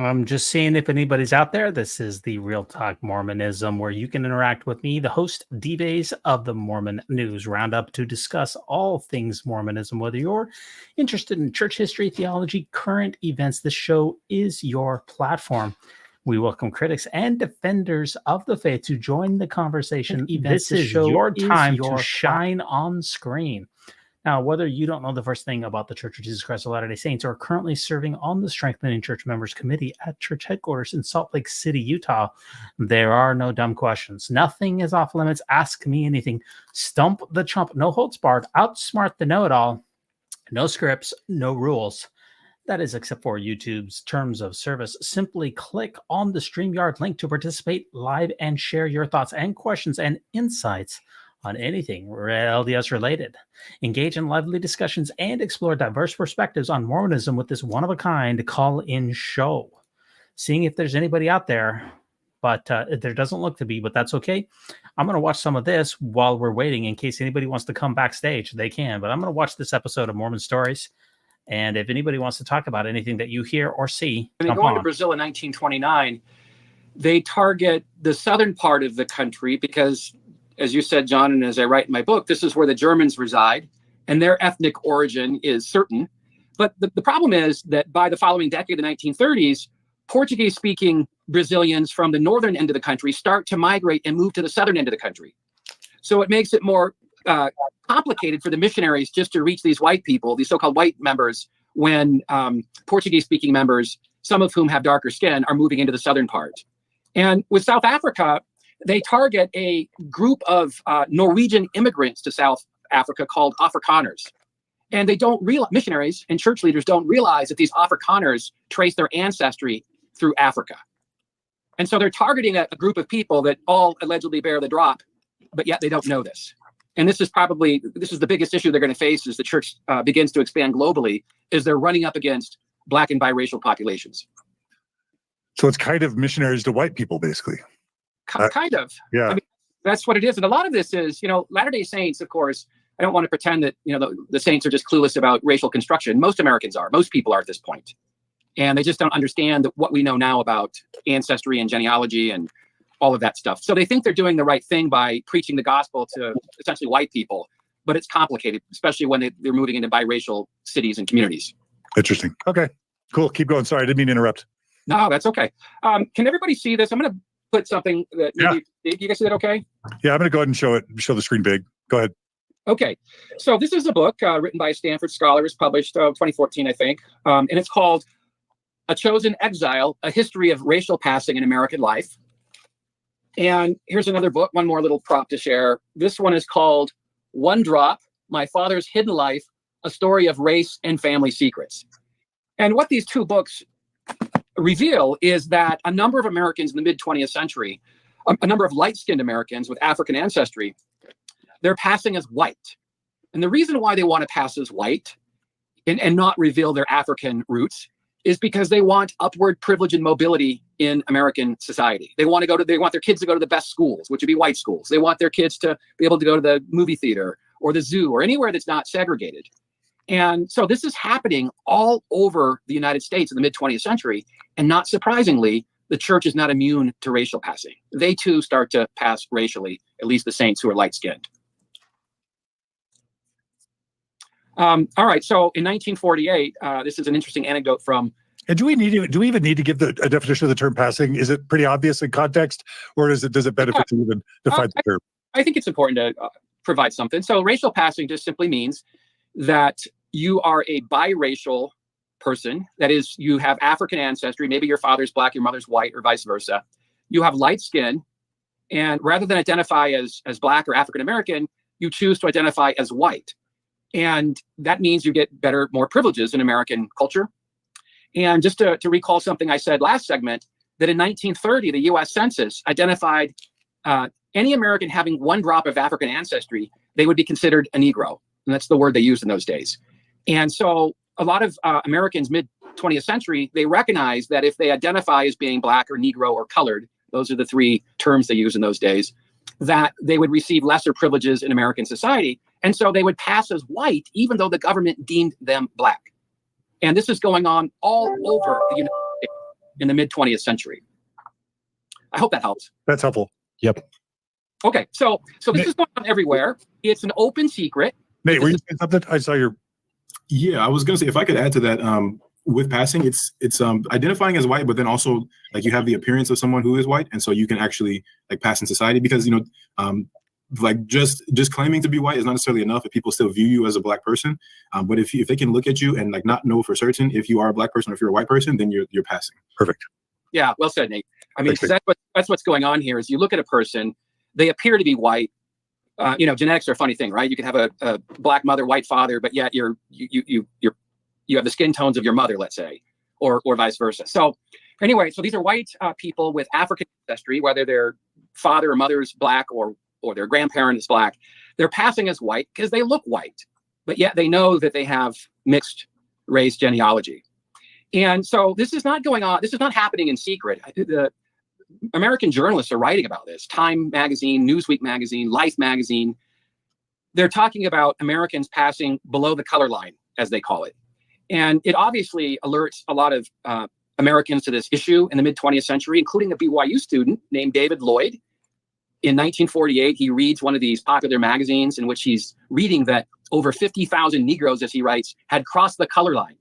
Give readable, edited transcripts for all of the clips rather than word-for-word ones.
I'm just seeing if anybody's out there. This is the Real Talk Mormonism, where you can interact with me, the host, D-Days of the Mormon News Roundup, to discuss all things Mormonism, whether you're interested in church history, theology, current events. This show is your platform. We welcome critics and defenders of the faith to join the conversation. This is your time to shine on screen. Now, whether you don't know the first thing about the Church of Jesus Christ of Latter-day Saints or are currently serving on the Strengthening Church Members Committee at church headquarters in Salt Lake City, Utah, there are no dumb questions. Nothing is off limits. Ask me anything. Stump the Chump. No holds barred. Outsmart the know-it-all. No scripts. No rules. That is except for YouTube's terms of service. Simply click on the StreamYard link to participate live and share your thoughts and questions and insights on anything LDS related. Engage in lively discussions and explore diverse perspectives on Mormonism with this one-of-a-kind call-in show. Seeing if there's anybody out there, but there doesn't look to be, but that's okay. I'm going to watch some of this while we're waiting in case anybody wants to come backstage. They can, but I'm going to watch this episode of Mormon Stories. And if anybody wants to talk about anything that you hear or see, when they go into Brazil in 1929, they target the southern part of the country because, as you said, John, and as I write in my book, this is where the Germans reside, and their ethnic origin is certain. But the problem is that by the following decade, the 1930s, Portuguese-speaking Brazilians from the northern end of the country start to migrate and move to the southern end of the country. So it makes it more complicated for the missionaries just to reach these white people, these so-called white members, when Portuguese-speaking members, some of whom have darker skin, are moving into the southern part. And with South Africa, they target a group of Norwegian immigrants to South Africa called Afrikaners. And they don't realize, missionaries and church leaders don't realize that these Afrikaners trace their ancestry through Africa. And so they're targeting a group of people that all allegedly bear the drop, but yet they don't know this. And this is the biggest issue they're going to face as the church begins to expand globally, is they're running up against Black and biracial populations. So it's kind of missionaries to white people, basically. Kind of. Yeah. I mean, that's what it is. And a lot of this is, Latter-day Saints, of course, I don't want to pretend that, the saints are just clueless about racial construction. Most Americans are. Most people are at this point. And they just don't understand what we know now about ancestry and genealogy and all of that stuff. So they think they're doing the right thing by preaching the gospel to essentially white people. But it's complicated, especially when they're moving into biracial cities and communities. Interesting. Okay, cool. Keep going. Sorry, I didn't mean to interrupt. No, that's okay. Can everybody see this? I'm going to put something that maybe, you guys see that okay? Yeah, I'm going to go ahead and show the screen big. Go ahead. Okay. So this is a book written by a Stanford scholar. It was published 2014, I think. And it's called A Chosen Exile, A History of Racial Passing in American Life. And here's another book, one more little prop to share. This one is called One Drop, My Father's Hidden Life, A Story of Race and Family Secrets. And what these two books reveal is that a number of Americans in the mid-20th century, a number of light-skinned Americans with African ancestry, they're passing as white. And the reason why they want to pass as white and not reveal their African roots is because they want upward privilege and mobility in American society. They want their kids to go to the best schools, which would be white schools. They want their kids to be able to go to the movie theater or the zoo or anywhere that's not segregated. And so this is happening all over the United States in the mid-20th century. And not surprisingly, the church is not immune to racial passing. They too start to pass racially, at least the saints who are light-skinned. All right, so in 1948, this is an interesting anecdote from. And do we even need to give a definition of the term passing? Is it pretty obvious in context, or does it benefit to even define the term? I think it's important to provide something. So racial passing just simply means that you are a biracial person. That is, you have African ancestry. Maybe your father's Black, your mother's white, or vice versa. You have light skin, and rather than identify as Black or African American, you choose to identify as white. And that means you get more privileges in American culture. And just to recall something I said last segment, that in 1930, the U.S. Census identified any American having one drop of African ancestry, they would be considered a Negro. And that's the word they used in those days. And so a lot of Americans mid-20th century, they recognize that if they identify as being Black or Negro or colored, those are the three terms they use in those days, that they would receive lesser privileges in American society. And so they would pass as white, even though the government deemed them Black. And this is going on all over the United States. in the mid 20th century. I hope that helps. That's helpful. Yep. Okay, so this is going on everywhere. It's an open secret. Nate, were you saying something? I saw your. Yeah, I was gonna say, if I could add to that, with passing, it's identifying as white, but then also like you have the appearance of someone who is white, and so you can actually like pass in society, because like just claiming to be white is not necessarily enough if people still view you as a black person. But if they can look at you and like not know for certain if you are a black person or if you're a white person, then you're passing. Perfect. Yeah, well said, Nate. I mean, that's what's going on here. Is you look at a person, they appear to be white. Genetics are a funny thing, right? You can have a black mother, white father, but yet you have the skin tones of your mother, let's say, or vice versa. So anyway, so these are white people with African ancestry, whether their father or mother's black or their grandparent is black. They're passing as white because they look white, but yet they know that they have mixed race genealogy. And so this is not going on. This is not happening in secret. The American journalists are writing about this. Time magazine, Newsweek magazine, Life magazine. They're talking about Americans passing below the color line, as they call it. And it obviously alerts a lot of Americans to this issue in the mid 20th century, including a BYU student named David Lloyd. In 1948, he reads one of these popular magazines in which he's reading that over 50,000 Negroes, as he writes, had crossed the color line.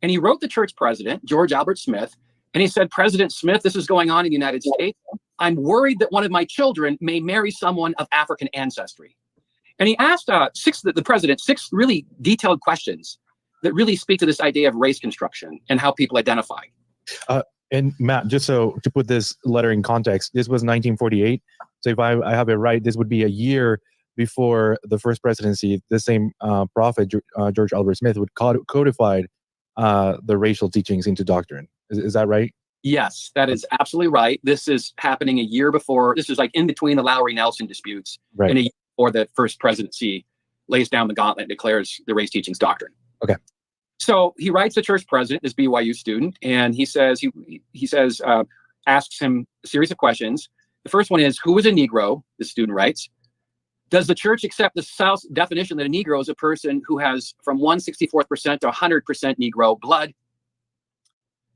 And he wrote the church president, George Albert Smith, and he said, "President Smith, this is going on in the United States. I'm worried that one of my children may marry someone of African ancestry." And he asked the president six really detailed questions that really speak to this idea of race construction and how people identify. And Matt, just so to put this letter in context, this was 1948. So if I have it right, this would be a year before the first presidency. The same prophet, George Albert Smith, would codify the racial teachings into doctrine. Is that right? Yes, that is absolutely right. This is happening a year before. This is like in between the Lowry-Nelson disputes, right, and a year before the first presidency lays down the gauntlet and declares the race teachings doctrine. Okay. So he writes the church president, this BYU student, and he says, asks him a series of questions. The first one is, who is a Negro? The student writes. Does the church accept the South's definition that a Negro is a person who has from 1/64% to 100% Negro blood?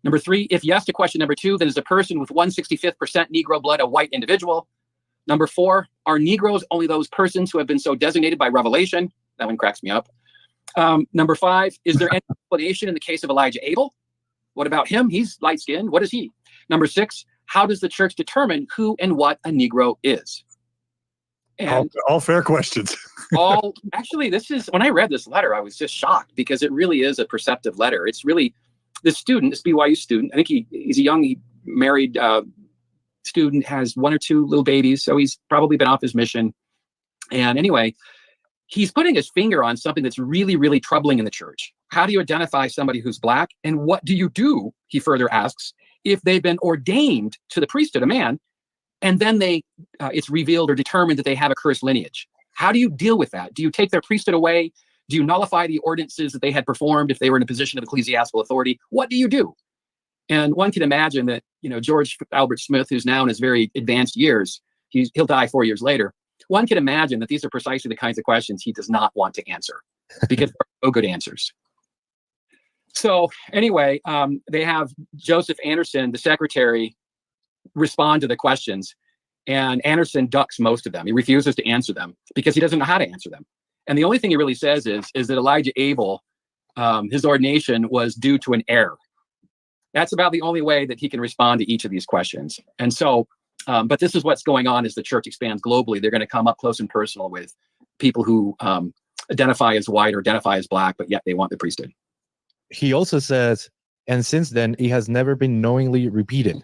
Number 3, if yes to question number 2, then is a person with 1/65% Negro blood a white individual? Number 4, are Negroes only those persons who have been so designated by revelation? That one cracks me up. Number 5, is there any explanation in the case of Elijah Abel? What about him? He's light-skinned. What is he? Number 6, how does the church determine who and what a Negro is? And all fair questions. Actually, this is, when I read this letter, I was just shocked because it really is a perceptive letter. It's really, this student, this BYU student, I think he's a young, married student, has 1 or 2 little babies, so he's probably been off his mission. And anyway, he's putting his finger on something that's really, really troubling in the church. How do you identify somebody who's black? And what do you do, he further asks, if they've been ordained to the priesthood, a man, and then it's revealed or determined that they have a cursed lineage? How do you deal with that? Do you take their priesthood away? Do you nullify the ordinances that they had performed if they were in a position of ecclesiastical authority? What do you do? And one can imagine that, George Albert Smith, who's now in his very advanced years, he'll die 4 years later. One can imagine that these are precisely the kinds of questions he does not want to answer because there are no good answers. So anyway, they have Joseph Anderson, the secretary, respond to the questions, and Anderson ducks most of them. He refuses to answer them because he doesn't know how to answer them. And the only thing he really says is that Elijah Abel, his ordination was due to an error. That's about the only way that he can respond to each of these questions. And so, but this is what's going on as the church expands globally. They're going to come up close and personal with people who identify as white or identify as black, but yet they want the priesthood. He also says, and since then, it has never been knowingly repeated.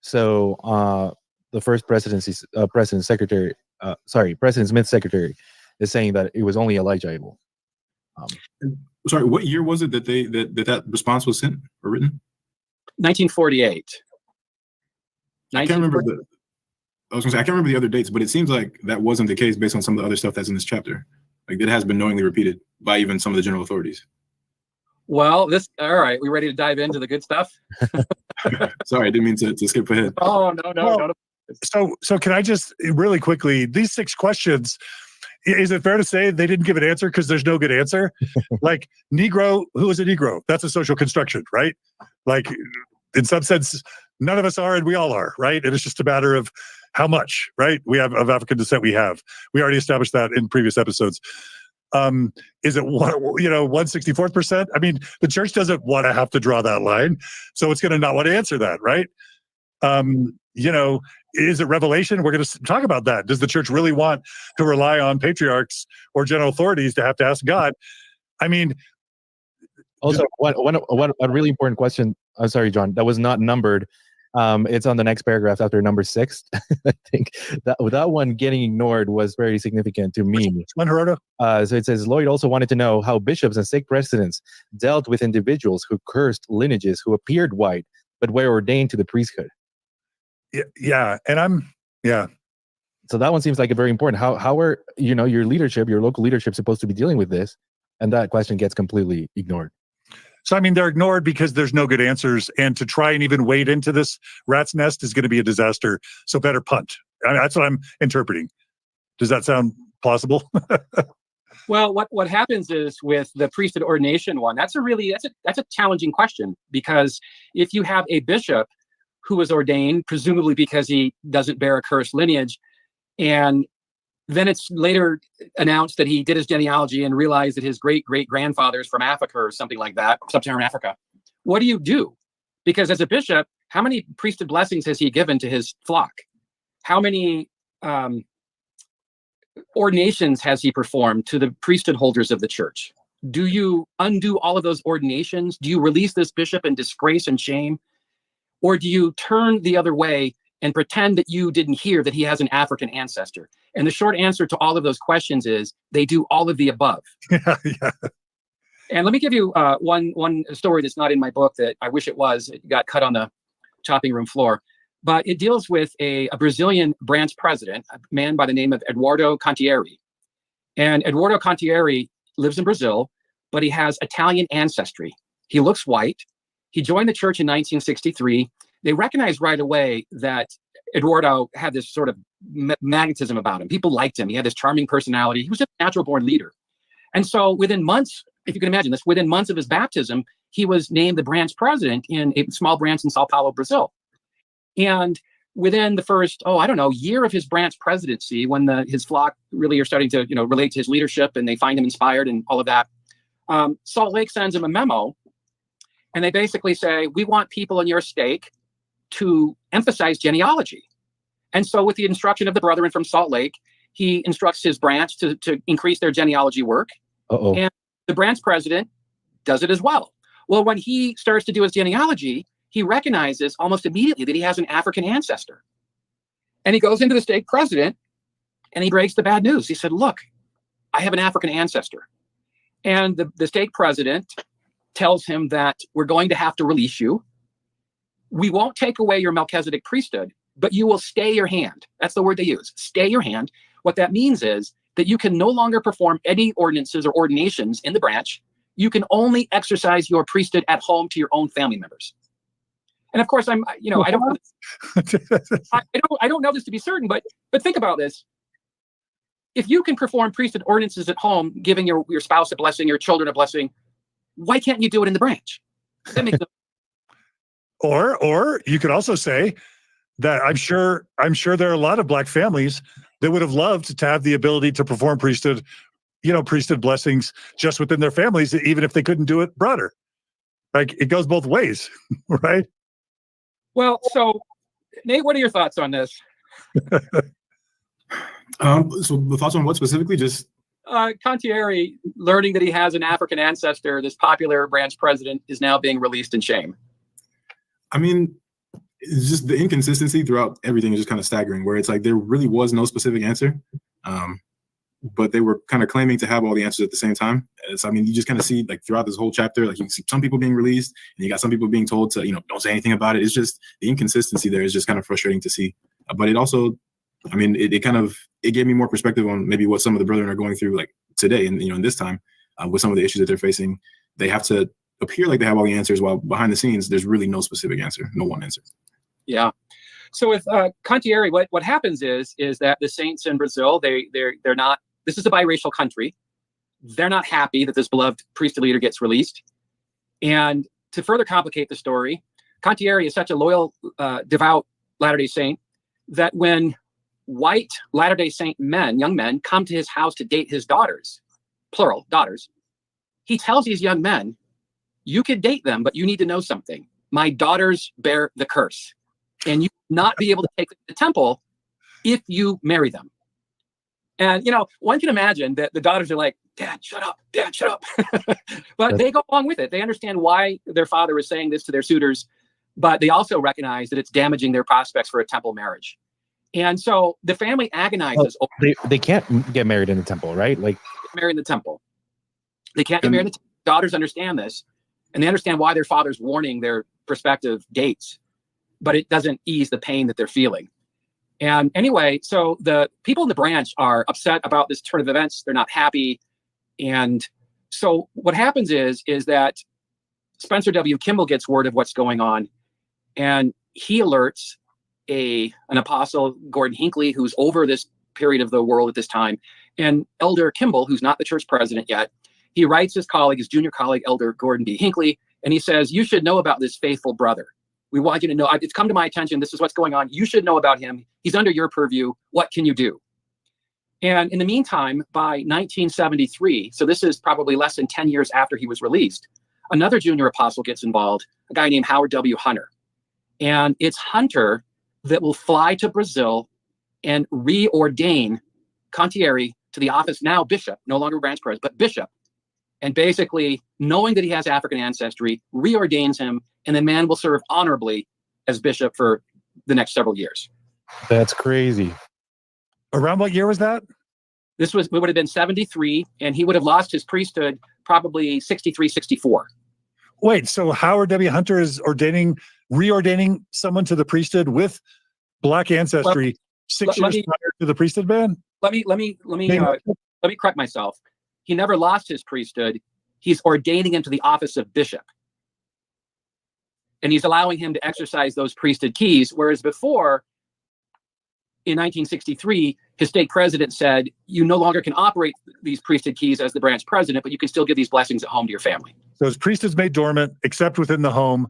So the first President Smith's secretary is saying that it was only Elijah Abel. Sorry, what year was it that that response was sent or written? 1948. I can't remember I can't remember the other dates, but it seems like that wasn't the case based on some of the other stuff that's in this chapter. Like it has been knowingly repeated by even some of the general authorities. Well, all right. We ready to dive into the good stuff? Sorry, I didn't mean to skip ahead. Oh, no. So can I just really quickly, these 6 questions, is it fair to say they didn't give an answer because there's no good answer? Like Negro, who is a Negro? That's a social construction, right? Like in some sense, none of us are, and we all are, right? And it's just a matter of how much, right? We have of African descent. We already established that in previous episodes. Is it 1/64%? I mean, the church doesn't want to have to draw that line, so it's going to not want to answer that, right? Is it revelation? We're going to talk about that. Does the church really want to rely on patriarchs or general authorities to have to ask God? I mean, also one really important question. I'm sorry, John, that was not numbered. It's on the next paragraph after number 6. I think that one getting ignored was very significant to me. Which one, Gerardo? So it says, Lloyd also wanted to know how bishops and stake presidents dealt with individuals who cursed lineages who appeared white but were ordained to the priesthood. Yeah. And so that one seems like a very important. How are your leadership, your local leadership, supposed to be dealing with this? And that question gets completely ignored. So, I mean, they're ignored because there's no good answers. And to try and even wade into this rat's nest is going to be a disaster. So better punt. I mean, that's what I'm interpreting. Does that sound plausible? Well, what happens is with the priesthood ordination one, that's a challenging question, because if you have a bishop who was ordained, presumably because he doesn't bear a cursed lineage, and then it's later announced that he did his genealogy and realized that his great-great-grandfather is from Africa or something like that, sub-Saharan Africa. What do you do? Because as a bishop, how many priesthood blessings has he given to his flock? How many ordinations has he performed to the priesthood holders of the church? Do you undo all of those ordinations? Do you release this bishop in disgrace and shame? Or do you turn the other way and pretend that you didn't hear that he has an African ancestor? And the short answer to all of those questions is they do all of the above. Yeah. And let me give you one story that's not in my book that I wish it was. It got cut on the chopping room floor. But it deals with a Brazilian branch president, a man by the name of Eduardo Cantieri. And Eduardo Cantieri lives in Brazil, but he has Italian ancestry. He looks white. He joined the church in 1963. They recognized right away that Eduardo had this sort of magnetism about him. People liked him. He had this charming personality. He was just a natural-born leader. And so within months, if you can imagine this, within months of his baptism, he was named the branch president in a small branch in Sao Paulo, Brazil. And within the first, year of his branch presidency, when his flock really are starting to, relate to his leadership and they find him inspired and all of that, Salt Lake sends him a memo. And they basically say, we want people in your stake to emphasize genealogy. And so with the instruction of the brethren from Salt Lake, he instructs his branch to increase their genealogy work. Uh-oh. And the branch president does it as well. Well, when he starts to do his genealogy, he recognizes almost immediately that he has an African ancestor. And he goes into the stake president and he breaks the bad news. He said, look, I have an African ancestor. And the stake president tells him that we're going to have to release you. We won't take away your Melchizedek priesthood, but you will stay your hand. That's the word they use, stay your hand. What that means is that you can no longer perform any ordinances or ordinations in the branch. You can only exercise your priesthood at home to your own family members. And of course, I don't know this to be certain, but think about this. If you can perform priesthood ordinances at home, giving your spouse a blessing, your children a blessing, why can't you do it in the branch? That makes no Or you could also say that I'm sure there are a lot of Black families that would have loved to have the ability to perform priesthood blessings just within their families, even if they couldn't do it broader. Like, it goes both ways, right? Well, so Nate, what are your thoughts on this? So the thoughts on what specifically? Just Cantieri learning that he has an African ancestor, this popular branch president, is now being released in shame. I mean, it's just the inconsistency throughout everything is just kind of staggering, where it's like there really was no specific answer, but they were kind of claiming to have all the answers at the same time. So, I mean, you just kind of see like throughout this whole chapter, like you can see some people being released and you got some people being told to, don't say anything about it. It's just the inconsistency there is just kind of frustrating to see. But it also, I mean, it gave me more perspective on maybe what some of the brethren are going through like today and, in this time with some of the issues that they're facing. They have to appear like they have all the answers while behind the scenes, there's really no specific answer, no one answer. Yeah. So with Cantieri, what happens is that the saints in Brazil, they're not, this is a biracial country. They're not happy that this beloved priesthood leader gets released. And to further complicate the story, Contieri is such a loyal, devout Latter-day Saint that when white Latter-day Saint men, young men, come to his house to date his daughters, plural, daughters, he tells these young men, you could date them, but you need to know something. My daughters bear the curse, and you will not be able to take them to the temple if you marry them. And, one can imagine that the daughters are like, Dad, shut up. Dad, shut up. But they go along with it. They understand why their father is saying this to their suitors, but they also recognize that it's damaging their prospects for a temple marriage. And so the family agonizes. They can't get married in the temple, right? Like, married in the temple. They can't get married in the temple. Daughters understand this, and they understand why their father's warning their prospective dates, but it doesn't ease the pain that they're feeling. And anyway, so the people in the branch are upset about this turn of events. They're not happy. And so what happens is that Spencer W. Kimball gets word of what's going on, and he alerts an apostle, Gordon Hinckley, who's over this period of the world at this time, and Elder Kimball, who's not the church president yet. He writes his junior colleague, Elder Gordon B. Hinckley, and he says, you should know about this faithful brother. We want you to know. It's come to my attention. This is what's going on. You should know about him. He's under your purview. What can you do? And in the meantime, by 1973, so this is probably less than 10 years after he was released, another junior apostle gets involved, a guy named Howard W. Hunter. And it's Hunter that will fly to Brazil and reordain Contieri to the office, now bishop, no longer branch president, but bishop. And basically, knowing that he has African ancestry, reordains him, and the man will serve honorably as bishop for the next several years. That's crazy. Around what year was that? It would have been 73, and he would have lost his priesthood probably 63, 64. Wait, so Howard W. Hunter is reordaining someone to the priesthood with Black ancestry 6 years prior to the priesthood ban? Let me correct myself. He never lost his priesthood. He's ordaining him to the office of bishop. And he's allowing him to exercise those priesthood keys, whereas before, in 1963, his stake president said, you no longer can operate these priesthood keys as the branch president, but you can still give these blessings at home to your family. So his priesthood's made dormant, except within the home,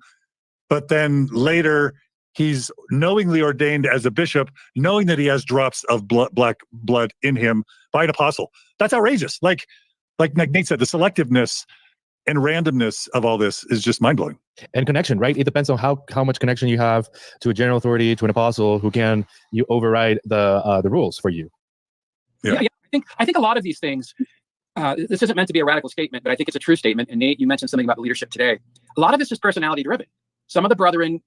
but then later he's knowingly ordained as a bishop, knowing that he has drops of black blood in him by an apostle. That's outrageous. Like Nate said, the selectiveness and randomness of all this is just mind-blowing. And connection, right? It depends on how much connection you have to a general authority, to an apostle who can override the rules for you. Yeah. I think a lot of these things, this isn't meant to be a radical statement, but I think it's a true statement. And Nate, you mentioned something about leadership today. A lot of this is personality driven. Some of the brethren,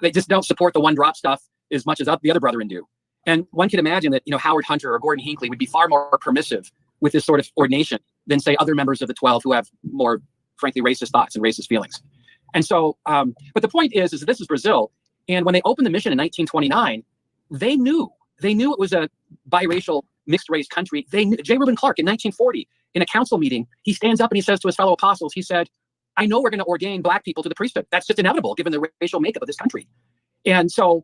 they just don't support the one drop stuff as much as the other brethren do. And one can imagine that, Howard Hunter or Gordon Hinckley would be far more permissive with this sort of ordination than, say, other members of the 12 who have more, frankly, racist thoughts and racist feelings. And so, but the point is that this is Brazil. And when they opened the mission in 1929, they knew it was a biracial, mixed race country. J. Reuben Clark in 1940, in a council meeting, he stands up and he says to his fellow apostles, he said, I know we're going to ordain Black people to the priesthood. That's just inevitable given the racial makeup of this country. And so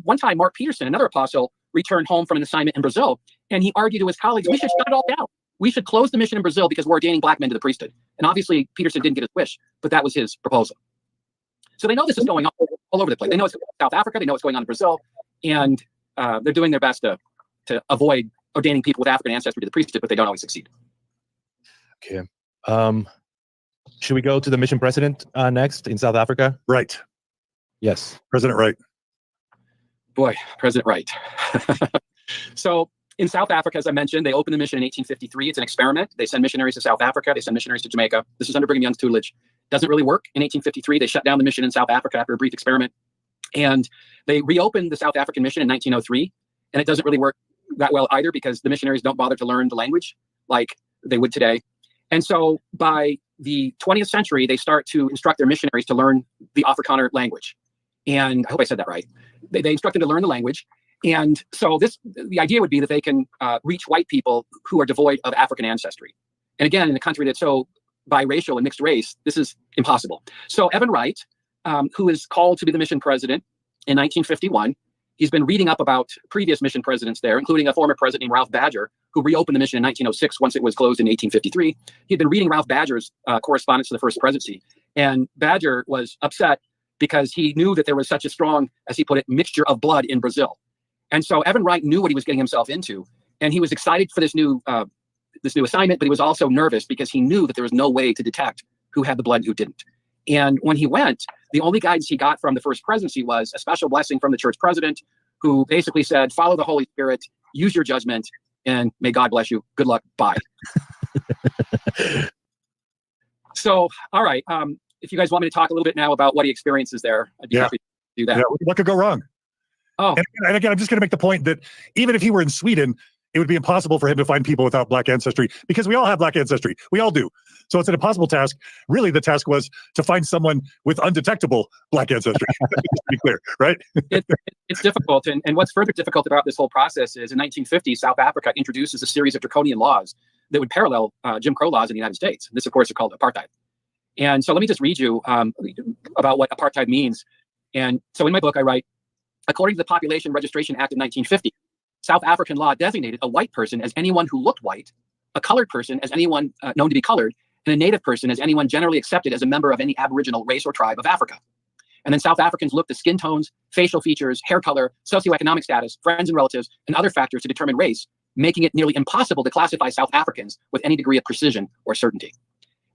one time, Mark Peterson, another apostle, returned home from an assignment in Brazil, and he argued to his colleagues, we should shut it all down. We should close the mission in Brazil because we're ordaining Black men to the priesthood. And obviously, Peterson didn't get his wish, but that was his proposal. So they know this is going on all over the place. They know it's going on in South Africa. They know what's going on in Brazil. And they're doing their best to avoid ordaining people with African ancestry to the priesthood, but they don't always succeed. Okay. Should we go to the mission president next in South Africa? Right. Yes. President Wright. Boy, President Wright. So in South Africa, as I mentioned, they opened the mission in 1853. It's an experiment. They send missionaries to South Africa. They send missionaries to Jamaica. This is under Brigham Young's tutelage. Doesn't really work. In 1853, they shut down the mission in South Africa after a brief experiment. And they reopened the South African mission in 1903. And it doesn't really work that well either because the missionaries don't bother to learn the language like they would today. And so by the 20th century, they start to instruct their missionaries to learn the Afrikaner language. And I hope I said that right. They instruct them to learn the language. And so the idea would be that they can reach white people who are devoid of African ancestry. And again, in a country that's so biracial and mixed race, this is impossible. So Evan Wright, who is called to be the mission president in 1951, he's been reading up about previous mission presidents there, including a former president named Ralph Badger, who reopened the mission in 1906 once it was closed in 1853. He'd been reading Ralph Badger's correspondence to the first presidency. And Badger was upset because he knew that there was such a strong, as he put it, mixture of blood in Brazil. And so Evan Wright knew what he was getting himself into, and he was excited for this new assignment, but he was also nervous because he knew that there was no way to detect who had the blood and who didn't. And when he went, the only guidance he got from the first presidency was a special blessing from the church president, who basically said, follow the Holy Spirit, use your judgment, and may God bless you. Good luck. Bye. So, all right. If you guys want me to talk a little bit now about what he experiences there, I'd be happy to do that. Yeah, what could go wrong? Oh, and again, I'm just going to make the point that even if he were in Sweden, it would be impossible for him to find people without Black ancestry, because we all have Black ancestry. We all do. So it's an impossible task. Really, the task was to find someone with undetectable Black ancestry. Just to be clear, right? It's difficult. And what's further difficult about this whole process is in 1950, South Africa introduces a series of draconian laws that would parallel Jim Crow laws in the United States. This, of course, are called apartheid. And so let me just read you about what apartheid means. And so in my book, I write, according to the Population Registration Act of 1950, South African law designated a white person as anyone who looked white, a colored person as anyone known to be colored, and a native person as anyone generally accepted as a member of any Aboriginal race or tribe of Africa. And then South Africans looked at skin tones, facial features, hair color, socioeconomic status, friends and relatives, and other factors to determine race, making it nearly impossible to classify South Africans with any degree of precision or certainty.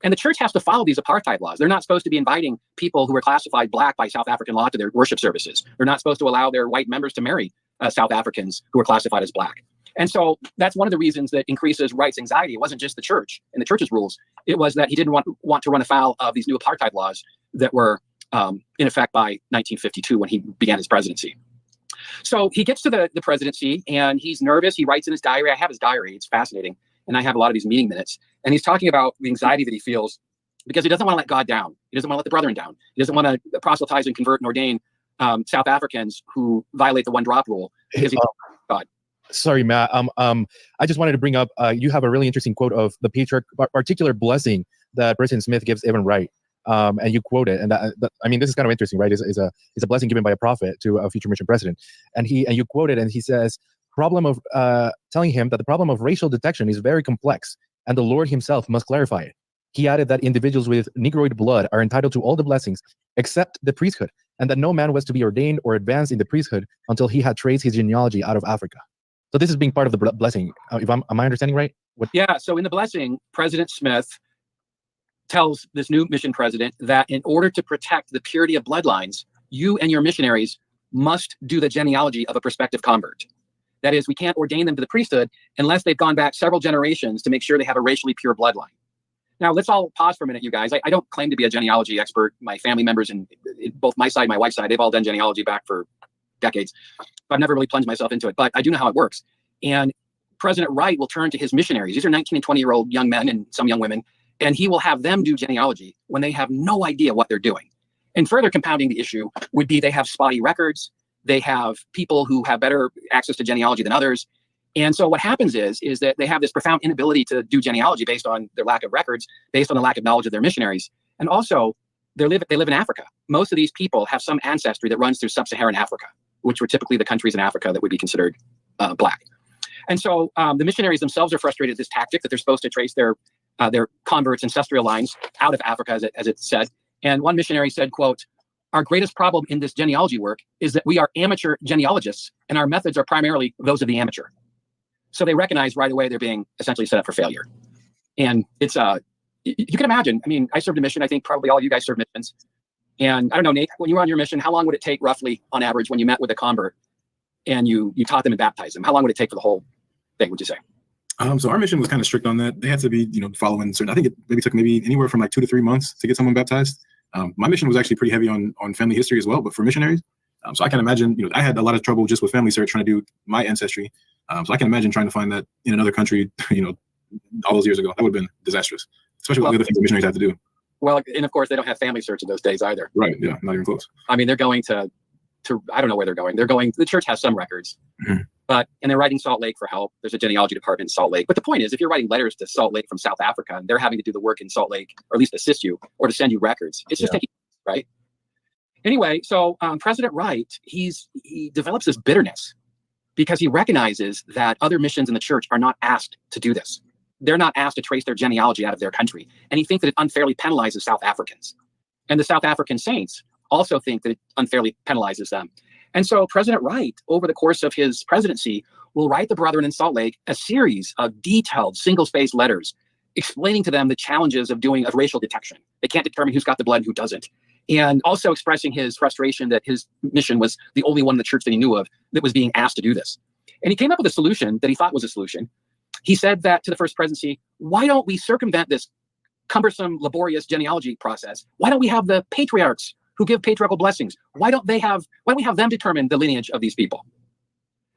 And the church has to follow these apartheid laws. They're not supposed to be inviting people who are classified Black by South African law to their worship services. They're not supposed to allow their white members to marry South Africans who are classified as Black. And so that's one of the reasons that increases Wright's anxiety. It wasn't just the church and the church's rules. It was that he didn't want to run afoul of these new apartheid laws that were in effect by 1952 when he began his presidency. So he gets to the presidency and he's nervous. He writes in his diary. I have his diary. It's fascinating. And I have a lot of these meeting minutes. And he's talking about the anxiety that he feels because he doesn't want to let God down. He doesn't want to let the brethren down. He doesn't want to proselytize and convert and ordain South Africans who violate the one drop rule because he God. Sorry, Matt. I just wanted to bring up, you have a really interesting quote of the particular blessing that President Smith gives Evan Wright. And you quote it. And I mean, this is kind of interesting, right? It's a blessing given by a prophet to a future mission president. And you quote it and he says, telling him that the problem of racial detection is very complex and the Lord himself must clarify it. He added that individuals with Negroid blood are entitled to all the blessings except the priesthood, and that no man was to be ordained or advanced in the priesthood until he had traced his genealogy out of Africa. So this is being part of the blessing. Am I understanding right? Yeah. So in the blessing, President Smith tells this new mission president that in order to protect the purity of bloodlines, you and your missionaries must do the genealogy of a prospective convert. That is, we can't ordain them to the priesthood unless they've gone back several generations to make sure they have a racially pure bloodline. Now, let's all pause for a minute, you guys. I don't claim to be a genealogy expert. My family members, and both my side and my wife's side, they've all done genealogy back for decades. I've never really plunged myself into it, but I do know how it works. And President Wright will turn to his missionaries. These are 19 and 20-year-old young men and some young women, and he will have them do genealogy when they have no idea what they're doing. And further compounding the issue would be they have spotty records. They have people who have better access to genealogy than others. And so what happens is that they have this profound inability to do genealogy based on their lack of records, based on the lack of knowledge of their missionaries. And also, they live in Africa. Most of these people have some ancestry that runs through sub-Saharan Africa, which were typically the countries in Africa that would be considered Black. And so the missionaries themselves are frustrated at this tactic that they're supposed to trace their converts' ancestral lines out of Africa, as it said. And one missionary said, quote, "Our greatest problem in this genealogy work is that we are amateur genealogists and our methods are primarily those of the amateur." So they recognize right away they're being essentially set up for failure. And it's, you can imagine, I mean, I served a mission. I think probably all of you guys served missions. And I don't know, Nate, when you were on your mission, how long would it take roughly on average when you met with a convert and you taught them and baptized them? How long would it take for the whole thing, would you say? So our mission was kind of strict on that. They had to be, following certain, I think it maybe took anywhere from like 2 to 3 months to get someone baptized. My mission was actually pretty heavy on family history as well, but for missionaries. So I can imagine, I had a lot of trouble just with family search trying to do my ancestry. So I can imagine trying to find that in another country, all those years ago. That would have been disastrous, especially with the other things missionaries have to do. Well, and of course, they don't have family search in those days either. Right. Yeah. Not even close. I mean, they're going to I don't know where they're going. The church has some records, and they're writing Salt Lake for help. There's a genealogy department in Salt Lake. But the point is, if you're writing letters to Salt Lake from South Africa and they're having to do the work in Salt Lake, or at least assist you, or to send you records, it's just taking, right? Anyway, so President Wright, he develops this bitterness because he recognizes that other missions in the church are not asked to do this. They're not asked to trace their genealogy out of their country. And he thinks that it unfairly penalizes South Africans. And the South African saints also think that it unfairly penalizes them. And so President Wright, over the course of his presidency, will write the Brethren in Salt Lake a series of detailed single-spaced letters explaining to them the challenges of racial detection. They can't determine who's got the blood and who doesn't. And also expressing his frustration that his mission was the only one in the church that he knew of that was being asked to do this. And he came up with a solution that he thought was a solution. He said that to the first presidency, why don't we circumvent this cumbersome, laborious genealogy process? Why don't we have the patriarchs who give patriarchal blessings? Why don't we have them determine the lineage of these people?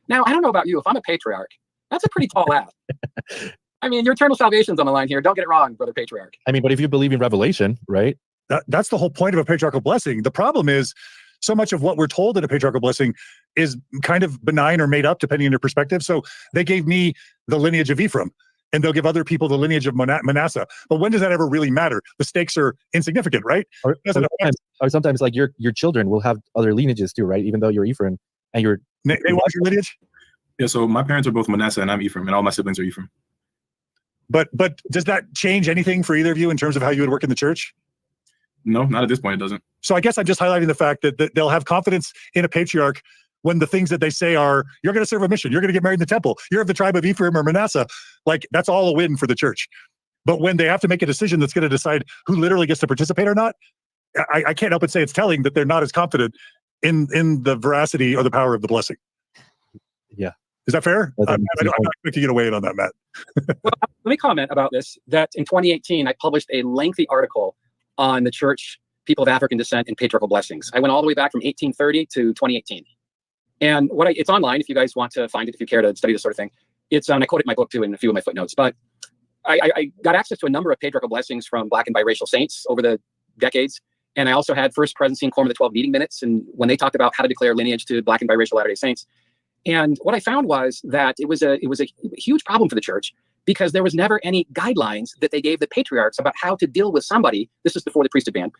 Now, I don't know about you. If I'm a patriarch, that's a pretty tall ask. I mean, your eternal salvation's on the line here. Don't get it wrong, brother patriarch. I mean, but if you believe in Revelation, right? That's the whole point of a patriarchal blessing. The problem is so much of what we're told in a patriarchal blessing is kind of benign or made up, depending on your perspective. So they gave me the lineage of Ephraim, and they'll give other people the lineage of Manasseh. But when does that ever really matter? The stakes are insignificant, right? Or sometimes like your children will have other lineages too, right? Even though you're Ephraim and you're... They watch your lineage? Yeah, so my parents are both Manasseh and I'm Ephraim, and all my siblings are Ephraim. But does that change anything for either of you in terms of how you would work in the church? No, not at this point, it doesn't. So I guess I'm just highlighting the fact that they'll have confidence in a patriarch when the things that they say are, you're going to serve a mission, you're going to get married in the temple, you're of the tribe of Ephraim or Manasseh, like that's all a win for the church. But when they have to make a decision that's going to decide who literally gets to participate or not, I can't help but say it's telling that they're not as confident in the veracity or the power of the blessing. Yeah. Is that fair? I'm not expecting you to weigh in on that, Matt. Well, let me comment about this, that in 2018, I published a lengthy article on the church, people of African descent, and patriarchal blessings. I went all the way back from 1830 to 2018. And it's online if you guys want to find it, if you care to study this sort of thing. It's I quote it in my book too in a few of my footnotes. But I got access to a number of patriarchal blessings from Black and biracial saints over the decades. And I also had First Presidency and Quorum of the 12 meeting minutes, and when they talked about how to declare lineage to Black and biracial Latter-day Saints. And what I found was that it was a huge problem for the church, because there was never any guidelines that they gave the patriarchs about how to deal with somebody. This is before the priesthood ban,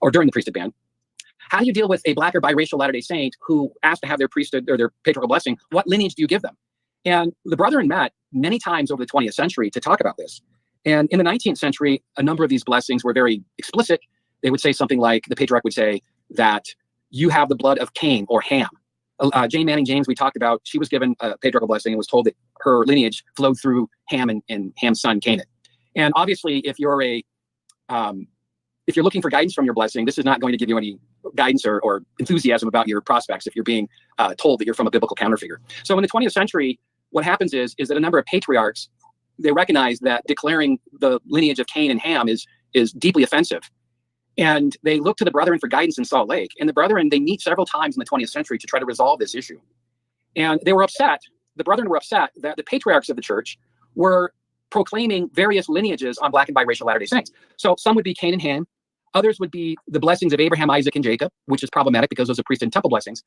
or during the priesthood ban. How do you deal with a Black or biracial Latter-day Saint who asked to have their priesthood or their patriarchal blessing? What lineage do you give them? And the Brethren met many times over the 20th century to talk about this. And in the 19th century, a number of these blessings were very explicit. They would say something like, the patriarch would say that you have the blood of Cain or Ham. Jane Manning James, we talked about, she was given a patriarchal blessing and was told that her lineage flowed through Ham and Ham's son Canaan. And obviously, if you're looking for guidance from your blessing, this is not going to give you any guidance or enthusiasm about your prospects if you're being told that you're from a biblical counterfigure. So in the 20th century, what happens is that a number of patriarchs, they recognize that declaring the lineage of Cain and Ham is deeply offensive. And they look to the Brethren for guidance in Salt Lake. And the Brethren, they meet several times in the 20th century to try to resolve this issue. And they were upset. The Brethren were upset that the patriarchs of the church were proclaiming various lineages on Black and biracial Latter-day Saints. So some would be Cain and Ham. Others would be the blessings of Abraham, Isaac, and Jacob, which is problematic because those are priest and temple blessings.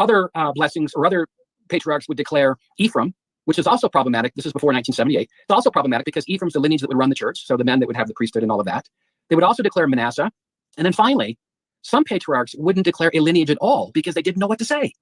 Other blessings or other patriarchs would declare Ephraim, which is also problematic. This is before 1978. It's also problematic because Ephraim's the lineage that would run the church, so the men that would have the priesthood and all of that. They would also declare Manasseh. And then finally, some patriarchs wouldn't declare a lineage at all because they didn't know what to say.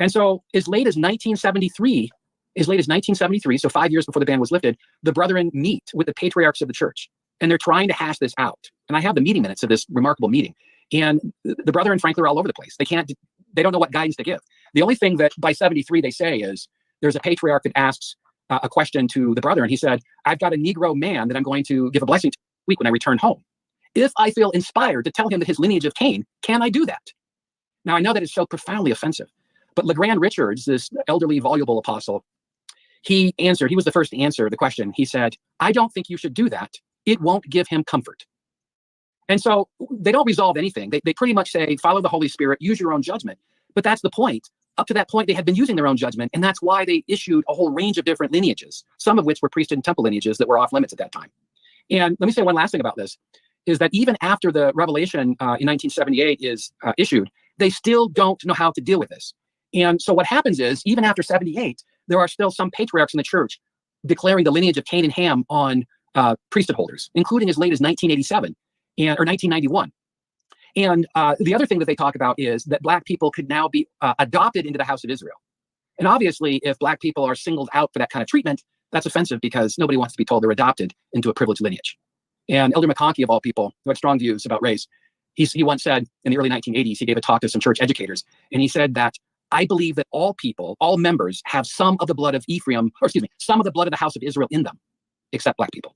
And so as late as 1973, so 5 years before the ban was lifted, the Brethren meet with the patriarchs of the church, and they're trying to hash this out. And I have the meeting minutes of this remarkable meeting. And the Brethren, frankly, are all over the place. They don't know what guidance to give. The only thing that by 73 they say is, there's a patriarch that asks a question to the Brethren. He said, I've got a Negro man that I'm going to give a blessing to this week when I return home. If I feel inspired to tell him that his lineage of Cain, can I do that? Now, I know that is so profoundly offensive, but LeGrand Richards, this elderly, voluble apostle, he was the first to answer the question. He said, I don't think you should do that. It won't give him comfort. And so they don't resolve anything. They pretty much say, follow the Holy Spirit, use your own judgment. But that's the point. Up to that point, they had been using their own judgment, and that's why they issued a whole range of different lineages, some of which were priesthood and temple lineages that were off limits at that time. And let me say one last thing about this, is that even after the revelation in 1978 is issued, they still don't know how to deal with this. And so what happens is, even after 78, there are still some patriarchs in the church declaring the lineage of Cain and Ham on priesthood holders, including as late as 1987 or 1991. And the other thing that they talk about is that Black people could now be adopted into the house of Israel. And obviously, if Black people are singled out for that kind of treatment, that's offensive because nobody wants to be told they're adopted into a privileged lineage. And Elder McConkie, of all people, who had strong views about race, He once said in the early 1980s, he gave a talk to some church educators, and he said that I believe that all people, all members, have some of the blood of Ephraim, or excuse me, some of the blood of the house of Israel in them, except black people.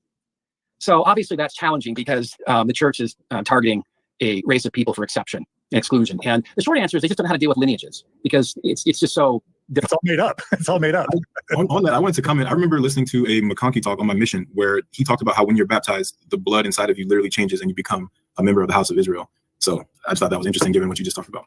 So obviously that's challenging because the church is targeting a race of people for exception and exclusion. And the short answer is they just don't know how to deal with lineages because it's just so difficult. It's all made up. It's all made up. On that, I wanted to comment. I remember listening to a McConkie talk on my mission where he talked about how when you're baptized, the blood inside of you literally changes and you become a member of the house of Israel. So I just thought that was interesting given what you just talked about.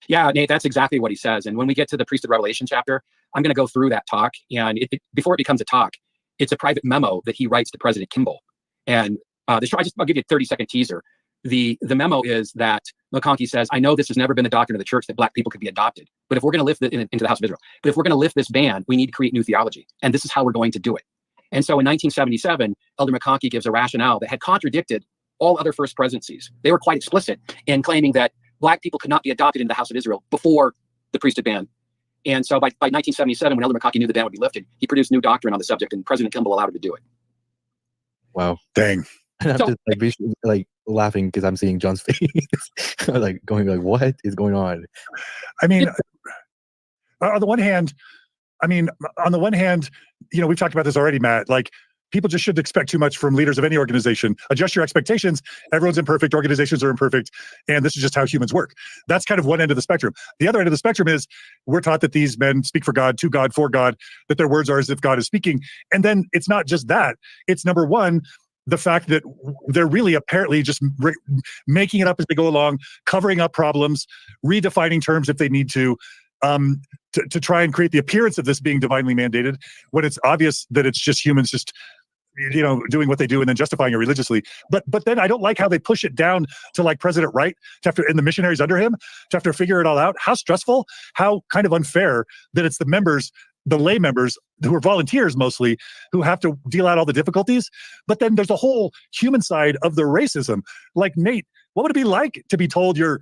Yeah, Nate, that's exactly what he says. And when we get to the Priesthood Revelation chapter, I'm going to go through that talk. And before it becomes a talk, it's a private memo that he writes to President Kimball. And I'll give you a 30-second teaser. The memo is that McConkie says, I know this has never been the doctrine of the church that black people could be adopted. But if we're going to lift it into the house of Israel, but if we're going to lift this ban, we need to create new theology. And this is how we're going to do it. And so in 1977, Elder McConkie gives a rationale that had contradicted all other first presidencies. They were quite explicit in claiming that black people could not be adopted into the house of Israel before the priesthood ban. And so by 1977, when Elder McConkie knew the ban would be lifted, he produced new doctrine on the subject, and President Kimball allowed him to do it. Wow. Dang. And I'm So- just like laughing because I'm seeing John's face, like going like, what is going on? I mean, on the one hand, we've talked about this already, Matt. Like, people just shouldn't expect too much from leaders of any organization. Adjust your expectations. Everyone's imperfect. Organizations are imperfect. And this is just how humans work. That's kind of one end of the spectrum. The other end of the spectrum is we're taught that these men speak for God, to God, for God, that their words are as if God is speaking. And then it's not just that. It's number one, the fact that they're really apparently just making it up as they go along, covering up problems, redefining terms if they need to try and create the appearance of this being divinely mandated, when it's obvious that it's just humans just doing what they do and then justifying it religiously. But then I don't like how they push it down to like President Wright to have to, and the missionaries under him to have to figure it all out. How stressful, how kind of unfair that it's the members, the lay members who are volunteers mostly, who have to deal out all the difficulties. But then there's a whole human side of the racism. Like, Nate, what would it be like to be told you're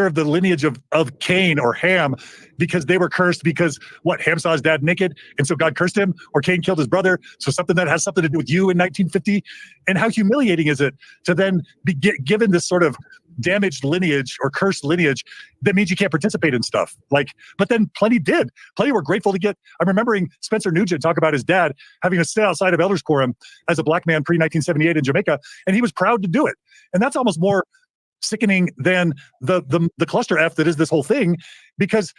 of the lineage of Cain or Ham because they were cursed because Ham saw his dad naked and so God cursed him, or Cain killed his brother, so something that has something to do with you in 1950? And how humiliating is it to then be given this sort of damaged lineage or cursed lineage that means you can't participate in stuff? Like, but then plenty did. Plenty were grateful to get. I'm remembering Spencer Nugent talk about his dad having to sit outside of Elders Quorum as a black man pre-1978 in Jamaica, and he was proud to do it. And that's almost more sickening than the cluster F that is this whole thing, because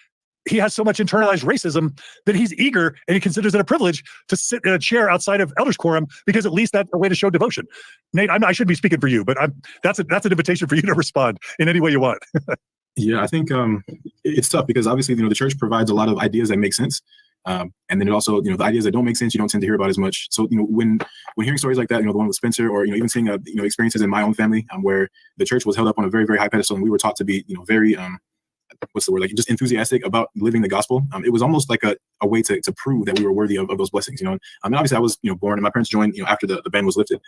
he has so much internalized racism that he's eager and he considers it a privilege to sit in a chair outside of Elders Quorum because at least that's a way to show devotion. Nate, I shouldn't be speaking for you, but that's an invitation for you to respond in any way you want. Yeah, I think it's tough because obviously, the church provides a lot of ideas that make sense. And then it also, the ideas that don't make sense, you don't tend to hear about as much. So, when hearing stories like that, the one with Spencer, or, even seeing, experiences in my own family where the church was held up on a very, very high pedestal and we were taught to be, very, what's the word? Like, just enthusiastic about living the gospel. It was almost like a way to prove that we were worthy of those blessings, and obviously I was, born, and my parents joined, after the ban was lifted.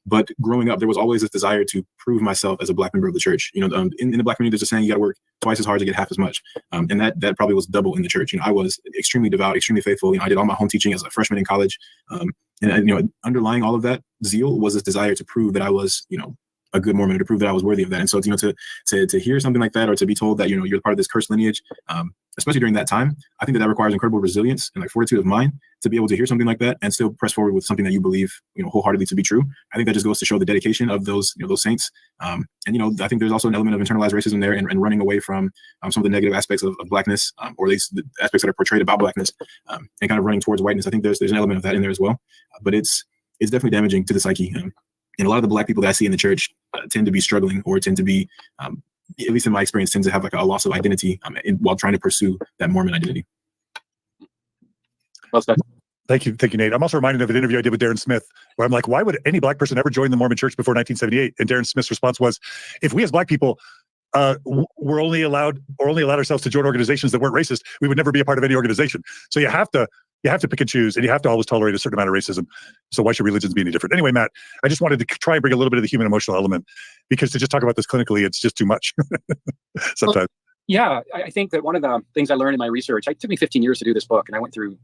But growing up, there was always this desire to prove myself as a black member of the church. In the black community, there's a saying, you got to work twice as hard to get half as much. And that probably was double in the church. I was extremely devout, extremely faithful. I did all my home teaching as a freshman in college. And underlying all of that zeal was this desire to prove that I was, a good Mormon, to prove that I was worthy of that. And so, to hear something like that, or to be told that, you're part of this cursed lineage, especially during that time, I think that requires incredible resilience and fortitude of mind to be able to hear something like that and still press forward with something that you believe, wholeheartedly to be true. I think that just goes to show the dedication of those saints. And, I think there's also an element of internalized racism there, and running away from some of the negative aspects of blackness, or at least the aspects that are portrayed about blackness, and kind of running towards whiteness. I think there's an element of that in there as well. But it's definitely damaging to the psyche. And a lot of the black people that I see in the church tend to be struggling, or tend to be, at least in my experience, tend to have a loss of identity while trying to pursue that Mormon identity. Well said. Thank you, Nate. I'm also reminded of an interview I did with Darren Smith, where I'm like, why would any black person ever join the Mormon church before 1978? And Darren Smith's response was, if we as black people were only allowed ourselves to join organizations that weren't racist, we would never be a part of any organization. So you have to pick and choose, and you have to always tolerate a certain amount of racism. So why should religions be any different? Anyway, Matt, I just wanted to try and bring a little bit of the human emotional element, because to just talk about this clinically, it's just too much sometimes. Well, yeah, I think that one of the things I learned in my research, it took me 15 years to do this book, and I went through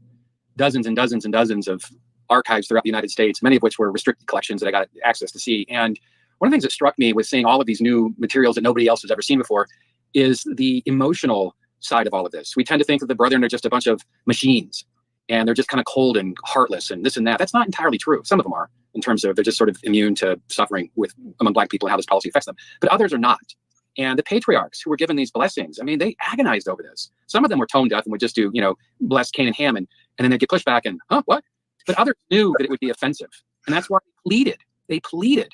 dozens and dozens and dozens of archives throughout the United States, many of which were restricted collections that I got access to see. And one of the things that struck me with seeing all of these new materials that nobody else has ever seen before is the emotional side of all of this. We tend to think that the brethren are just a bunch of machines and they're just kind of cold and heartless and this and that. That's not entirely true. Some of them are, in terms of they're just sort of immune to suffering among Black people and how this policy affects them. But others are not. And the patriarchs who were given these blessings, I mean, they agonized over this. Some of them were tone deaf and would just do, bless Cain and Ham, and then they'd get pushed back and, what? But others knew that it would be offensive. And that's why they pleaded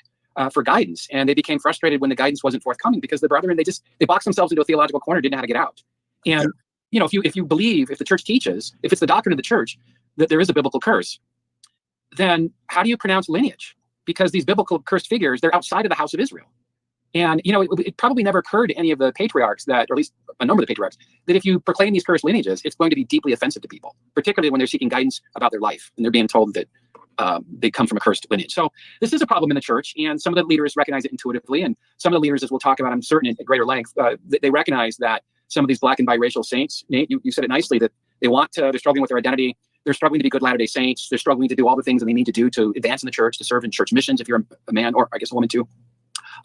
for guidance. And they became frustrated when the guidance wasn't forthcoming because the brethren, they boxed themselves into a theological corner, didn't know how to get out. And, if you believe, if the church teaches, if it's the doctrine of the church that there is a biblical curse, then how do you pronounce lineage? Because these biblical cursed figures, they're outside of the house of Israel. And, it probably never occurred to any of the patriarchs or at least a number of the patriarchs, that if you proclaim these cursed lineages, it's going to be deeply offensive to people, particularly when they're seeking guidance about their life and they're being told that they come from a cursed lineage. So this is a problem in the church, and some of the leaders recognize it intuitively. And some of the leaders, as we'll talk about, I'm certain at greater length, they recognize that some of these Black and biracial saints, Nate, you said it nicely, that they're struggling with their identity. They're struggling to be good Latter-day Saints. They're struggling to do all the things that they need to do to advance in the church, to serve in church missions, if you're a man, or I guess a woman too,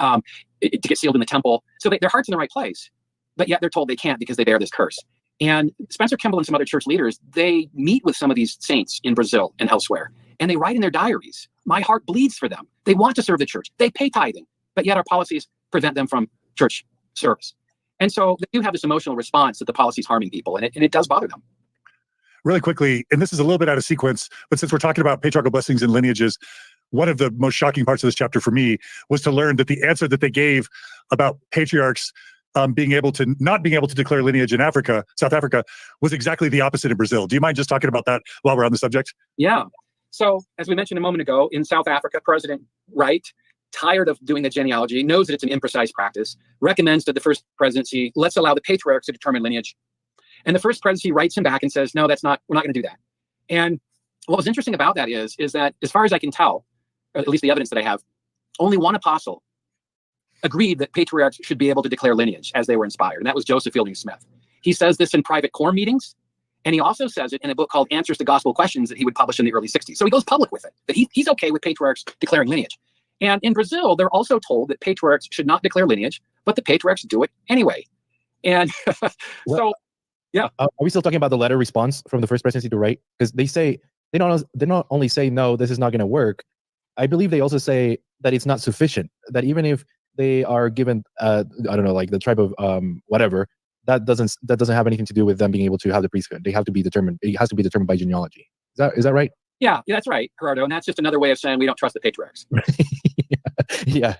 to get sealed in the temple. So their heart's in the right place, but yet they're told they can't because they bear this curse. And Spencer Kimball and some other church leaders, they meet with some of these saints in Brazil and elsewhere, and they write in their diaries, my heart bleeds for them. They want to serve the church. They pay tithing, but yet our policies prevent them from church service. And so they do have this emotional response that the policy is harming people, and it does bother them. Really quickly, and this is a little bit out of sequence, but since we're talking about patriarchal blessings and lineages, one of the most shocking parts of this chapter for me was to learn that the answer that they gave about patriarchs not being able to declare lineage in South Africa, was exactly the opposite in Brazil. Do you mind just talking about that while we're on the subject? Yeah. So as we mentioned a moment ago, in South Africa, President Wright, tired of doing the genealogy, knows that it's an imprecise practice, recommends to the first presidency, let's allow the patriarchs to determine lineage. And the first presidency writes him back and says, no, we're not going to do that. And what was interesting about that is that, as far as I can tell, or at least the evidence that I have, only one apostle agreed that patriarchs should be able to declare lineage as they were inspired. And that was Joseph Fielding Smith. He says this in private quorum meetings. And he also says it in a book called Answers to Gospel Questions that he would publish in the early 60s. So he goes public with it, that he's okay with patriarchs declaring lineage. And in Brazil, they're also told that patriarchs should not declare lineage, but the patriarchs do it anyway. And yeah. Are we still talking about the letter response from the first presidency to Wright? Because they not only say, no, this is not going to work. I believe they also say that it's not sufficient, that even if they are given, I don't know, like the tribe of whatever, that doesn't have anything to do with them being able to have the priesthood. They have to be determined. It has to be determined by genealogy. Is that right? Yeah, that's right, Gerardo. And that's just another way of saying we don't trust the patriarchs. Yeah.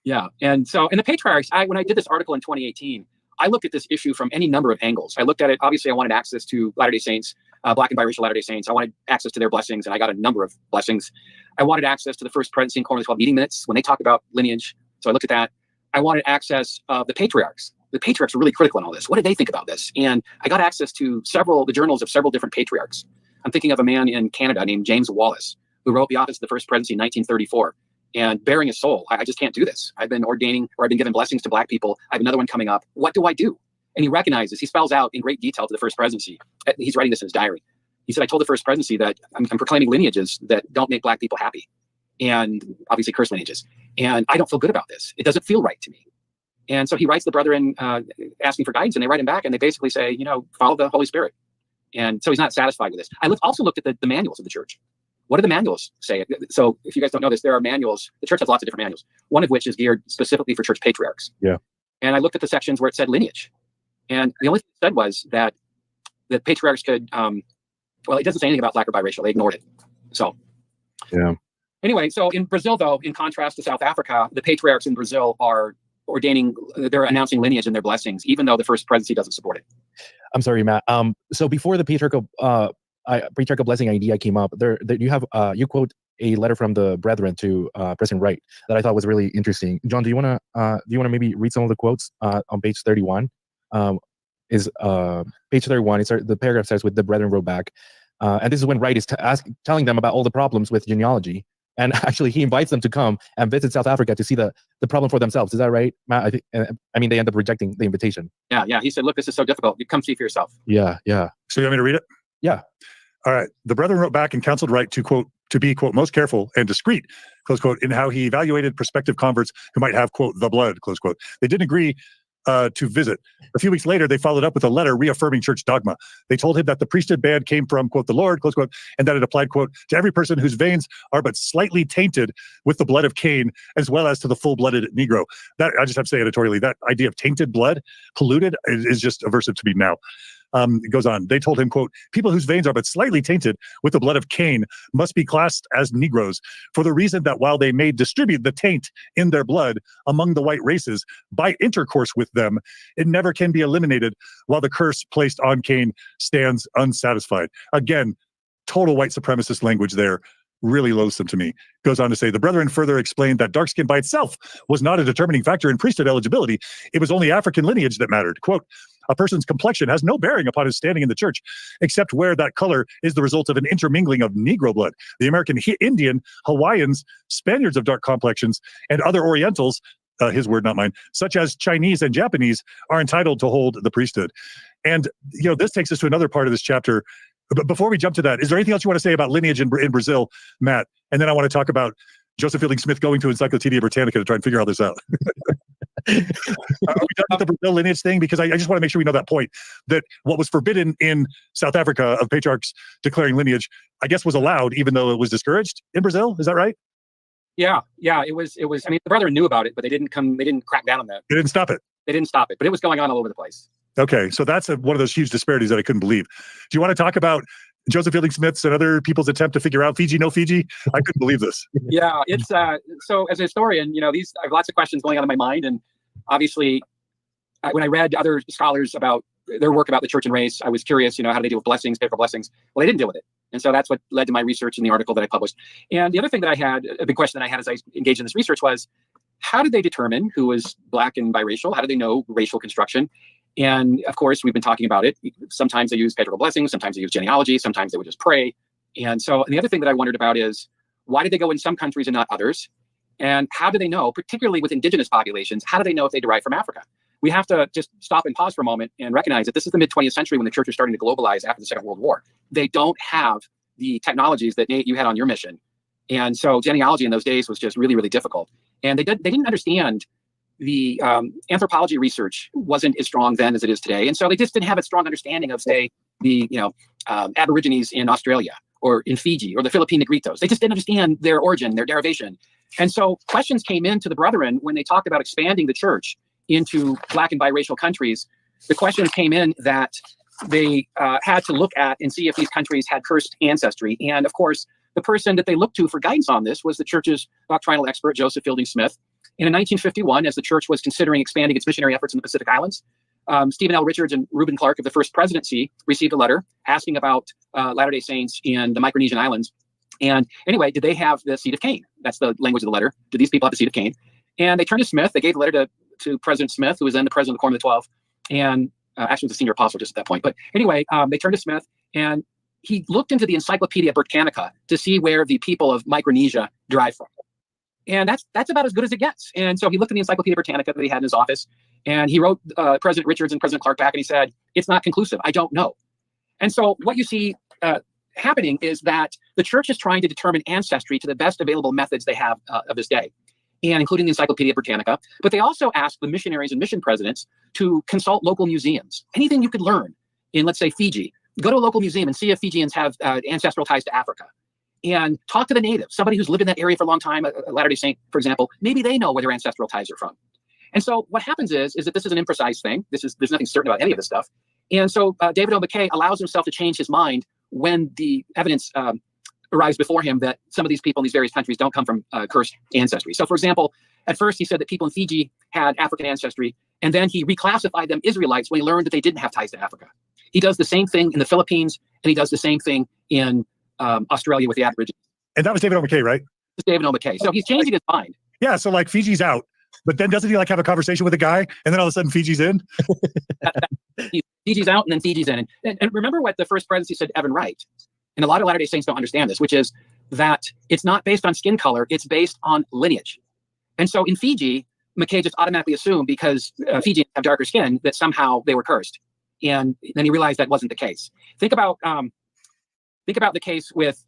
Yeah. And so in the patriarchs, when I did this article in 2018, I looked at this issue from any number of angles. I looked at it, obviously I wanted access to Latter-day Saints, Black and biracial Latter-day Saints. I wanted access to their blessings, and I got a number of blessings. I wanted access to the first presidency in Cornwall meeting minutes when they talk about lineage. So I looked at that. I wanted access of the patriarchs. The patriarchs are really critical in all this. What did they think about this? And I got access to the journals of several different patriarchs. I'm thinking of a man in Canada named James Wallace, who wrote the office of the first presidency in 1934. And bearing his soul, I just can't do this. I've been ordaining, or I've been giving blessings to Black people. I have another one coming up. What do I do? And he spells out in great detail to the first presidency. He's writing this in his diary. He said, I told the first presidency that I'm proclaiming lineages that don't make Black people happy, and obviously cursed lineages. And I don't feel good about this. It doesn't feel right to me. And so he writes the brethren asking for guidance, and they write him back, and they basically say, follow the Holy Spirit. And so he's not satisfied with this. I also looked at the manuals of the church. What do the manuals say? So if you guys don't know this, there are manuals. The church has lots of different manuals, one of which is geared specifically for church patriarchs. Yeah. And I looked at the sections where it said lineage. And the only thing it said was that the patriarchs could, it doesn't say anything about Black or biracial. They ignored it. So, yeah. Anyway, so in Brazil, though, in contrast to South Africa, the patriarchs in Brazil are they're announcing lineage in their blessings, even though the first presidency doesn't support it. I'm sorry, Matt. So before the patriarchal blessing idea came up, you quote a letter from the brethren to President Wright that I thought was really interesting. John, do you want to maybe read some of the quotes on page 31? Page 31. The paragraph starts with the brethren wrote back, and this is when Wright is telling them about all the problems with genealogy, and actually he invites them to come and visit South Africa to see the problem for themselves. Is that right, Matt? I mean, they end up rejecting the invitation. Yeah. He said, "Look, this is so difficult. You come see for yourself." Yeah. So you want me to read it? Yeah. All right. The brethren wrote back and counseled Wright to, quote, to be, quote, most careful and discreet, close quote, in how he evaluated prospective converts who might have, quote, the blood, close quote. They didn't agree to visit. A few weeks later, they followed up with a letter reaffirming church dogma. They told him that the priesthood ban came from, quote, the Lord, close quote, and that it applied, quote, to every person whose veins are but slightly tainted with the blood of Cain, as well as to the full-blooded Negro. That, I just have to say editorially, that idea of tainted blood, polluted, is just aversive to me now. It goes on. They told him, quote, people whose veins are but slightly tainted with the blood of Cain must be classed as Negroes for the reason that while they may distribute the taint in their blood among the white races by intercourse with them, it never can be eliminated while the curse placed on Cain stands unsatisfied. Again, total white supremacist language there. Really loathsome to me. Goes on to say, the brethren further explained that dark skin by itself was not a determining factor in priesthood eligibility. It was only African lineage that mattered. Quote, a person's complexion has no bearing upon his standing in the church, except where that color is the result of an intermingling of Negro blood. The American Indian, Hawaiians, Spaniards of dark complexions, and other Orientals, his word, not mine, such as Chinese and Japanese, are entitled to hold the priesthood. And, you know, this takes us to another part of this chapter. But before we jump to that, is there anything else you want to say about lineage in Brazil, Matt? And then I want to talk about Joseph Fielding Smith going to Encyclopedia Britannica to try and figure all this out. Are we done with the Brazil lineage thing? Because I just want to make sure we know that point, that what was forbidden in South Africa of patriarchs declaring lineage, I guess was allowed, even though it was discouraged in Brazil. Is that right? Yeah, it was, I mean, the brethren knew about it, but they didn't crack down on that. They didn't stop it. They didn't stop it, but it was going on all over the place. Okay, so that's one of those huge disparities that I couldn't believe. Do you want to talk about Joseph Fielding Smith's and other people's attempt to figure out Fiji, no Fiji? I couldn't believe this. Yeah, it's so as a historian, you know, I have lots of questions going on in my mind, and obviously, when I read other scholars about their work about the church and race, I was curious, you know, how do they deal with blessings, papal blessings? Well, they didn't deal with it, and so that's what led to my research in the article that I published. And the other thing that I had, a big question that I had as I engaged in this research was, how did they determine who was black and biracial? How do they know racial construction? And of course, we've been talking about it. Sometimes they use patriarchal blessings, sometimes they use genealogy, sometimes they would just pray. And the other thing that I wondered about is, why did they go in some countries and not others? And how do they know, particularly with indigenous populations, how do they know if they derive from Africa? We have to just stop and pause for a moment and recognize that this is the mid-20th century when the church is starting to globalize after the Second World War. They don't have the technologies that, Nate, you had on your mission. And so genealogy in those days was just really, really difficult. And they didn't understand the anthropology research wasn't as strong then as it is today. And so they just didn't have a strong understanding of, say, the Aborigines in Australia or in Fiji or the Philippine Negritos. They just didn't understand their origin, their derivation. And so questions came into the brethren when they talked about expanding the church into black and biracial countries. The questions came in that they had to look at and see if these countries had cursed ancestry. And of course, the person that they looked to for guidance on this was the church's doctrinal expert, Joseph Fielding Smith. And in 1951, as the church was considering expanding its missionary efforts in the Pacific Islands, Stephen L. Richards and Reuben Clark of the First Presidency received a letter asking about Latter-day Saints in the Micronesian Islands. And anyway, did they have the seed of Cain? That's the language of the letter. Did these people have the seed of Cain? And they turned to Smith. They gave the letter to President Smith, who was then the president of the Quorum of the 12, and actually was a senior apostle just at that point. But anyway, they turned to Smith, and he looked into the Encyclopedia Britannica to see where the people of Micronesia derive from. And that's about as good as it gets. And so he looked in the Encyclopedia Britannica that he had in his office, and he wrote President Richards and President Clark back, and he said, it's not conclusive. I don't know. And so what you see happening is that the church is trying to determine ancestry to the best available methods they have of this day, and including the Encyclopedia Britannica. But they also ask the missionaries and mission presidents to consult local museums. Anything you could learn in, let's say, Fiji, go to a local museum and see if Fijians have ancestral ties to Africa. And talk to the natives, somebody who's lived in that area for a long time, a Latter-day Saint, for example. Maybe they know where their ancestral ties are from. And so what happens is that this is an imprecise thing. There's nothing certain about any of this stuff. And so David O. McKay allows himself to change his mind when the evidence arrives before him that some of these people in these various countries don't come from cursed ancestry. So, for example, at first he said that people in Fiji had African ancestry, and then he reclassified them Israelites when he learned that they didn't have ties to Africa. He does the same thing in the Philippines, and he does the same thing in Australia with the Aborigines. And that was David O. McKay, right? It's David O. McKay. So he's changing his mind. Yeah, so like Fiji's out, but then doesn't he like have a conversation with a guy, and then all of a sudden Fiji's in? Fiji's out, and then Fiji's in. And remember what the First Presidency said to Evan Wright. And a lot of Latter-day Saints don't understand this, which is that it's not based on skin color, it's based on lineage. And so in Fiji, McKay just automatically assumed because Fijians have darker skin that somehow they were cursed. And then he realized that wasn't the case. Think about the case with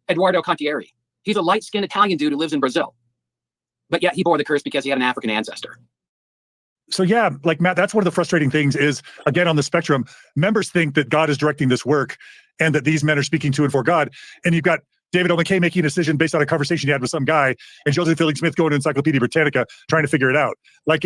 Eduardo Contieri. He's a light-skinned Italian dude who lives in Brazil. But yet he bore the curse because he had an African ancestor. So yeah, like Matt, that's one of the frustrating things is, again, on the spectrum, members think that God is directing this work and that these men are speaking to and for God. And you've got David O. McKay making a decision based on a conversation he had with some guy, and Joseph Fielding Smith going to Encyclopedia Britannica trying to figure it out. Like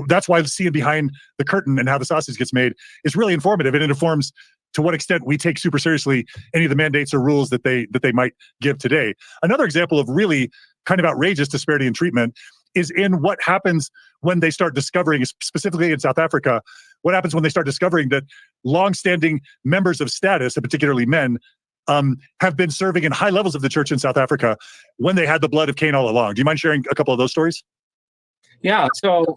that's why seeing behind the curtain and how the sausage gets made is really informative, and it informs to what extent we take super seriously any of the mandates or rules that they might give today. Another example of really kind of outrageous disparity in treatment is in what happens when they start discovering, specifically in South Africa, what happens when they start discovering that longstanding members of status, and particularly men, have been serving in high levels of the church in South Africa when they had the blood of Cain all along. Do you mind sharing a couple of those stories? Yeah, so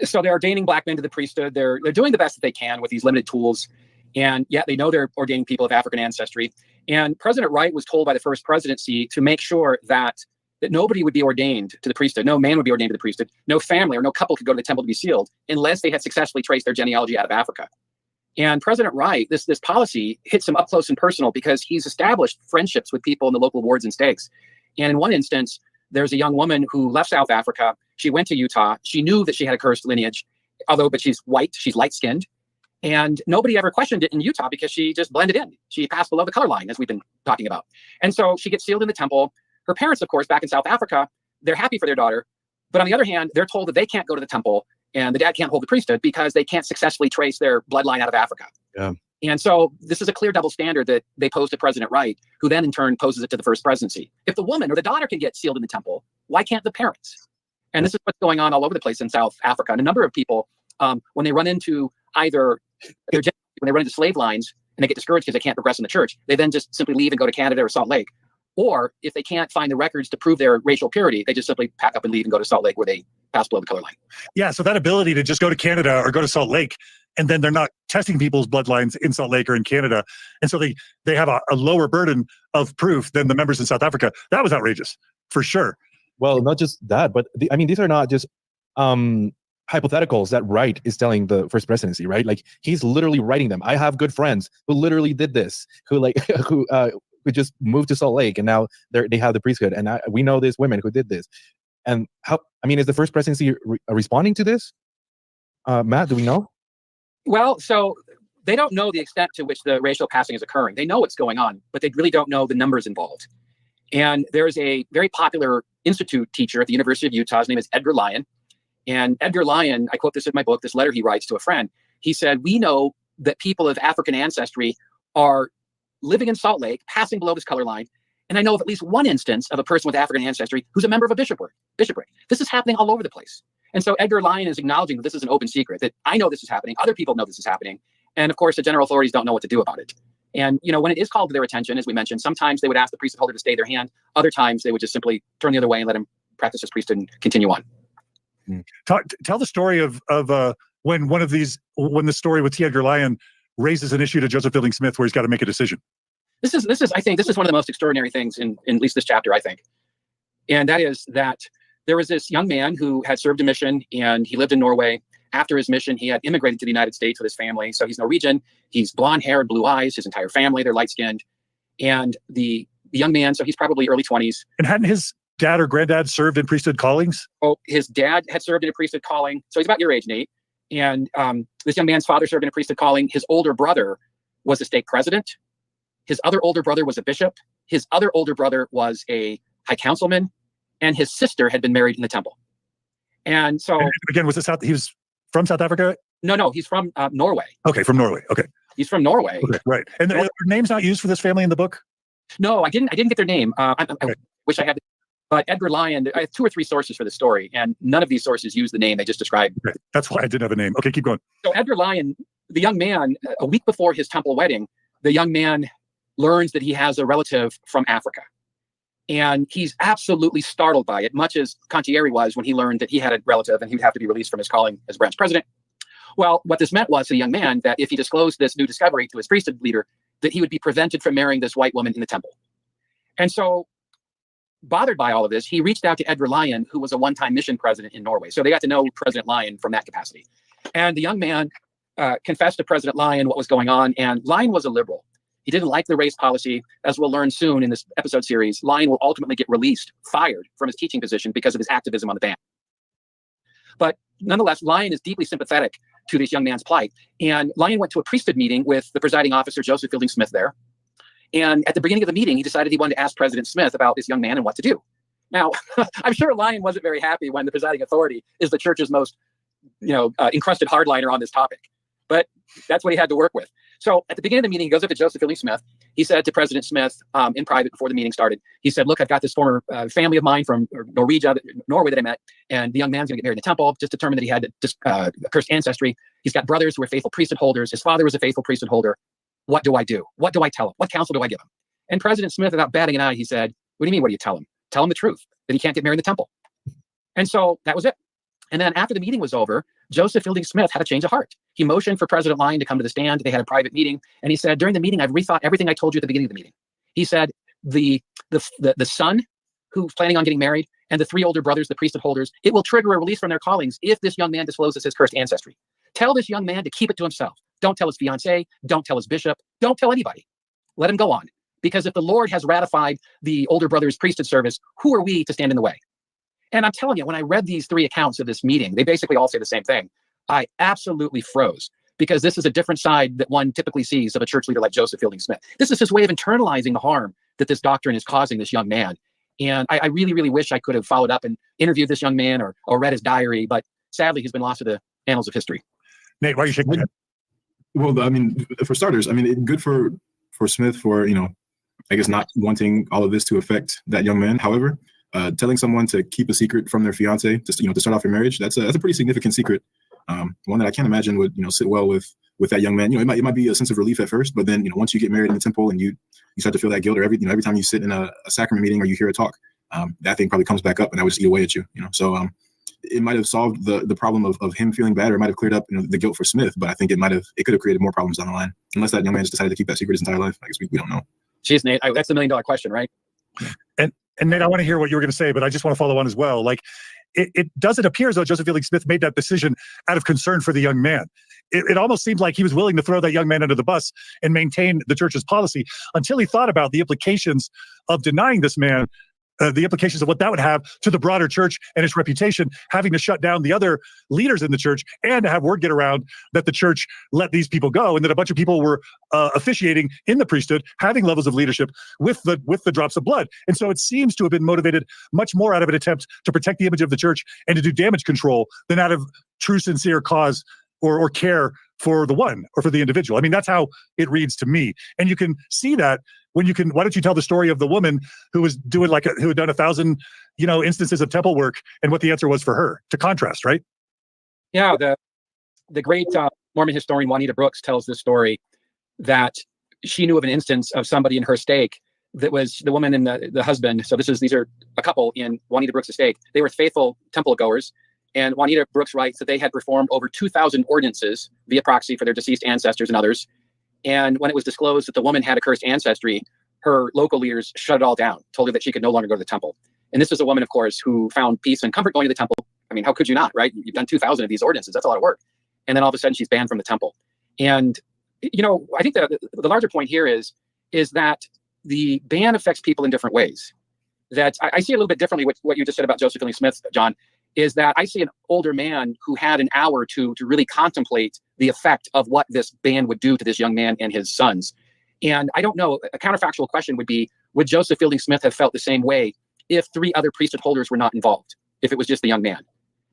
they're ordaining black men to the priesthood. They're doing the best that they can with these limited tools, and yet they know they're ordaining people of African ancestry. And President Wright was told by the first presidency to make sure that nobody would be ordained to the priesthood. No man would be ordained to the priesthood. No family or no couple could go to the temple to be sealed unless they had successfully traced their genealogy out of Africa. And President Wright, this policy hits him up close and personal because he's established friendships with people in the local wards and stakes. And in one instance, there's a young woman who left South Africa. She went to Utah. She knew that she had a cursed lineage, but she's white, she's light-skinned. And nobody ever questioned it in Utah because she just blended in. She passed below the color line, as we've been talking about. And so she gets sealed in the temple. Her parents, of course, back in South Africa, they're happy for their daughter. But on the other hand, they're told that they can't go to the temple and the dad can't hold the priesthood because they can't successfully trace their bloodline out of Africa. Yeah. And so this is a clear double standard that they pose to President Wright, who then in turn poses it to the first presidency. If the woman or the daughter can get sealed in the temple, why can't the parents? And this is what's going on all over the place in South Africa. And a number of people, when they run into either when they run into slave lines and they get discouraged because they can't progress in the church, they then just simply leave and go to Canada or Salt Lake. Or if they can't find the records to prove their racial purity, they just simply pack up and leave and go to Salt Lake where they pass below the color line. Yeah, so that ability to just go to Canada or go to Salt Lake, and then they're not testing people's bloodlines in Salt Lake or in Canada. And so they have a lower burden of proof than the members in South Africa. That was outrageous, for sure. Well, not just that, but these are not just hypotheticals that Wright is telling the first presidency, right? Like he's literally writing them. I have good friends who literally did this, who just moved to Salt Lake, and now they have the priesthood. And we know these women who did this. And is the first presidency responding to this? Matt, do we know? Well, so they don't know the extent to which the racial passing is occurring. They know what's going on, but they really don't know the numbers involved. And there's a very popular institute teacher at the University of Utah. His name is Edgar Lyon. And Edgar Lyon, I quote this in my book, this letter he writes to a friend. He said, "We know that people of African ancestry are living in Salt Lake, passing below this color line. And I know of at least one instance of a person with African ancestry who's a member of a bishopric. This is happening all over the place." And so Edgar Lyon is acknowledging that this is an open secret, that I know this is happening, other people know this is happening. And of course, the general authorities don't know what to do about it. And, when it is called to their attention, as we mentioned, sometimes they would ask the priesthood holder to stay their hand. Other times they would just simply turn the other way and let him practice his priesthood and continue on. Tell the story of when the story with T. Edgar Lyon raises an issue to Joseph Fielding Smith where he's got to make a decision. This is I think this is one of the most extraordinary things in at least this chapter, I think. And that is that there was this young man who had served a mission, and he lived in Norway. After his mission, he had immigrated to the United States with his family. So he's Norwegian. He's blonde-haired, blue eyes. His entire family, they're light-skinned. And the young man, so he's probably early 20s. And hadn't his dad or granddad served in priesthood callings? Oh, his dad had served in a priesthood calling. So he's about your age, Nate. And this young man's father served in a priesthood calling. His older brother was a stake president. His other older brother was a bishop. His other older brother was a high councilman. And his sister had been married in the temple. And so... And again, he was from South Africa? No, he's from Norway. Okay, from Norway. Okay. He's from Norway. Okay, right. And their name's not used for this family in the book? No, I didn't get their name. I wish I had. But Edgar Lyon, I have 2 or 3 sources for the story, and none of these sources use the name. They just describe. Okay. That's why I didn't have a name. Okay, keep going. So Edgar Lyon, the young man, a week before his temple wedding, the young man learns that he has a relative from Africa. And he's absolutely startled by it, much as Contieri was when he learned that he had a relative and he would have to be released from his calling as branch president. Well, what this meant was to the young man that if he disclosed this new discovery to his priesthood leader, that he would be prevented from marrying this white woman in the temple. And so, bothered by all of this, he reached out to Edgar Lyon, who was a one-time mission president in Norway. So they got to know President Lyon from that capacity. And the young man confessed to President Lyon what was going on. And Lyon was a liberal. He didn't like the race policy. As we'll learn soon in this episode series, Lyon will ultimately get fired from his teaching position because of his activism on the ban. But nonetheless, Lyon is deeply sympathetic to this young man's plight. And Lyon went to a priesthood meeting with the presiding officer, Joseph Fielding Smith, there. And at the beginning of the meeting, he decided he wanted to ask President Smith about this young man and what to do. Now, I'm sure Lyon wasn't very happy when the presiding authority is the church's most, encrusted hardliner on this topic. But that's what he had to work with. So at the beginning of the meeting, he goes up to Joseph Fielding Smith. He said to President Smith in private before the meeting started, he said, look, I've got this former family of mine from Norway that I met, and the young man's going to get married in the temple, just determined that he had cursed ancestry. He's got brothers who are faithful priesthood holders. His father was a faithful priesthood holder. What do I do? What do I tell him? What counsel do I give him? And President Smith, without batting an eye, he said, what do you mean, what do you tell him? Tell him the truth, that he can't get married in the temple. And so that was it. And then after the meeting was over, Joseph Fielding Smith had a change of heart. He motioned for President Lyon to come to the stand. They had a private meeting. And he said, during the meeting, I've rethought everything I told you at the beginning of the meeting. He said, the son who's planning on getting married and the 3 older brothers, the priesthood holders, it will trigger a release from their callings if this young man discloses his cursed ancestry. Tell this young man to keep it to himself. Don't tell his fiancée. Don't tell his bishop. Don't tell anybody. Let him go on. Because if the Lord has ratified the older brother's priesthood service, who are we to stand in the way? And I'm telling you, when I read these 3 accounts of this meeting, they basically all say the same thing. I absolutely froze, because this is a different side that one typically sees of a church leader like Joseph Fielding Smith. This is his way of internalizing the harm that this doctrine is causing this young man. And I really, really wish I could have followed up and interviewed this young man or read his diary, but sadly, he's been lost to the annals of history. Nate, why are you shaking your head? Well, I mean, for starters, I mean, good for Smith for, I guess not wanting all of this to affect that young man. However, telling someone to keep a secret from their fiance, to start off your marriage, that's a pretty significant secret. One that I can't imagine would, sit well with that young man. It might be a sense of relief at first, but then, once you get married in the temple and you start to feel that guilt, or every time you sit in a sacrament meeting or you hear a talk, that thing probably comes back up and that would just eat away at you. So it might have solved the problem of him feeling bad, or it might have cleared up, the guilt for Smith. But I think it could have created more problems down the line, unless that young man just decided to keep that secret his entire life. I guess we don't know. Jeez, Nate, that's the $1 million question, right? And Nate, I want to hear what you were going to say, but I just want to follow on as well. Like, it doesn't appear as though Joseph Fielding Smith made that decision out of concern for the young man. It almost seemed like he was willing to throw that young man under the bus and maintain the church's policy until he thought about the implications of denying this man, the implications of what that would have to the broader church and its reputation, having to shut down the other leaders in the church and to have word get around that the church let these people go and that a bunch of people were officiating in the priesthood, having levels of leadership with the drops of blood. And so it seems to have been motivated much more out of an attempt to protect the image of the church and to do damage control than out of true, sincere cause or care for the one or for the individual. I mean, that's how it reads to me. And you can see that why don't you tell the story of the woman who was doing who had done 1,000, instances of temple work and what the answer was for her, to contrast, right? Yeah, the great Mormon historian Juanita Brooks tells this story that she knew of an instance of somebody in her stake that was the woman and the husband. So these are a couple in Juanita Brooks' stake. They were faithful temple goers. And Juanita Brooks writes that they had performed over 2,000 ordinances via proxy for their deceased ancestors and others. And when it was disclosed that the woman had a cursed ancestry, her local leaders shut it all down, told her that she could no longer go to the temple. And this is a woman, of course, who found peace and comfort going to the temple. I mean, how could you not, right? You've done 2,000 of these ordinances. That's a lot of work. And then all of a sudden she's banned from the temple. And, I think the larger point here is that the ban affects people in different ways. That I see a little bit differently with what you just said about Joseph Fielding Smith, John, is that I see an older man who had an hour to really contemplate the effect of what this ban would do to this young man and his sons. And I don't know, a counterfactual question would be, would Joseph Fielding Smith have felt the same way if 3 other priesthood holders were not involved, if it was just the young man?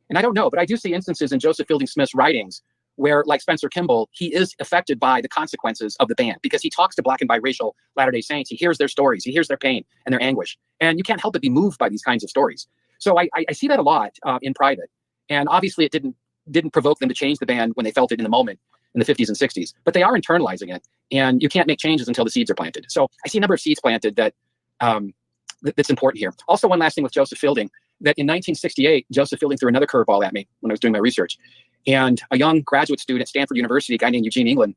And I don't know, but I do see instances in Joseph Fielding Smith's writings where, like Spencer Kimball, he is affected by the consequences of the ban because he talks to Black and biracial Latter-day Saints. He hears their stories, he hears their pain and their anguish. And you can't help but be moved by these kinds of stories. So I see that a lot in private. And obviously it didn't provoke them to change the ban when they felt it in the moment in the 50s and 60s, but they are internalizing it. And you can't make changes until the seeds are planted. So I see a number of seeds planted that's important here. Also, one last thing with Joseph Fielding, that in 1968, Joseph Fielding threw another curveball at me when I was doing my research. And a young graduate student at Stanford University, a guy named Eugene England,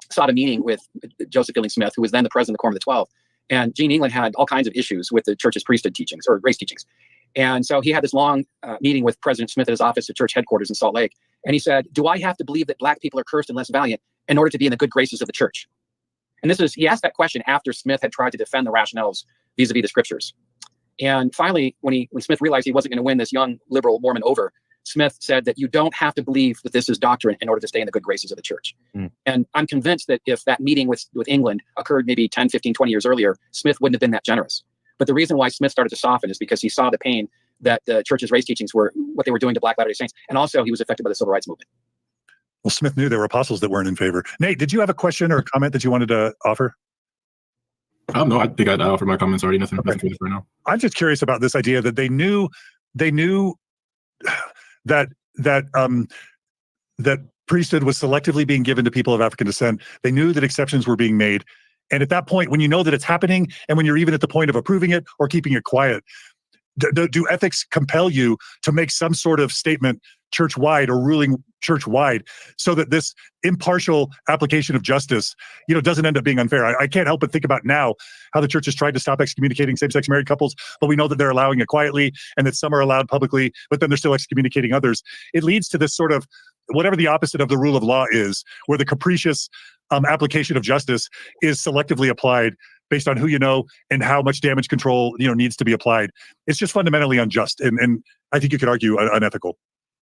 sought a meeting with Joseph Fielding Smith, who was then the president of the Quorum of the 12. And Gene England had all kinds of issues with the church's priesthood teachings or race teachings. And so he had this long meeting with President Smith at his office at church headquarters in Salt Lake. And he said, do I have to believe that Black people are cursed and less valiant in order to be in the good graces of the church? And he asked that question after Smith had tried to defend the rationales vis-a-vis the scriptures. And finally, when Smith realized he wasn't going to win this young liberal Mormon over, Smith said that you don't have to believe that this is doctrine in order to stay in the good graces of the church. And I'm convinced that if that meeting with England occurred maybe 10, 15, 20 years earlier, Smith wouldn't have been that generous. But the reason why Smith started to soften is because he saw the pain that the church's race teachings were, what they were doing to Black Latter-day Saints. And also he was affected by the civil rights movement. Well, Smith knew there were apostles that weren't in favor. Nate, did you have a question or a comment that you wanted to offer? No, I think I offered my comments already. Nothing further for now. I'm just curious about this idea that they knew that priesthood was selectively being given to people of African descent. They knew that exceptions were being made. And at that point, when you know that it's happening, and when you're even at the point of approving it or keeping it quiet, do ethics compel you to make some sort of statement church-wide or ruling church-wide so that this impartial application of justice, doesn't end up being unfair? I can't help but think about now how the church has tried to stop excommunicating same-sex married couples, but we know that they're allowing it quietly and that some are allowed publicly, but then they're still excommunicating others. It leads to this sort of whatever the opposite of the rule of law is, where the capricious application of justice is selectively applied based on who you know and how much damage control needs to be applied. It's just fundamentally unjust, and I think you could argue unethical.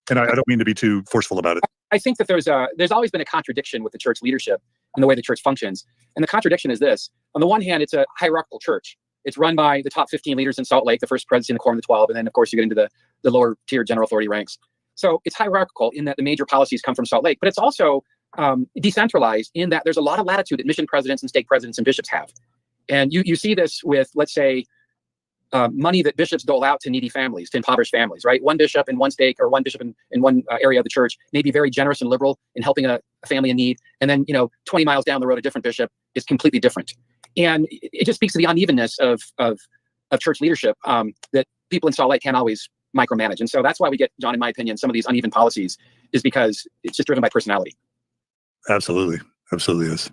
And I don't mean to be too forceful about it. I think that there's always been a contradiction with the church leadership and the way the church functions. And the contradiction is this: on the one hand, it's a hierarchical church. It's run by the top 15 leaders in Salt Lake, the first presidency and the quorum of the 12, and then of course you get into the lower tier general authority ranks. So it's hierarchical in that the major policies come from Salt Lake, but it's also decentralized in that there's a lot of latitude that mission presidents and stake presidents and bishops have. And you see this with, let's say, money that bishops dole out to needy families, to impoverished families, right? One bishop in one stake or one bishop in one area of the church may be very generous and liberal in helping a family in need. And then, 20 miles down the road, a different bishop is completely different. And it just speaks to the unevenness of church leadership that people in Salt Lake can't always micromanage. And so that's why we get, John, in my opinion, some of these uneven policies is because it's just driven by personality. Absolutely. Absolutely is.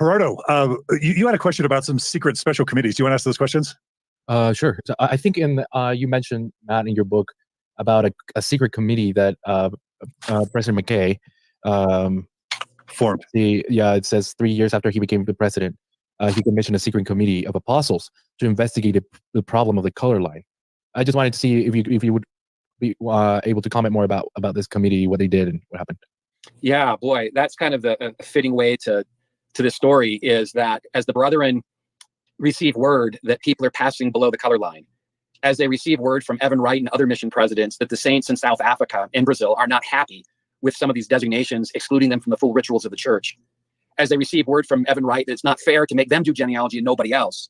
Gerardo, you had a question about some secret special committees. Do you want to ask those questions? Sure. So I think you mentioned, Matt, in your book about a secret committee that President McKay formed. It says 3 years after he became the president, he commissioned a secret committee of apostles to investigate the problem of the color line. I just wanted to see if you would be able to comment more about this committee, what they did and what happened. Yeah, boy, that's kind of a fitting way to this story, is that as the brethren receive word that people are passing below the color line, as they receive word from Evan Wright and other mission presidents that the saints in South Africa and Brazil are not happy with some of these designations, excluding them from the full rituals of the church, as they receive word from Evan Wright that it's not fair to make them do genealogy and nobody else,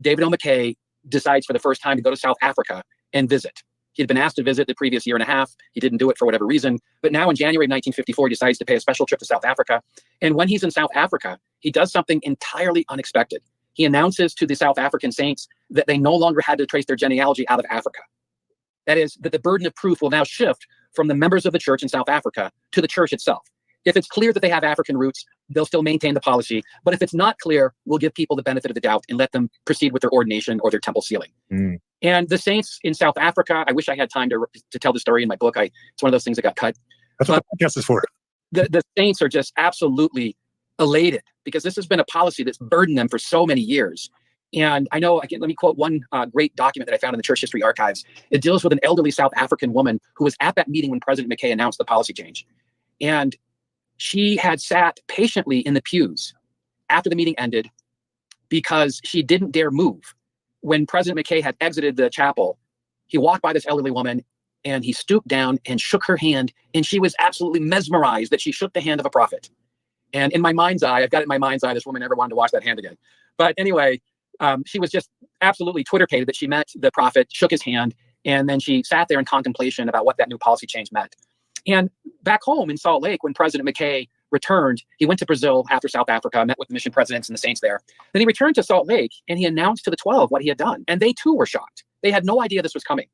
David O. McKay decides for the first time to go to South Africa and visit. He'd been asked to visit the previous year and a half. He didn't do it for whatever reason. But now in January 1954, he decides to pay a special trip to South Africa. And when he's in South Africa, he does something entirely unexpected. He announces to the South African saints that they no longer had to trace their genealogy out of Africa. That is, that the burden of proof will now shift from the members of the church in South Africa to the church itself. If it's clear that they have African roots, they'll still maintain the policy. But if it's not clear, we'll give people the benefit of the doubt and let them proceed with their ordination or their temple sealing. And the saints in South Africa, I wish I had time to tell the story in my book. It's one of those things that got cut. That's what the podcast is for. The saints are just absolutely elated because this has been a policy that's burdened them for so many years. And I know, let me quote one great document that I found in the Church History Archives. It deals with an elderly South African woman who was at that meeting when President McKay announced the policy change. And she had sat patiently in the pews after the meeting ended because she didn't dare move. When President McKay had exited the chapel, he walked by this elderly woman and he stooped down and shook her hand. And she was absolutely mesmerized that she shook the hand of a prophet. And in my mind's eye, I've got it in my mind's eye, this woman never wanted to wash that hand again. But anyway, she was just absolutely Twitter-pated that she met the prophet, shook his hand, and then she sat there in contemplation about what that new policy change meant. And back home in Salt Lake, when President McKay returned, he went to Brazil after South Africa, met with the mission presidents and the saints there. Then he returned to Salt Lake and he announced to the 12 what he had done. And they too were shocked. They had no idea this was coming.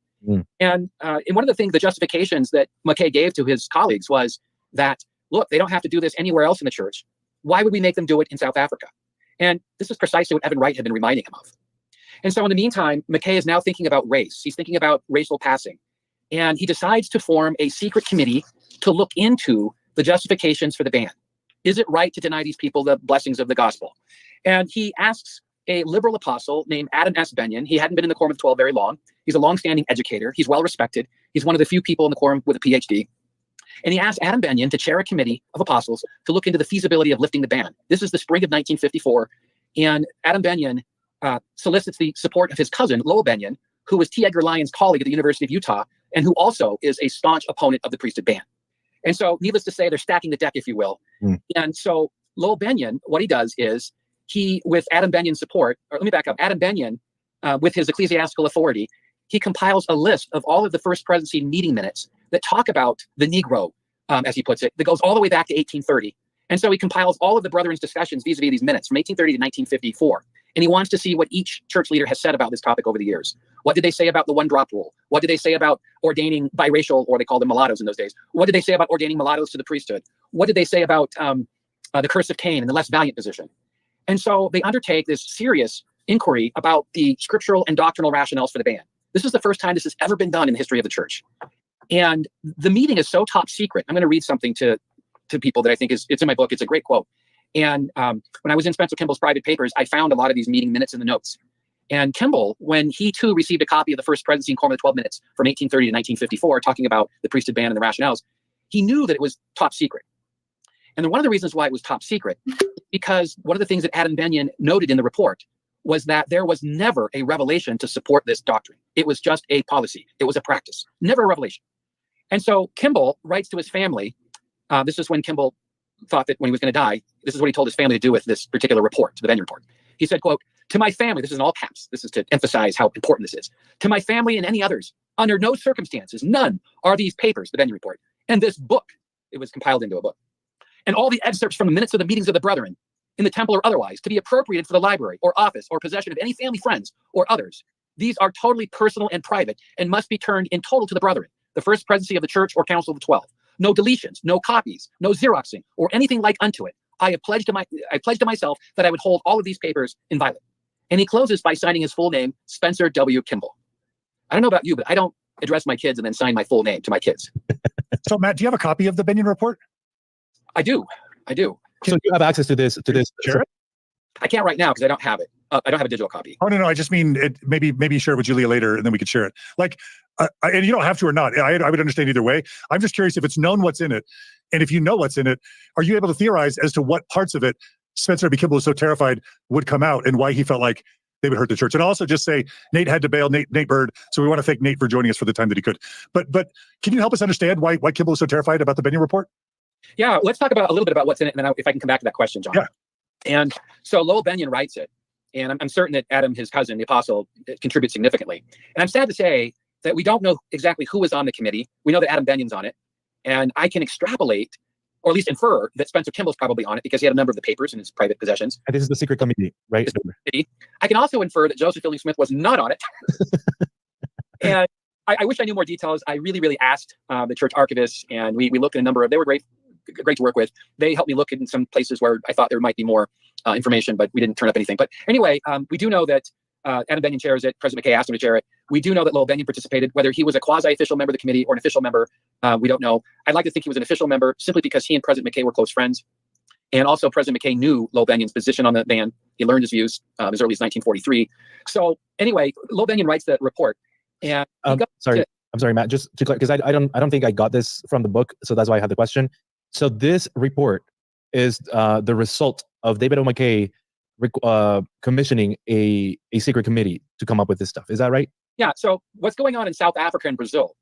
And one of the things, the justifications that McKay gave to his colleagues was that, look, they don't have to do this anywhere else in the church. Why would we make them do it in South Africa? And this is precisely what Evan Wright had been reminding him of. And so in the meantime, McKay is now thinking about race. He's thinking about racial passing. And he decides to form a secret committee to look into the justifications for the ban. Is it right to deny these people the blessings of the gospel? And he asks a liberal apostle named Adam S. Benyon. He hadn't been in the Quorum of the 12 very long. He's a longstanding educator. He's well respected. He's one of the few people in the Quorum with a PhD. And he asked Adam Benyon to chair a committee of apostles to look into the feasibility of lifting the ban. This is the spring of 1954. And Adam Benyon solicits the support of his cousin, Lowell Benyon, who was T. Edgar Lyon's colleague at the University of Utah, and who also is a staunch opponent of the priesthood ban. And so, needless to say, they're stacking the deck, if you will. And so Lowell Benyon, what he does is he, with Adam Benyon's support, or let me back up, Adam Benyon, with his ecclesiastical authority, he compiles a list of all of the First Presidency meeting minutes that talk about the Negro, as he puts it, that goes all the way back to 1830. And so he compiles all of the brethren's discussions vis-a-vis these minutes from 1830 to 1954. And he wants to see what each church leader has said about this topic over the years. What did they say about the one-drop rule? What did they say about ordaining biracial, or they called them mulattoes in those days? What did they say about ordaining mulattoes to the priesthood? What did they say about the curse of Cain and the less valiant position? And so they undertake this serious inquiry about the scriptural and doctrinal rationales for the ban. This is the first time this has ever been done in the history of the church. And the meeting is so top secret. I'm going to read something to people that I think it's in my book. It's a great quote. And when I was in Spencer Kimball's private papers, I found a lot of these meeting minutes in the notes. And Kimball, when he too received a copy of the First Presidency and Quorum of the 12 Minutes from 1830 to 1954, talking about the priesthood ban and the rationales, he knew that it was top secret. And then one of the reasons why it was top secret, because one of the things that Adam Benyon noted in the report was that there was never a revelation to support this doctrine. It was just a policy. It was a practice, never a revelation. And so Kimball writes to his family. This is when Kimball thought that when he was going to die, this is what he told his family to do with this particular report, the Benyon report. He said, quote, "To my family," this is in all caps, this is to emphasize how important this is, "to my family and any others, under no circumstances, none, are these papers," the Benyon report, "and this book," it was compiled into a book, "and all the excerpts from the minutes of the meetings of the brethren, in the temple or otherwise, to be appropriated for the library or office or possession of any family friends or others. These are totally personal and private and must be turned in total to the brethren, the First Presidency of the Church or Council of the 12. No deletions, no copies, no Xeroxing, or anything like unto it. I have pledged to myself that I would hold all of these papers inviolate." And he closes by signing his full name, Spencer W. Kimball. I don't know about you, but I don't address my kids and then sign my full name to my kids. So, Matt, do you have a copy of the Benyon report? I do. So you have access to this. Sure. I can't right now because I don't have it. I don't have a digital copy. Oh, no. I just mean it. Maybe share it with Julia later, and then we could share it. Like, and you don't have to or not. I would understand either way. I'm just curious if it's known what's in it, and if you know what's in it, are you able to theorize as to what parts of it Spencer B. Kimball was so terrified would come out, and why he felt like they would hurt the church? And I'll also just say Nate had to bail, Nate Bird. So we want to thank Nate for joining us for the time that he could. But can you help us understand why Kimball was so terrified about the Benyon report? Yeah, let's talk about a little bit about what's in it, and then if I can come back to that question, John. Yeah. And so Lowell Benyon writes it, and I'm certain that Adam, his cousin, the apostle, contributes significantly. And I'm sad to say that we don't know exactly who was on the committee. We know that Adam Benyon's on it, and I can extrapolate, or at least infer, that Spencer Kimball's probably on it because he had a number of the papers in his private possessions. And this is the secret committee, right? I can also infer that Joseph Fielding Smith was not on it. And I wish I knew more details. I really asked the church archivists, and we looked at a number of, they were great to work with. They helped me look in some places where I thought there might be more information, but we didn't turn up anything. But anyway, we do know that Adam Benyon chairs it. President McKay asked him to chair it. We do know that Lowell Benyon participated. Whether he was a quasi-official member of the committee or an official member, we don't know. I'd like to think he was an official member simply because he and President McKay were close friends. And also President McKay knew Lowell Benyon's position on the ban. He learned his views as early as 1943. So anyway, Lowell Benyon writes the report. And I'm sorry, Matt, just to clarify, because I don't think I got this from the book, so that's why I had the question. So this report is the result of David O. McKay commissioning a secret committee to come up with this stuff. Is that right? Yeah. So what's going on in South Africa and Brazil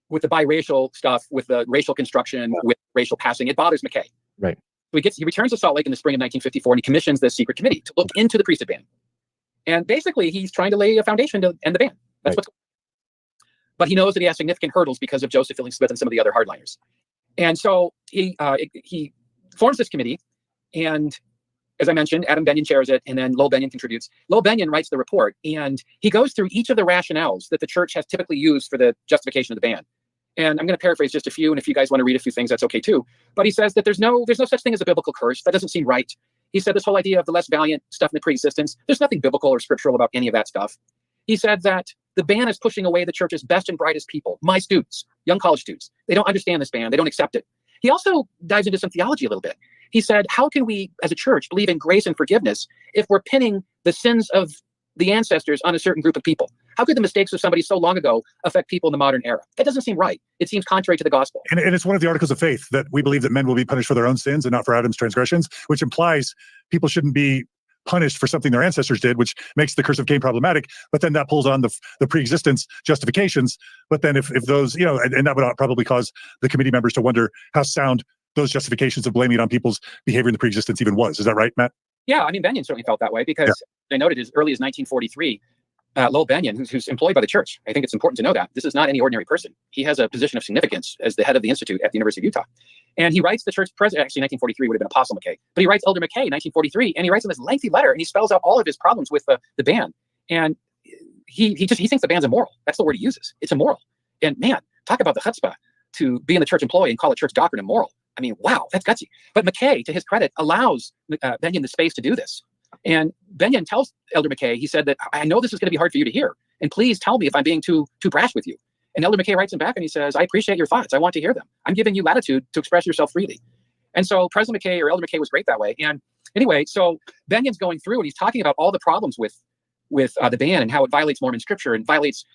with the biracial stuff, with the racial construction, with racial passing, it bothers McKay. Right. So he returns to Salt Lake in the spring of 1954, and he commissions this secret committee to look into the priesthood ban. And basically, he's trying to lay a foundation to end the ban. That's what's going on. But he knows that he has significant hurdles because of Joseph Fielding Smith and some of the other hardliners. And so he forms this committee, and as I mentioned, Adam Benyon chairs it, and then Lowell Benyon contributes. Lowell Benyon writes the report, and he goes through each of the rationales that the church has typically used for the justification of the ban. And I'm going to paraphrase just a few, and if you guys want to read a few things, that's okay too. But he says that there's no such thing as a biblical curse. That doesn't seem right. He said this whole idea of the less valiant stuff in the pre-existence, there's nothing biblical or scriptural about any of that stuff. He said that the ban is pushing away the church's best and brightest people, my students, young college students. They don't understand this ban. They don't accept it. He also dives into some theology a little bit. He said, how can we as a church believe in grace and forgiveness if we're pinning the sins of the ancestors on a certain group of people? How could the mistakes of somebody so long ago affect people in the modern era? That doesn't seem right. It seems contrary to the gospel. And it's one of the articles of faith that we believe that men will be punished for their own sins and not for Adam's transgressions, which implies people shouldn't be punished for something their ancestors did, which makes the curse of Cain problematic. But then that pulls on the pre-existence justifications. But then if those, and that would probably cause the committee members to wonder how sound those justifications of blaming it on people's behavior in the pre-existence even was. Is that right, Matt? Yeah, I mean, Benyon certainly felt that way because they noted as early as 1943, Lowell Benyon, who's employed by the church. I think it's important to know that. This is not any ordinary person. He has a position of significance as the head of the institute at the University of Utah. And he writes the church president, actually 1943 would have been Apostle McKay, but he writes Elder McKay in 1943, and he writes him this lengthy letter, and he spells out all of his problems with the band. And he thinks the band's immoral. That's the word he uses. It's immoral. And man, talk about the chutzpah to be in the church employee and call a church doctrine immoral. I mean, wow, that's gutsy. But McKay, to his credit, allows Benyon the space to do this. And Benyon tells Elder McKay, he said that I know this is going to be hard for you to hear, and please tell me if I'm being too brash with you. And Elder McKay writes him back and he says, I appreciate your thoughts. I want to hear them. I'm giving you latitude to express yourself freely. And so President McKay or Elder McKay was great that way. And anyway, so Benyon's going through and he's talking about all the problems with the ban and how it violates Mormon scripture and violates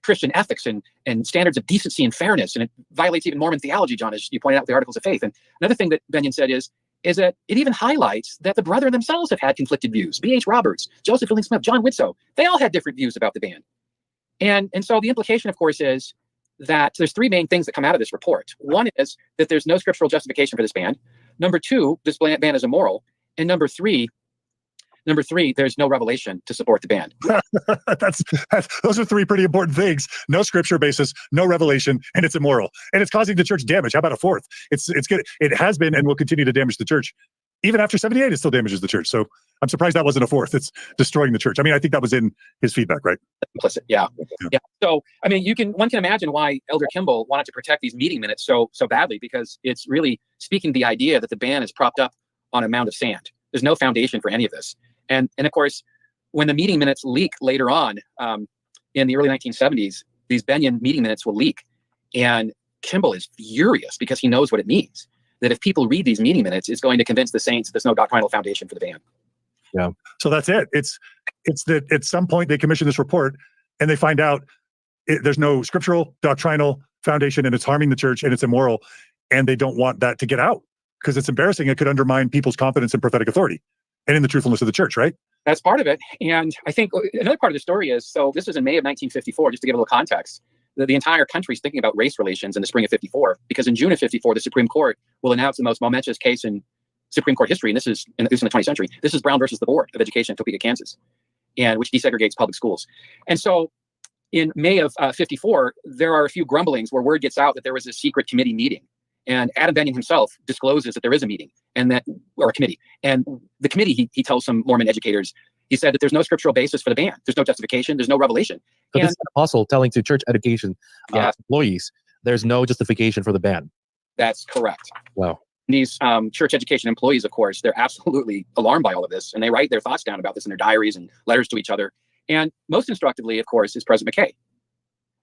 Christian ethics and standards of decency and fairness. And it violates even Mormon theology, John, as you pointed out, the Articles of Faith. And another thing that Benyon said is that it even highlights that the brethren themselves have had conflicted views. B.H. Roberts, Joseph Fielding Smith, John Widtsoe, they all had different views about the ban. And so the implication, of course, is that there's three main things that come out of this report. One is that there's no scriptural justification for this ban. Number two, this ban is immoral. And number three, there's no revelation to support the ban. Those are three pretty important things. No scripture basis, no revelation, and it's immoral. And it's causing the church damage. How about a fourth? It's good. It has been and will continue to damage the church. Even after 78, it still damages the church. So I'm surprised that wasn't a fourth. It's destroying the church. I mean, I think that was in his feedback, right? Implicit, yeah. So, I mean, one can imagine why Elder Kimball wanted to protect these meeting minutes so badly, because it's really speaking the idea that the ban is propped up on a mound of sand. There's no foundation for any of this. And of course, when the meeting minutes leak later on in the early 1970s, these Benyon meeting minutes will leak. And Kimball is furious because he knows what it means. That if people read these meeting minutes, it's going to convince the saints that there's no doctrinal foundation for the ban. Yeah. So that's it. It's that at some point they commission this report and they find out there's no scriptural doctrinal foundation and it's harming the church and it's immoral. And they don't want that to get out because it's embarrassing. It could undermine people's confidence in prophetic authority and in the truthfulness of the church, right? That's part of it. And I think another part of the story is, so this was in May of 1954, just to give a little context. The entire country is thinking about race relations in the spring of 54, because in June of 54, the Supreme Court will announce the most momentous case in Supreme Court history, and this is in the 20th century. This is Brown versus the Board of Education in Topeka, Kansas, and which desegregates public schools. And so in May of 54, there are a few grumblings where word gets out that there was a secret committee meeting. And Adam Benyon himself discloses that there is a meeting or a committee. And the committee, he tells some Mormon educators, he said that there's no scriptural basis for the ban. There's no justification. There's no revelation. So this is an apostle telling to church education employees, there's no justification for the ban. That's correct. Wow. These church education employees, of course, they're absolutely alarmed by all of this. And they write their thoughts down about this in their diaries and letters to each other. And most instructively, of course, is President McKay.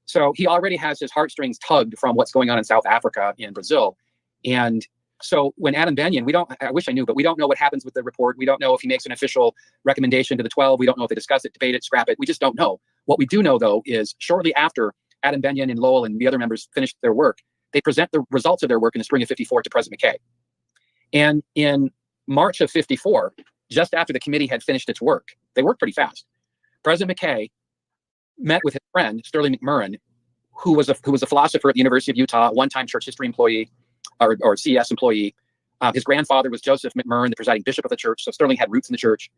So he already has his heartstrings tugged from what's going on in South Africa and Brazil. And so when Adam Benyon, I wish I knew, but we don't know what happens with the report. We don't know if he makes an official recommendation to the 12. We don't know if they discuss it, debate it, scrap it. We just don't know. What we do know, though, is shortly after Adam Benyon and Lowell and the other members finished their work, they present the results of their work in the spring of 54 to President McKay. And in March of 54, just after the committee had finished its work, they worked pretty fast. President McKay met with his friend, Sterling McMurrin, who was a philosopher at the University of Utah, one-time church history employee, or CS employee. His grandfather was Joseph McMurrin, the presiding bishop of the church. So Sterling had roots in the church,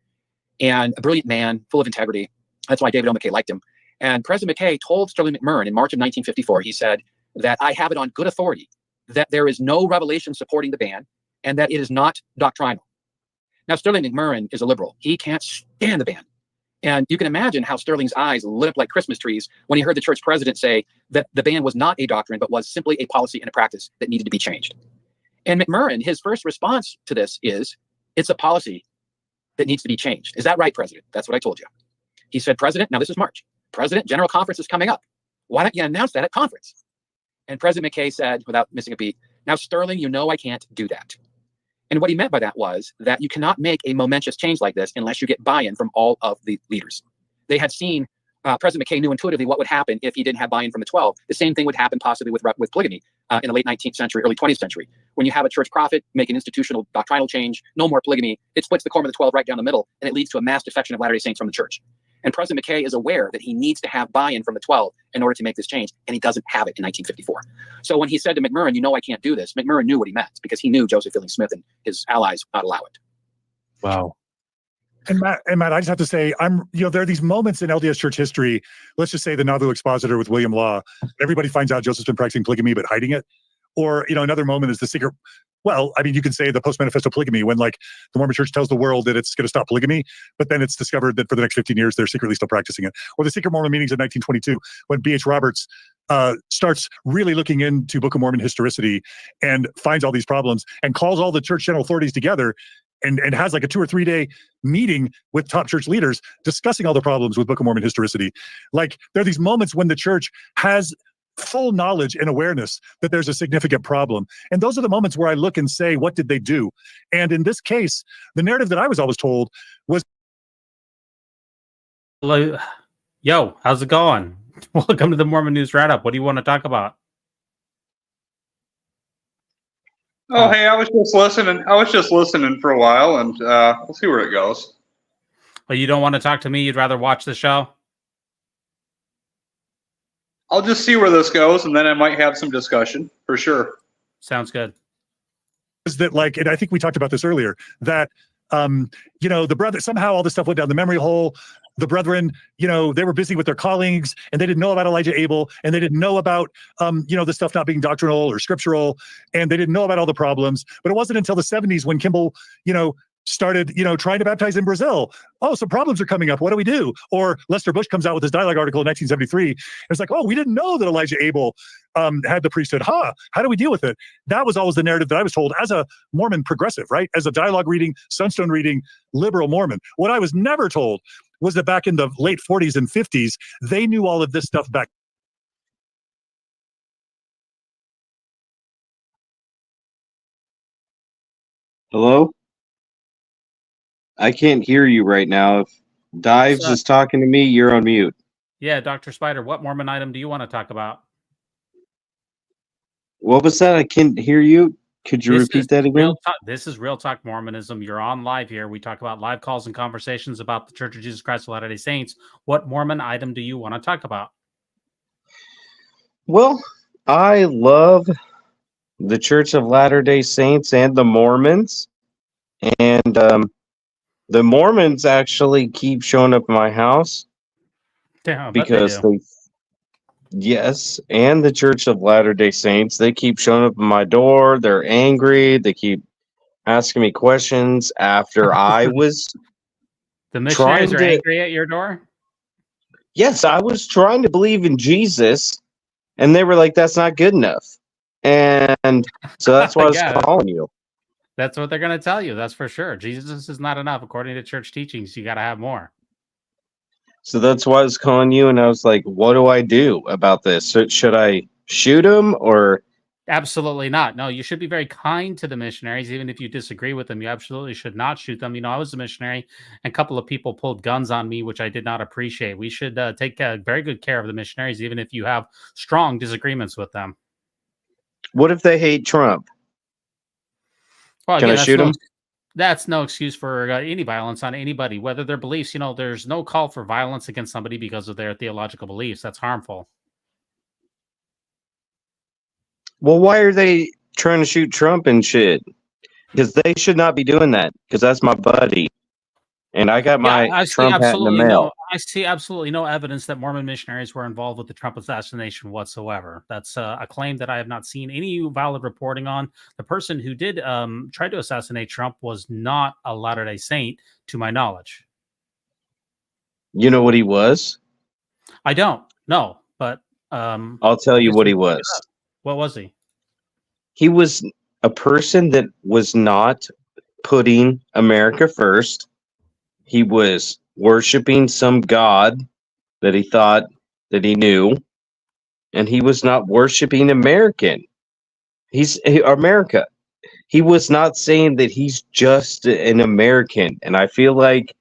and a brilliant man, full of integrity. That's why David O. McKay liked him. And President McKay told Sterling McMurrin in March of 1954, he said that I have it on good authority that there is no revelation supporting the ban and that it is not doctrinal. Now, Sterling McMurrin is a liberal. He can't stand the ban. And you can imagine how Sterling's eyes lit up like Christmas trees when he heard the church president say that the ban was not a doctrine, but was simply a policy and a practice that needed to be changed. And McMurrin, his first response to this is, it's a policy that needs to be changed. Is that right, President? That's what I told you. He said, President, now this is March. President, General Conference is coming up. Why don't you announce that at conference? And President McKay said, without missing a beat, now, Sterling, you know I can't do that. And what he meant by that was that you cannot make a momentous change like this unless you get buy-in from all of the leaders. They had seen, President McKay knew intuitively what would happen if he didn't have buy-in from the 12. The same thing would happen possibly with polygamy in the late 19th century, early 20th century. When you have a church prophet make an institutional doctrinal change, no more polygamy, it splits the quorum of the 12 right down the middle, and it leads to a mass defection of Latter-day Saints from the church. And President McKay is aware that he needs to have buy-in from the 12 in order to make this change, and he doesn't have it in 1954. So when he said to McMurrin, you know I can't do this, McMurrin knew what he meant, because he knew Joseph Fielding Smith and his allies would not allow it. Wow. And Matt, I just have to say, there are these moments in LDS church history. Let's just say the Nauvoo Expositor with William Law. Everybody finds out Joseph's been practicing polygamy, but hiding it. Or, another moment is the secret. Well, I mean, you can say the post-manifesto polygamy when, like, the Mormon Church tells the world that it's going to stop polygamy, but then it's discovered that for the next 15 years, they're secretly still practicing it. Or the secret Mormon meetings in 1922, when B.H. Roberts starts really looking into Book of Mormon historicity and finds all these problems and calls all the church general authorities together and has like a 2 or 3 day meeting with top church leaders discussing all the problems with Book of Mormon historicity. Like, there are these moments when the church has full knowledge and awareness that there's a significant problem. And those are the moments where I look and say, what did they do? And in this case, the narrative that I was always told was, yo, how's it going? Welcome to the Mormon News Roundup. What do you want to talk about? Oh, hey, I was just listening for a while, and we'll see where it goes. Well, you don't want to talk to me? You'd rather watch the show? I'll just see where this goes, and then I might have some discussion, for sure. Sounds good. is that, like, and I think we talked about this earlier, that the brother, somehow all this stuff went down the memory hole. The brethren, they were busy with their callings, and they didn't know about Elijah Abel, and they didn't know about, the stuff not being doctrinal or scriptural, and they didn't know about all the problems. But it wasn't until the 70s when Kimball, started, trying to baptize in Brazil. Oh, some problems are coming up. What do we do? Or Lester Bush comes out with his dialogue article in 1973. It's like, oh, we didn't know that Elijah Abel had the priesthood. How do we deal with it? That was always the narrative that I was told as a Mormon progressive, right? As a dialogue reading, Sunstone reading, liberal Mormon. What I was never told was that back in the late 40s and 50s, they knew all of this stuff back. Hello? I can't hear you right now. If Dives is talking to me, you're on mute. Yeah, Dr. Spider, what Mormon item do you want to talk about? What was that? I can't hear you. Could you repeat that again? This is Real Talk Mormonism. You're on live here. We talk about live calls and conversations about the Church of Jesus Christ of Latter-day Saints. What Mormon item do you want to talk about? Well, I love the Church of Latter-day Saints and the Mormons. And the Mormons actually keep showing up in my house. Damn, because yes, and the Church of Latter-day Saints, they keep showing up at my door. They're angry. They keep asking me questions after I was the missionaries are angry at your door? Yes, I was trying to believe in Jesus, and they were like, that's not good enough. And so that's why I was calling you. That's what they're going to tell you. That's for sure. Jesus is not enough. According to church teachings, you got to have more. So that's why I was calling you, and I was like, what do I do about this? So should I shoot him or? Absolutely not. No, you should be very kind to the missionaries. Even if you disagree with them, you absolutely should not shoot them. I was a missionary, and a couple of people pulled guns on me, which I did not appreciate. We should take very good care of the missionaries, even if you have strong disagreements with them. What if they hate Trump? Well, can I shoot him? That's no excuse for any violence on anybody, whether their beliefs, there's no call for violence against somebody because of their theological beliefs. That's harmful. Well, why are they trying to shoot Trump and shit? Because they should not be doing that, because that's my buddy. And I got my Trump hat in the mail. I see absolutely no evidence that Mormon missionaries were involved with the Trump assassination whatsoever. That's a claim that I have not seen any valid reporting on. The person who did try to assassinate Trump was not a Latter-day Saint, to my knowledge. You know what he was? I don't know, but I'll tell you what he was. What was he? He was a person that was not putting America first. He was worshiping some god that he thought that he knew, and he was not worshiping America. he was not saying that he's just an American, and I feel like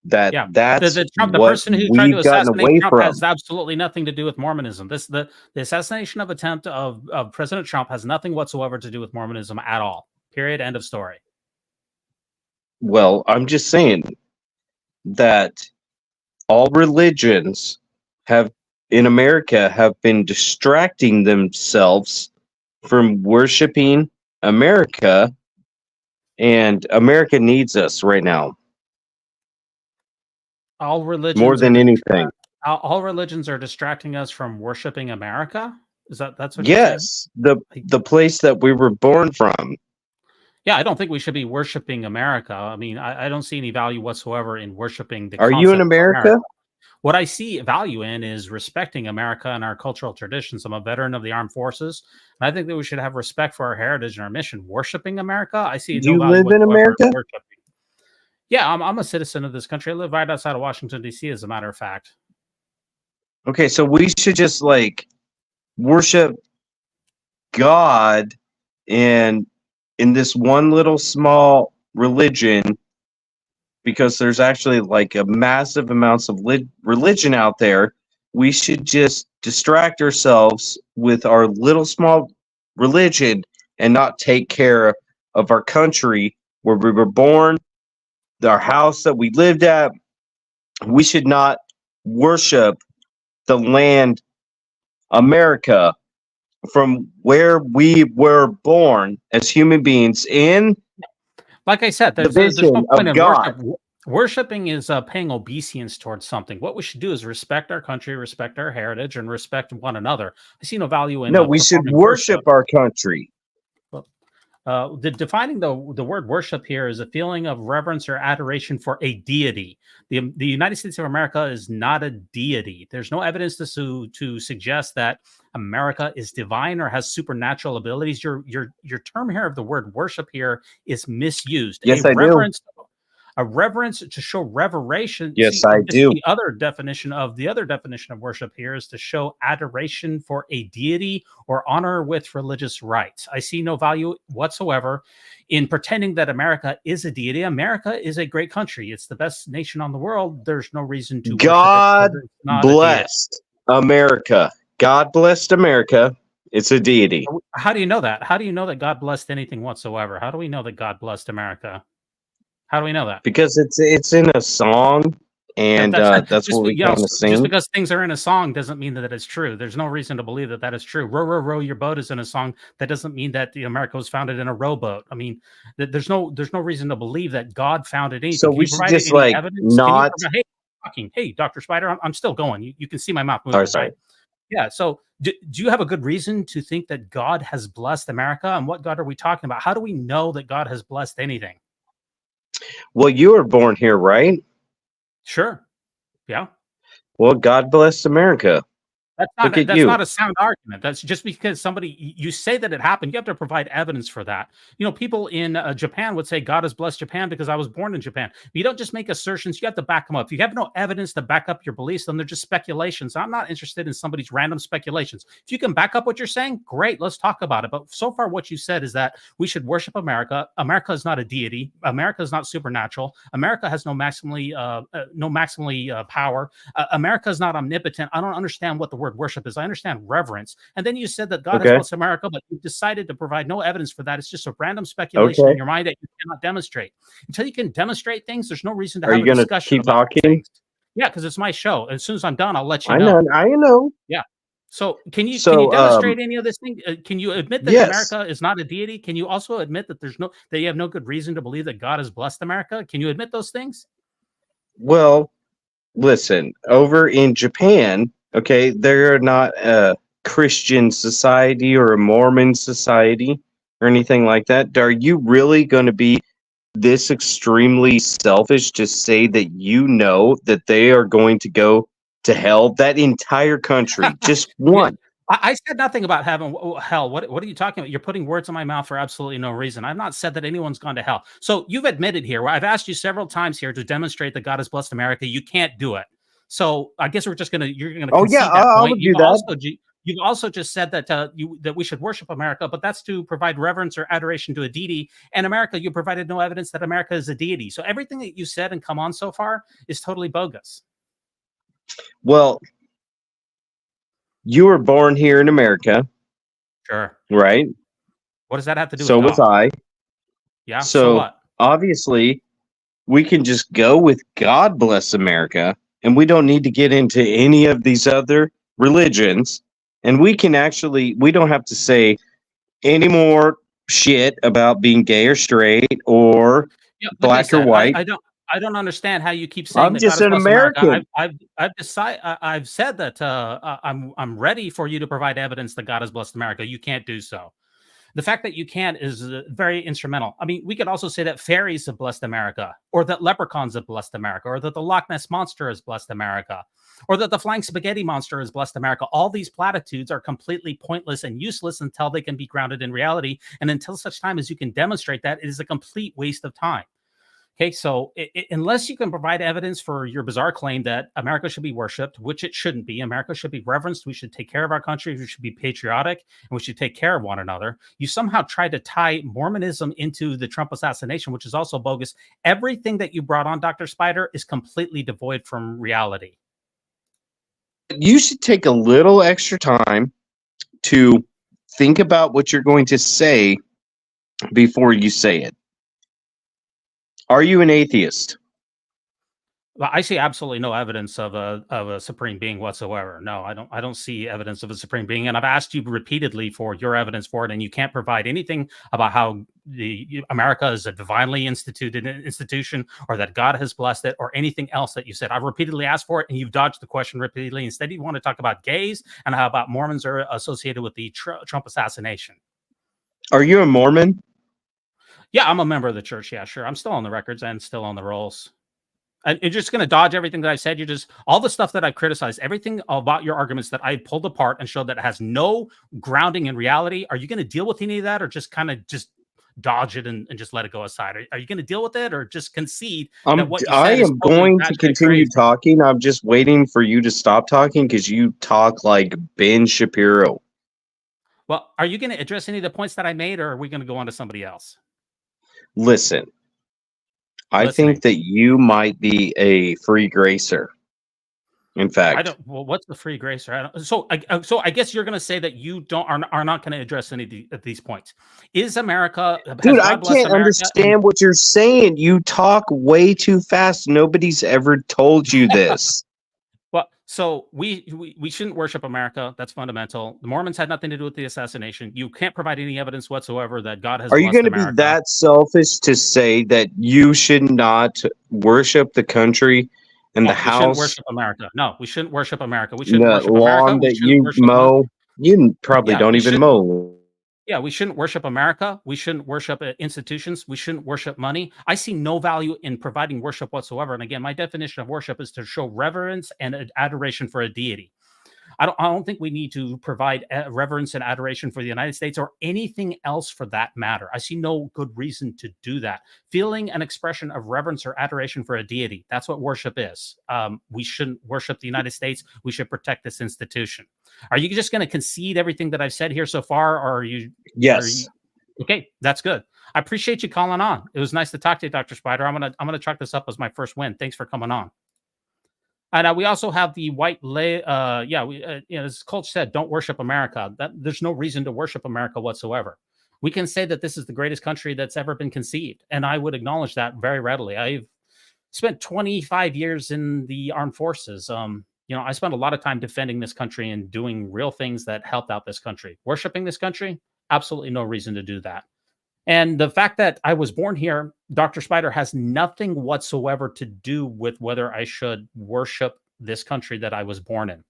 that's the what person who tried to we've gotten assassinate away Trump from. has absolutely nothing to do with Mormonism. The assassination attempt of President Trump has nothing whatsoever to do with Mormonism at all. Period. End of story. Well, I'm just saying that all religions in America have been distracting themselves from worshiping America, and America needs us right now All religions more than anything. all religions are distracting us from worshiping America. That's what you're saying? Yes, the place that we were born from. Yeah, I don't think we should be worshiping America. I mean, I don't see any value whatsoever in worshiping the Are you in concept of America? What I see value in is respecting America and our cultural traditions. I'm a veteran of the armed forces, and I think that we should have respect for our heritage and our mission. Worshiping America, I see Do no you value live in whatsoever America? worshiping. Yeah, I'm a citizen of this country. I live right outside of Washington, D.C., as a matter of fact. Okay, so we should just like worship God in this one little small religion, because there's actually like a massive amounts of religion out there. We should just distract ourselves with our little small religion and not take care of our country where we were born, our house that we lived at. We should not worship the land America from where we were born as human beings in Like I said, the there's no vision point of in God. worshiping is paying obeisance towards something. What we should do is respect our country, respect our heritage, and respect one another. I see no value in No, we should performing worship our country. Defining the word worship here is a feeling of reverence or adoration for a deity. The United States of America is not a deity. There's no evidence to suggest that America is divine or has supernatural abilities. Your term here of the word worship here is misused. Yes, I do. A reverence to show reveration. Yes, I do. The other definition of worship here is to show adoration for a deity or honor with religious rites. I see no value whatsoever in pretending that America is a deity. America is a great country. It's the best nation on the world. There's no reason to God worship it. It's not a deity. blessed America. God blessed America. It's a deity. How do you know that? How do you know that God blessed anything whatsoever? How do we know that God blessed America? How do we know that? Because it's in a song, and that's what we kind of sing. Just because things are in a song doesn't mean that it's true. There's no reason to believe that is true. Row, row, row, your boat is in a song. That doesn't mean that America was founded in a rowboat. I mean, there's no reason to believe that God founded anything. So we should just like evidence? not. Hey, Dr. Spider, I'm still going. You can see my mouth moving. Sorry. Right? Yeah. So do you have a good reason to think that God has blessed America? And what God are we talking about? How do we know that God has blessed anything? Well, you were born here, right? Sure. Yeah. Well, God bless America. That's not a sound argument. That's just because you say that it happened. You have to provide evidence for that. People in Japan would say God has blessed Japan because I was born in Japan. You don't just make assertions. You have to back them up. If you have no evidence to back up your beliefs, then they're just speculations. I'm not interested in somebody's random speculations. If you can back up what you're saying, great. Let's talk about it. But so far, what you said is that we should worship America. America is not a deity. America is not supernatural. America has no maximally power. America is not omnipotent. I don't understand what the word worship is. I understand reverence. And then you said that God has blessed America, but you decided to provide no evidence for that. It's just a random speculation in your mind that you cannot demonstrate. Until you can demonstrate things, there's no reason to have a discussion. Keep talking? Things. Yeah, because it's my show. As soon as I'm done, I'll let you know. I know. Yeah. So can you demonstrate any of this thing? Can you admit that America is not a deity? Can you also admit that that you have no good reason to believe that God has blessed America? Can you admit those things? Well, listen, over in Japan, okay, they're not a Christian society or a Mormon society or anything like that. Are you really going to be this extremely selfish to say that that they are going to go to hell? That entire country, just one. I said nothing about heaven, hell. What are you talking about? You're putting words in my mouth for absolutely no reason. I've not said that anyone's gone to hell. So you've admitted here, I've asked you several times here to demonstrate that God has blessed America. You can't do it. So I guess you're going to. Oh yeah, I would do that. You've also just said that that we should worship America, but that's to provide reverence or adoration to a deity. And America, you provided no evidence that America is a deity. So everything that you said and come on so far is totally bogus. Well, you were born here in America, Sure. right? What does that have to do So with was God? I. Yeah. So what? obviously, we can just go with God bless America, and we don't need to get into any of these other religions. And we can actually, we don't have to say any more shit about being gay or straight or Yeah, like I black or said, white. I don't understand how you keep saying I'm that just God an has blessed America. American. I've said that I'm ready for you to provide evidence that God has blessed America. You can't do so. The fact that you can't is very instrumental. I mean, we could also say that fairies have blessed America, or that leprechauns have blessed America, or that the Loch Ness Monster has blessed America, or that the Flying Spaghetti Monster has blessed America. All these platitudes are completely pointless and useless until they can be grounded in reality. And until such time as you can demonstrate that, it is a complete waste of time. Okay, so unless you can provide evidence for your bizarre claim that America should be worshipped, which it shouldn't be, America should be reverenced, we should take care of our country, we should be patriotic, and we should take care of one another. You somehow tried to tie Mormonism into the Trump assassination, which is also bogus. Everything that you brought on, Dr. Spider, is completely devoid from reality. You should take a little extra time to think about what you're going to say before you say it. Are you an atheist? Well, I see absolutely no evidence of a supreme being whatsoever. No, I don't see evidence of a supreme being, and I've asked you repeatedly for your evidence for it, and you can't provide anything about how America is a divinely instituted institution, or that God has blessed it, or anything else that you said. I've repeatedly asked for it, and you've dodged the question repeatedly. Instead, you want to talk about gays and how about Mormons are associated with the Trump assassination. Are you a Mormon? Yeah, I'm a member of the church. Yeah, sure. I'm still on the records and still on the rolls. And you're just going to dodge everything that I said. You're just all the stuff that I've criticized, everything about your arguments that I pulled apart and showed that it has no grounding in reality. Are you going to deal with any of that, or just kind of just dodge it and just let it go aside? Are you going to deal with it, or just concede that what you said I is am totally going to continue crazy? talking. I'm just waiting for you to stop talking because you talk like Ben Shapiro. Well, are you going to address any of the points that I made, or are we going to go on to somebody else? Listen, I think that you might be a free gracer. In fact, I don't. Well, what's the free gracer? So I guess you're going to say that you are not going to address any of these points. Is America? Dude, I can't understand what you're saying. You talk way too fast. Nobody's ever told you this. Well, so we shouldn't worship America. That's fundamental. The Mormons had nothing to do with the assassination. You can't provide any evidence whatsoever that God has. Are you going to be that selfish to say that you should not worship the country and the house? We shouldn't worship America. No, we shouldn't worship America. We shouldn't worship America. America. That you mow. You probably don't even mow. Yeah, we shouldn't worship America. We shouldn't worship institutions. We shouldn't worship money. I see no value in providing worship whatsoever. And again, my definition of worship is to show reverence and adoration for a deity. I don't think we need to provide reverence and adoration for the United States or anything else for that matter. I see no good reason to do that. Feeling an expression of reverence or adoration for a deity, that's what worship is. We shouldn't worship the United States. We should protect this institution. Are you just going to concede everything that I've said here so far, or are you? Yes. Okay, that's good. I appreciate you calling on. It was nice to talk to you, Dr. Spider. I'm gonna chalk this up as my first win. Thanks for coming on. And we also have the white as Coach said, don't worship America. There's no reason to worship America whatsoever. We can say that this is the greatest country that's ever been conceived, and I would acknowledge that very readily. I've spent 25 years in the armed forces. I spent a lot of time defending this country and doing real things that helped out this country. Worshiping this country, absolutely no reason to do that. And the fact that I was born here, Dr. Spider, has nothing whatsoever to do with whether I should worship this country that I was born in.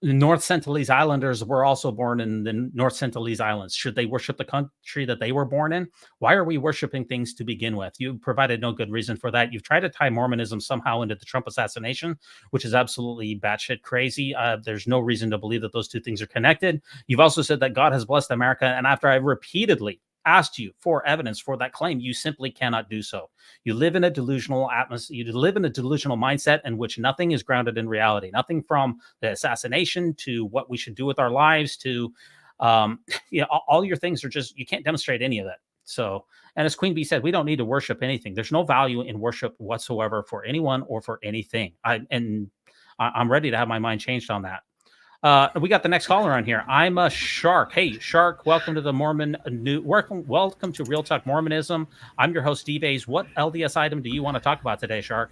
The North Sentinelese Islanders were also born in the North Sentinelese Islands. Should they worship the country that they were born in? Why are we worshiping things to begin with? You provided no good reason for that. You've tried to tie Mormonism somehow into the Trump assassination, which is absolutely batshit crazy. There's no reason to believe that those two things are connected. You've also said that God has blessed America. And after I repeatedly asked you for evidence for that claim, you simply cannot do so. You live in a delusional atmosphere. You live in a delusional mindset in which nothing is grounded in reality. Nothing from the assassination to what we should do with our lives to, all your things are just, you can't demonstrate any of that. So, and as Queen Bee said, we don't need to worship anything. There's no value in worship whatsoever for anyone or for anything. I'm ready to have my mind changed on that. We got the next caller on here. I'm a Shark. Hey, Shark, welcome to the Mormon New. Welcome to Real Talk Mormonism. I'm your host, Steve A's. What LDS item do you want to talk about today, Shark?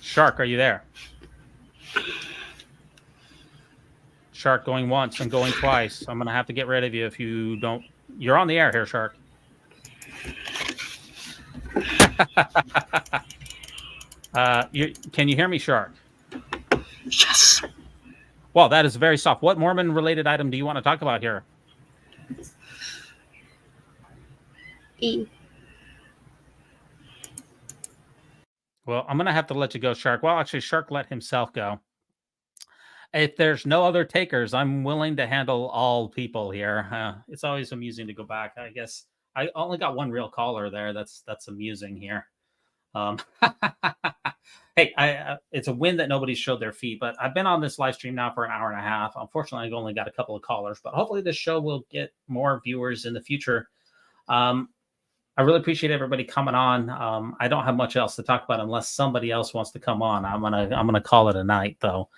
Shark, are you there? Shark going once and going twice. I'm going to have to get rid of you if you don't. You're on the air here, Shark. Can you hear me, Shark? Yes. Well, that is very soft. What Mormon-related item do you want to talk about here? E. Well, I'm going to have to let you go, Shark. Well, actually, Shark let himself go. If there's no other takers, I'm willing to handle all people here. It's always amusing to go back. I guess I only got one real caller there. That's amusing here. Hey, it's a win that nobody showed their feet, but I've been on this live stream now for an hour and a half. Unfortunately, I've only got a couple of callers, but hopefully this show will get more viewers in the future. I really appreciate everybody coming on. I don't have much else to talk about unless somebody else wants to come on. I'm gonna call it a night though.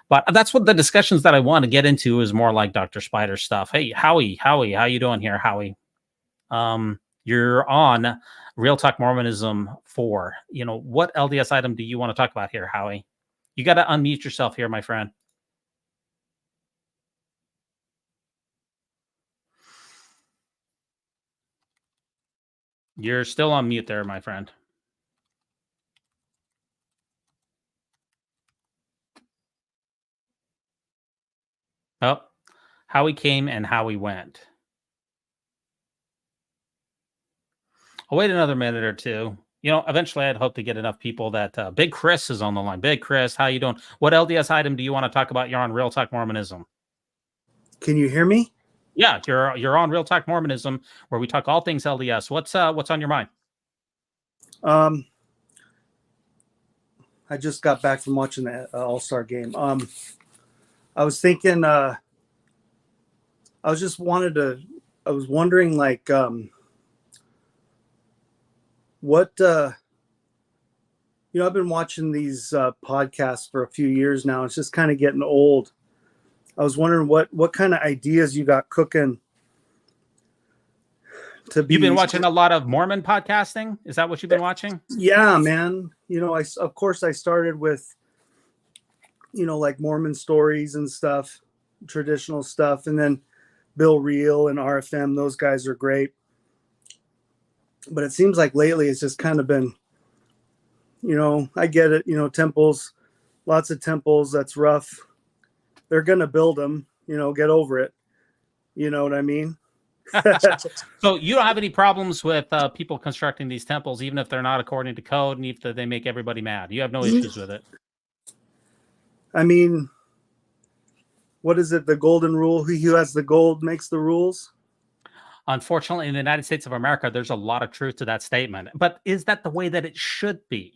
But that's what the discussions that I want to get into is more like Dr. Spider stuff. Hey, Howie, how you doing here, Howie? You're on Real Talk Mormonism 4. What LDS item do you want to talk about here, Howie? You got to unmute yourself here, my friend. You're still on mute there, my friend. Oh, Howie came and Howie went. I'll wait another minute or two. Eventually I'd hope to get enough people that Big Chris is on the line. Big Chris, how you doing? What LDS item do you want to talk about? You're on Real Talk Mormonism. Can you hear me? Yeah, you're on Real Talk Mormonism, where we talk all things LDS. What's on your mind? I just got back from watching the All-Star game. I was thinking, I was wondering, like, what, I've been watching these podcasts for a few years now. It's just kind of getting old. I was wondering what kind of ideas you got cooking. You've been watching a lot of Mormon podcasting? Is that what you've been watching? Yeah, man. I started with, like Mormon stories and stuff, traditional stuff. And then Bill Reel and RFM, those guys are great. But it seems like lately it's just kind of been, I get it, temples, lots of temples. That's rough. They're going to build them, get over it. You know what I mean? So you don't have any problems with people constructing these temples, even if they're not according to code and if they make everybody mad. You have no issues with it. I mean, what is it? The golden rule? Who has the gold makes the rules. Unfortunately, in the United States of America, there's a lot of truth to that statement. But is that the way that it should be?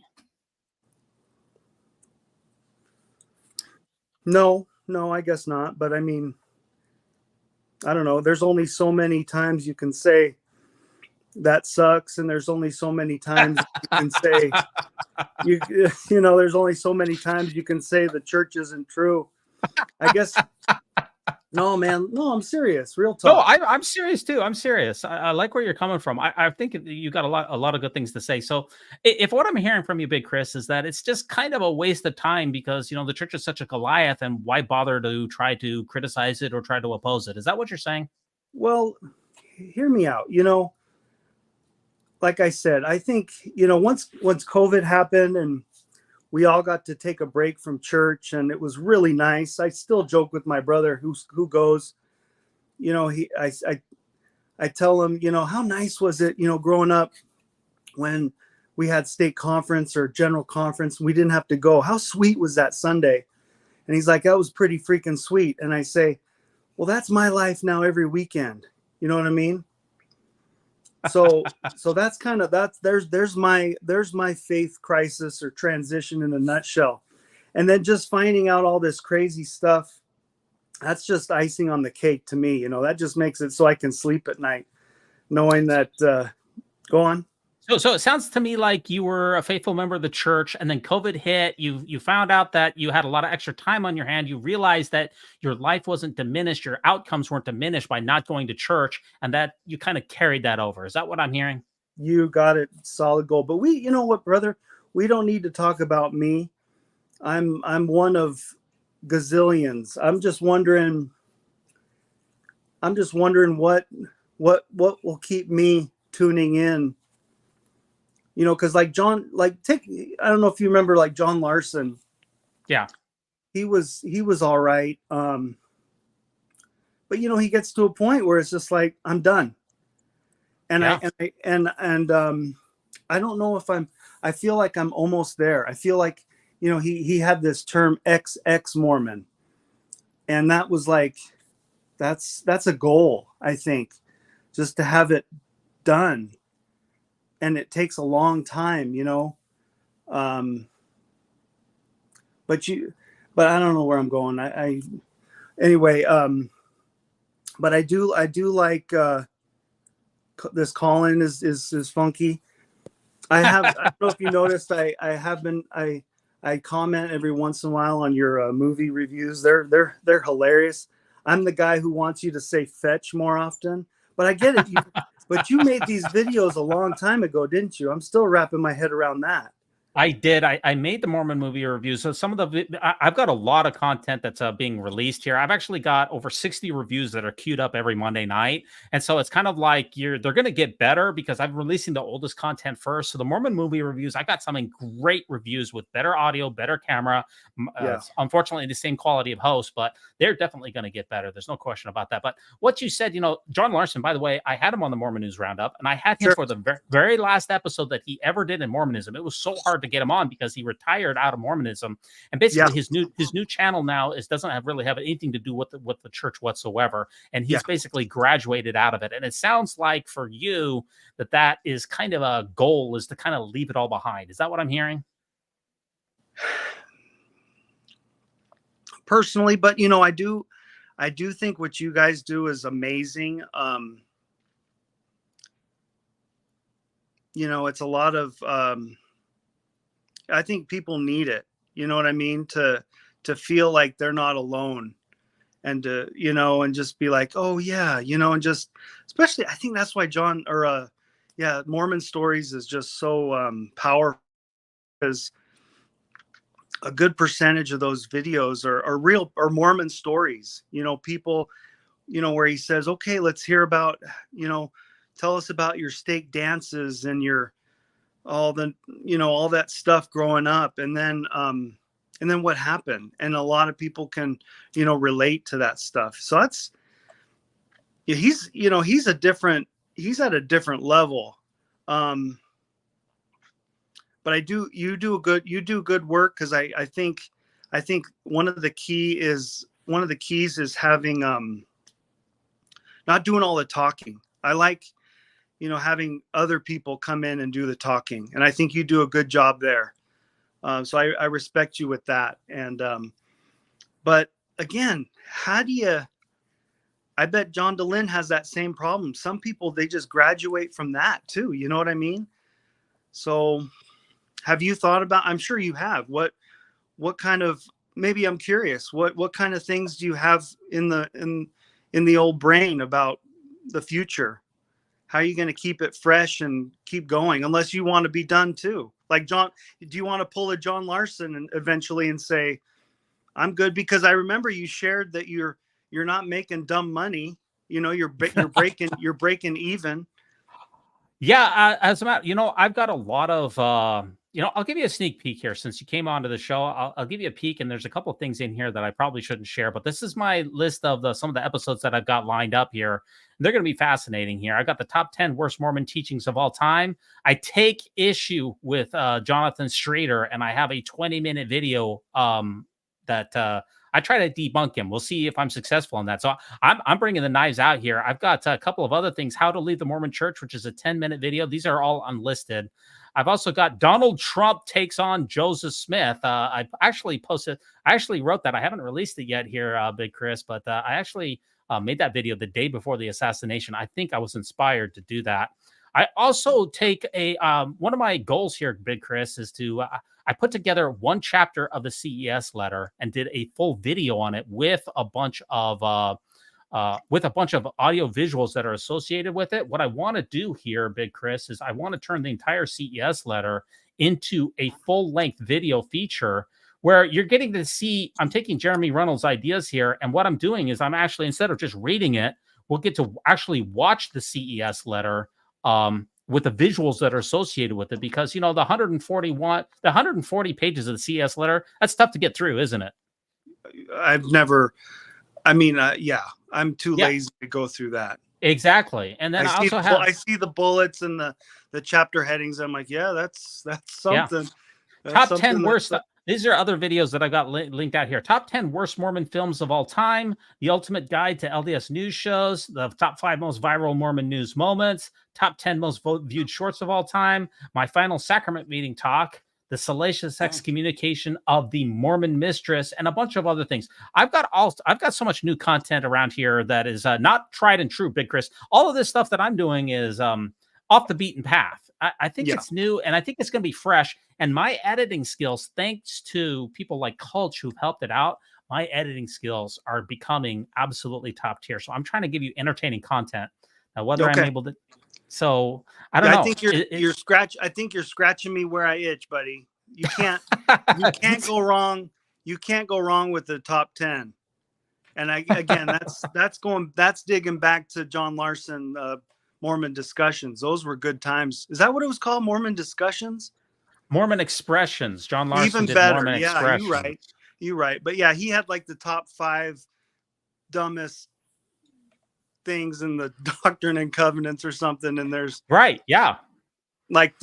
No, I guess not. But I mean, I don't know. There's only so many times you can say that sucks, and there's only so many times you can say there's only so many times you can say the church isn't true. I guess. No, man. No, I'm serious. Real talk. No, I'm serious too. I'm serious. I like where you're coming from. I think you got a lot of good things to say. So if what I'm hearing from you, Big Chris, is that it's just kind of a waste of time because, the church is such a Goliath, and why bother to try to criticize it or try to oppose it? Is that what you're saying? Well, hear me out. Like I said, I think, once COVID happened and we all got to take a break from church, and it was really nice. I still joke with my brother who goes, I tell him, how nice was it, growing up when we had state conference or general conference, we didn't have to go. How sweet was that Sunday? And he's like, that was pretty freaking sweet. And I say, Well, that's my life now every weekend. You know what I mean? So that's kind of there's my faith crisis or transition in a nutshell. And then just finding out all this crazy stuff, that's just icing on the cake to me. That just makes it so I can sleep at night knowing that go on. So it sounds to me like you were a faithful member of the church, and then COVID hit. You found out that you had a lot of extra time on your hand. You realized that your life wasn't diminished, your outcomes weren't diminished by not going to church, and that you kind of carried that over. Is that what I'm hearing? You got it, solid gold. But you know what, brother? We don't need to talk about me. I'm one of gazillions. I'm just wondering what will keep me tuning in. Because like John, I don't know if you remember, like John Larson. Yeah, he was all right. But he gets to a point where it's just like, I'm done. And yeah. I don't know if I feel like I'm almost there. I feel like, he had this term XX Mormon, and that was like, that's a goal, I think, just to have it done. And it takes a long time, but I don't know where I'm going. Anyway, but I do like, this call-in is funky. I don't know if you noticed, I comment every once in a while on your movie reviews. They're hilarious. I'm the guy who wants you to say fetch more often, but I get it. But you made these videos a long time ago, didn't you? I'm still wrapping my head around that. I did. I made the Mormon movie reviews. So some of I've got a lot of content that's being released here. I've actually got over 60 reviews that are queued up every Monday night. And so it's kind of like they're going to get better because I'm releasing the oldest content first. So the Mormon movie reviews, I got some great reviews with better audio, better camera. Unfortunately, the same quality of host, but they're definitely going to get better. There's no question about that. But what you said, John Larson, by the way, I had him on the Mormon News Roundup, and I had him for the very last episode that he ever did in Mormonism. It was so hard to get him on because he retired out of Mormonism, and basically his new channel now doesn't really have anything to do with the church whatsoever, and he's basically graduated out of it. And it sounds like for you that is kind of a goal, is to kind of leave it all behind. Is that what I'm hearing? Personally, but I do think what you guys do is amazing. It's a lot of I think people need it. You know what I mean? To feel like they're not alone, and to, and just be like, oh yeah, and just, especially, I think that's why Mormon Stories is just so powerful, because a good percentage of those videos are real, or Mormon stories, people, where he says, okay, let's hear about, tell us about your stake dances and your, all that stuff growing up. And then what happened. And a lot of people can, relate to that stuff. So that's, he's at a different level. But you do good work. Cause I think one of the keys is having, not doing all the talking. I like, having other people come in and do the talking. And I think you do a good job there. So I respect you with that. And, but again, I bet John DeLynn has that same problem. Some people, they just graduate from that too. You know what I mean? So have you thought about, I'm sure you have, what kind of, maybe I'm curious, what kind of things do you have in the old brain about the future? How are you going to keep it fresh and keep going, unless you want to be done too? Like John, do you want to pull a John Larson and eventually and say, I'm good? Because I remember you shared that you're not making dumb money. You're breaking even. Yeah, as a matter, I've got a lot of, I'll give you a sneak peek here since you came onto the show. I'll give you a peek, and there's a couple of things in here that I probably shouldn't share, but this is my list of some of the episodes that I've got lined up here. They're going to be fascinating here. I got the top 10 worst Mormon teachings of all time. I take issue with Jonathan Streeter, and I have a 20-minute video that I try to debunk him. We'll see if I'm successful in that. So I'm bringing the knives out here. I've got a couple of other things. How to Leave the Mormon Church, which is a 10-minute video. These are all unlisted. I've also got Donald Trump takes on Joseph Smith. I actually wrote that. I haven't released it yet here, Big Chris, but I actually made that video the day before the assassination. I think I was inspired to do that. I also take one of my goals here, Big Chris, is to I put together one chapter of the CES letter and did a full video on it with a bunch of audio visuals that are associated with it. What I want to do here, Big Chris, is I want to turn the entire CES letter into a full-length video feature where you're getting to see, I'm taking Jeremy Reynolds' ideas here, and what I'm doing is I'm actually, instead of just reading it, we'll get to actually watch the CES letter with the visuals that are associated with it, because, you know, the 140 pages of the CES letter, that's tough to get through, isn't it? Yeah, I'm too lazy to go through that. Exactly. And then I see the bullets and the chapter headings. I'm like, yeah, that's something. Yeah. Top 10 worst. These are other videos that I got linked out here. Top 10 worst Mormon films of all time, the ultimate guide to LDS news shows, the top 5 most viral Mormon news moments, top 10 most viewed shorts of all time, my final sacrament meeting talk, the salacious excommunication of the Mormon mistress, and a bunch of other things. I've got so much new content around here that is not tried and true, Big Chris. All of this stuff that I'm doing is off the beaten path. I think it's new, and I think it's going to be fresh. And my editing skills, thanks to people like Culch who've helped it out, my editing skills are becoming absolutely top tier. So I'm trying to give you entertaining content. Now, whether I'm able to, so I don't know. I think I think you're scratching me where I itch, buddy. You can't go wrong. You can't go wrong with the top 10. And that's digging back to John Larson. Mormon Discussions. Those were good times. Is that what it was called? Mormon Discussions? Mormon Expressions. John Larson Even did better. Mormon Expressions. You're right. But yeah, he had like the top 5 dumbest things in the Doctrine and Covenants or something. And there's right. Yeah. Like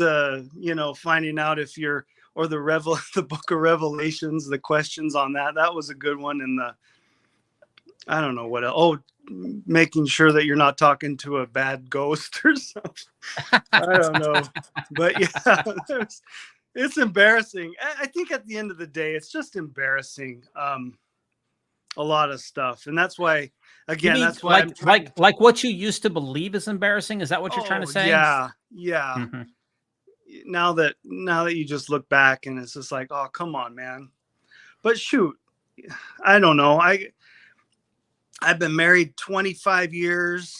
finding out if you're, or the book of Revelations, the questions on that. That was a good one. And I don't know what else. Oh, making sure that you're not talking to a bad ghost or something. I don't know. But yeah, it's embarrassing. I think at the end of the day, it's just embarrassing. A lot of stuff. And that's why, again, that's why like what you used to believe is embarrassing. Is that what you're trying to say? Yeah. Yeah. Mm-hmm. Now that you just look back and it's just like, oh, come on, man. But shoot, I don't know. I've been married 25 years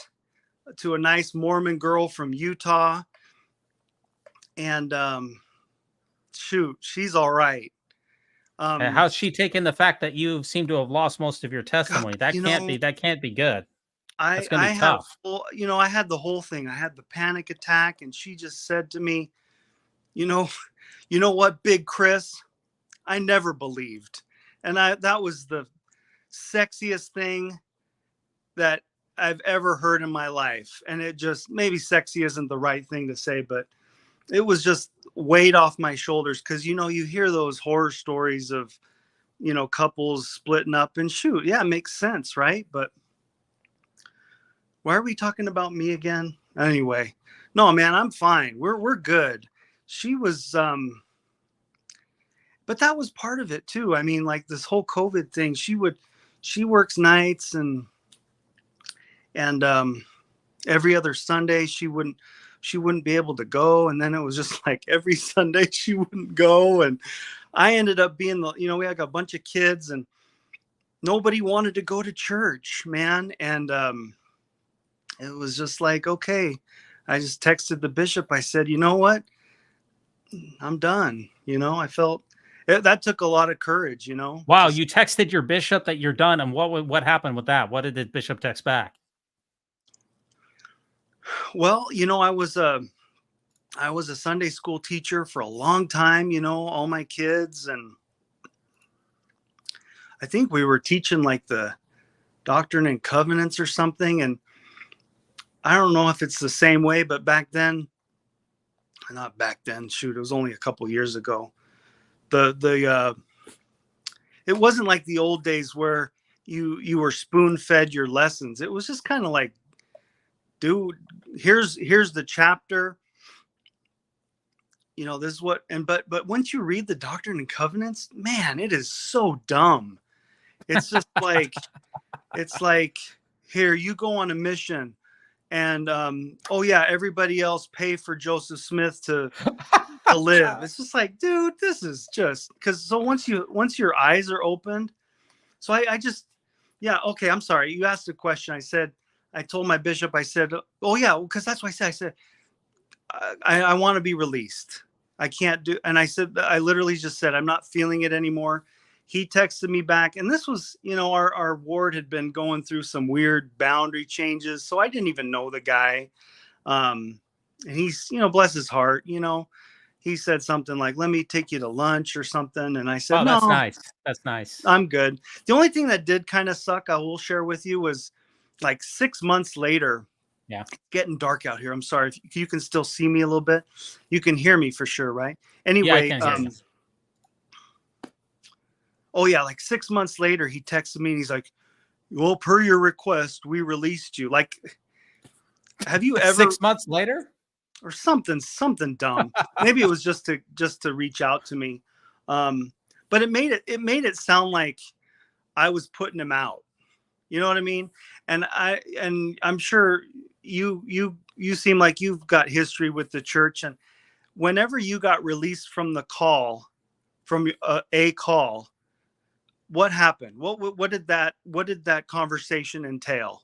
to a nice Mormon girl from Utah. And shoot, she's all right. And how's she taking the fact that you seem to have lost most of your testimony? That can't be good. That's gonna be tough. I had the whole thing. I had the panic attack, and she just said to me, you know what, Big Chris, I never believed. And that was the sexiest thing that I've ever heard in my life. And it just, maybe sexy isn't the right thing to say, but it was just weight off my shoulders. Cause you hear those horror stories of, couples splitting up, and shoot, yeah, it makes sense. Right. But why are we talking about me again? Anyway, no, man, I'm fine. We're good. She was, but that was part of it too. I mean, like this whole COVID thing, she works nights and every other Sunday she wouldn't be able to go. And then it was just like every Sunday she wouldn't go. And I ended up being we had a bunch of kids and nobody wanted to go to church, man. And it was just like, okay, I just texted the bishop. I said, you know what? I'm done. I felt that took a lot of courage, Wow. You texted your bishop that you're done. And what happened with that? What did the bishop text back? Well, I was a Sunday school teacher for a long time, all my kids. And I think we were teaching like the Doctrine and Covenants or something. And I don't know if it's the same way, but not back then, shoot, it was only a couple years ago. It it wasn't like the old days where you were spoon fed your lessons. It was just kind of like, dude, here's the chapter. You know, this is what, and but once you read the Doctrine and Covenants, man, it is so dumb. It's just like, it's like, here, you go on a mission, and oh yeah, everybody else pay for Joseph Smith to live. It's just like, dude, this is just because so once your eyes are opened, so I just, yeah, okay, I'm sorry. You asked a question. I told my bishop, I said, oh yeah, because that's what I said. I want to be released. I can't do, and I said, I literally just said, I'm not feeling it anymore. He texted me back, and this was, you know, our ward had been going through some weird boundary changes, so I didn't even know the guy. And he's, you know, bless his heart, you know, he said something like, let me take you to lunch or something. And I said, Oh, no, that's nice. That's nice. I'm good. The only thing that did kind of suck, I will share with you, was like 6 months later. Yeah. Getting dark out here. I'm sorry if you can still see me a little bit. You can hear me for sure, right? Anyway, oh yeah, like 6 months later, he texted me and he's like, well, per your request, we released you. Like, have you ever 6 months later? Or something dumb. Maybe it was just to reach out to me. But it made it sound like I was putting him out. You know what I mean? And I'm sure you seem like you've got history with the church, and whenever you got released from the call, from a call, what happened? What did that conversation entail?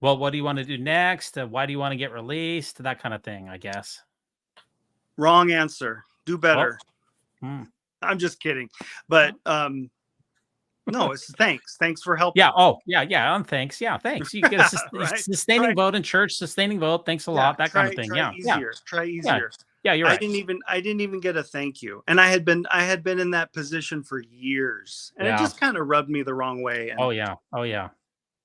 Well, what do you want to do next? Why do you want to get released? That kind of thing, I guess. Wrong answer. Do better. Oh. I'm just kidding. But no, it's thanks. Thanks for helping. Yeah. Oh, yeah. Thanks. Yeah. Thanks. You get a right. sustaining vote in church, sustaining vote. Thanks a lot. That kind of thing. Try easier. Try easier. Yeah, you're right. I didn't even get a thank you. And I had been in that position for years. And it just kind of rubbed me the wrong way. And, oh yeah.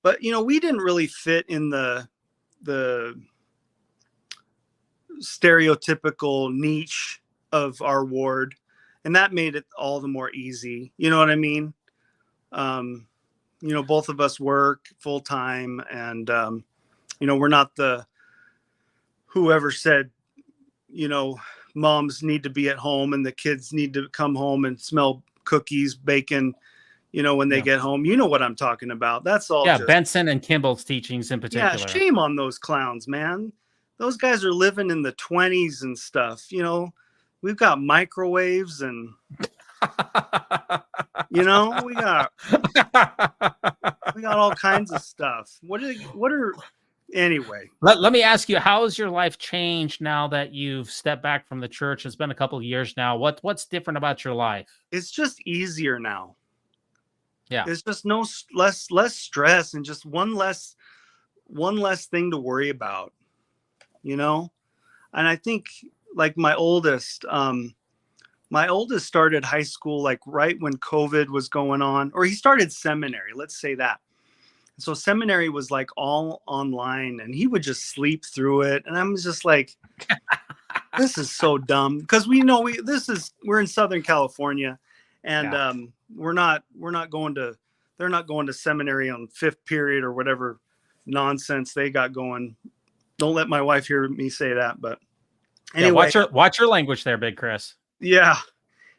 But you know, we didn't really fit in the stereotypical niche of our ward, and that made it all the more easy. You know what I mean? You know, both of us work full time, and you know, we're not the whoever said, you know, moms need to be at home and the kids need to come home and smell cookies, bacon, you know, when they get home. You know what I'm talking about. That's all. Yeah, Benson and Kimball's teachings in particular. Yeah, shame on those clowns, man. Those guys are living in the 20s and stuff. You know, we've got microwaves and, you know, we got all kinds of stuff. Anyway. Let me ask you, how has your life changed now that you've stepped back from the church? It's been a couple of years now. What's different about your life? It's just easier now. Yeah. There's just less stress and just one less thing to worry about, you know? And I think like my oldest started high school, like right when COVID was going on, or he started seminary, let's say that. So seminary was like all online and he would just sleep through it. And I was just like, this is so dumb. Because we know we're in Southern California. And they're not going to seminary on fifth period or whatever nonsense they got going. Don't let my wife hear me say that, but anyway, watch your language there, Big Chris. Yeah.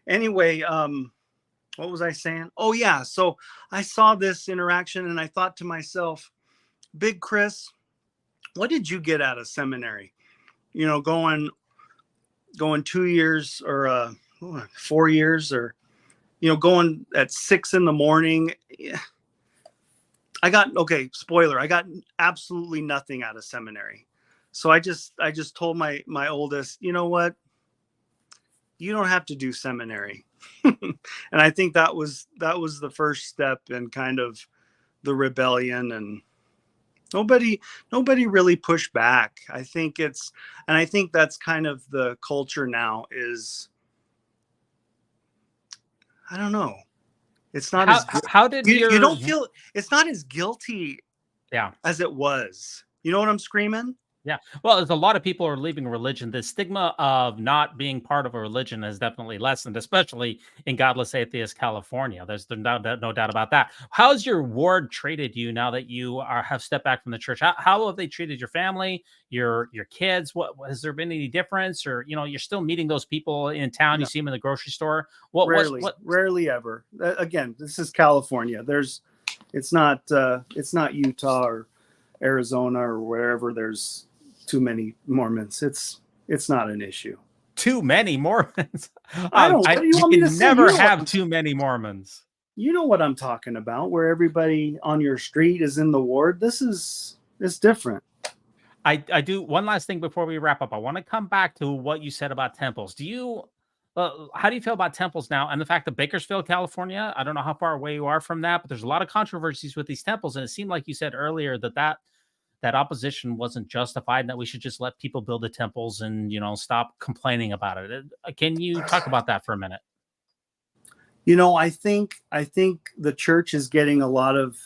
Anyway, what was I saying? Oh yeah. So I saw this interaction and I thought to myself, Big Chris, what did you get out of seminary? You know, going 2 years or 4 years, or you know, going at 6 a.m. I got absolutely nothing out of seminary. So I just told my oldest, you know what? You don't have to do seminary. And I think that was the first step in kind of the rebellion, and nobody really pushed back. I think that's kind of the culture now is, I don't know. It's not you don't feel it's not as guilty as it was. You know what I'm screaming? Yeah. Well, there's a lot of people are leaving religion. The stigma of not being part of a religion has definitely lessened, especially in godless atheist California. There's no doubt about that. How's your ward treated you now that you have stepped back from the church? How have they treated your family, your kids? What has there been any difference? Or you're still meeting those people in town. You see them in the grocery store. Rarely ever. Again, this is California. It's not Utah or Arizona or wherever there's too many Mormons. It's not an issue. Too many Mormons. You can never have too many Mormons. You know what I'm talking about, where everybody on your street is in the ward. It's different. I do one last thing before we wrap up. I want to come back to what you said about temples. How do you feel about temples now? And the fact that Bakersfield, California, I don't know how far away you are from that, but there's a lot of controversies with these temples. And it seemed like you said earlier that opposition wasn't justified and that we should just let people build the temples and, stop complaining about it. Can you talk about that for a minute? I think the church is getting a lot of,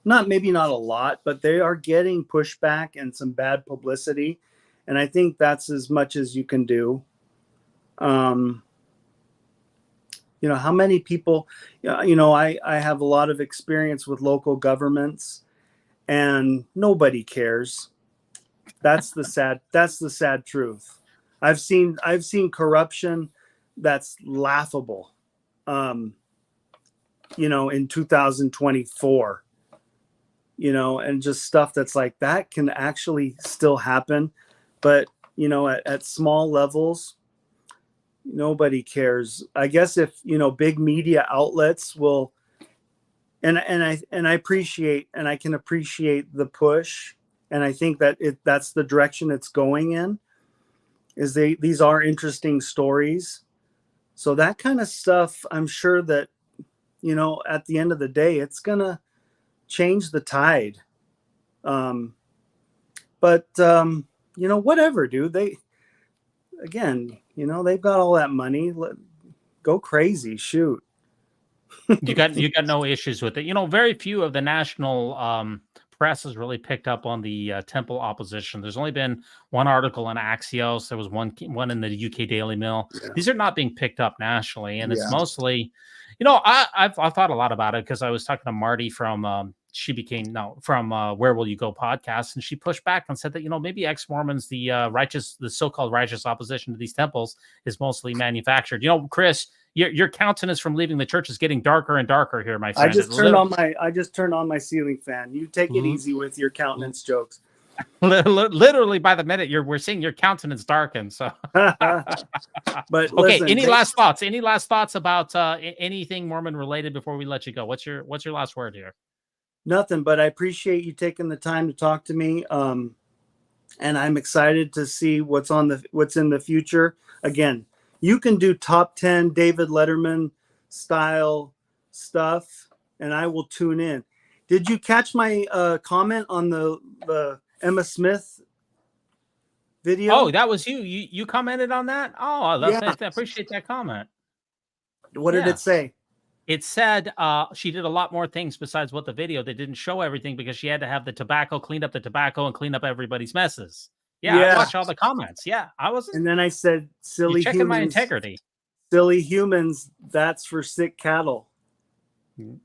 maybe not a lot, but they are getting pushback and some bad publicity. And I think that's as much as you can do. How many people, I have a lot of experience with local governments and nobody cares. That's the sad truth. I've seen corruption that's laughable. In 2024, and just stuff that's like that can actually still happen. But, at small levels, nobody cares. I guess if, big media outlets will, and I appreciate, and I can appreciate the push. And I think that that's the direction it's going in, is these are interesting stories. So that kind of stuff, I'm sure that, at the end of the day, it's going to change the tide. Whatever, dude. They've got all that money. Go crazy, shoot. You got no issues with it. Very few of the national press has really picked up on the temple opposition. There's only been one article in Axios. There was one in the UK Daily Mail. Yeah. These are not being picked up nationally, and it's mostly, I've thought a lot about it because I was talking to Marty from Where Will You Go podcast, and she pushed back and said that maybe ex-Mormons, the so-called righteous opposition to these temples is mostly manufactured. Chris, your countenance from leaving the church is getting darker and darker here, my friend. I just turned on my ceiling fan. You take it easy with your countenance jokes. Literally by the minute we're seeing your countenance darken. So, but okay. Listen, any last thoughts? Any last thoughts about anything Mormon related before we let you go? What's your last word here? Nothing, but I appreciate you taking the time to talk to me. And I'm excited to see what's in the future. Again, you can do top 10 David Letterman style stuff, and I will tune in. Did you catch my comment on the Emma Smith video? Oh, that was you. You commented on that? Oh, I appreciate that comment. What did it say? It said she did a lot more things besides what the video. They didn't show everything because she had to have the tobacco, clean up the tobacco, and clean up everybody's messes. Yeah, I watched all the comments. Yeah, I wasn't. And then I said, "Silly checking humans, my integrity. Silly humans. That's for sick cattle." Man,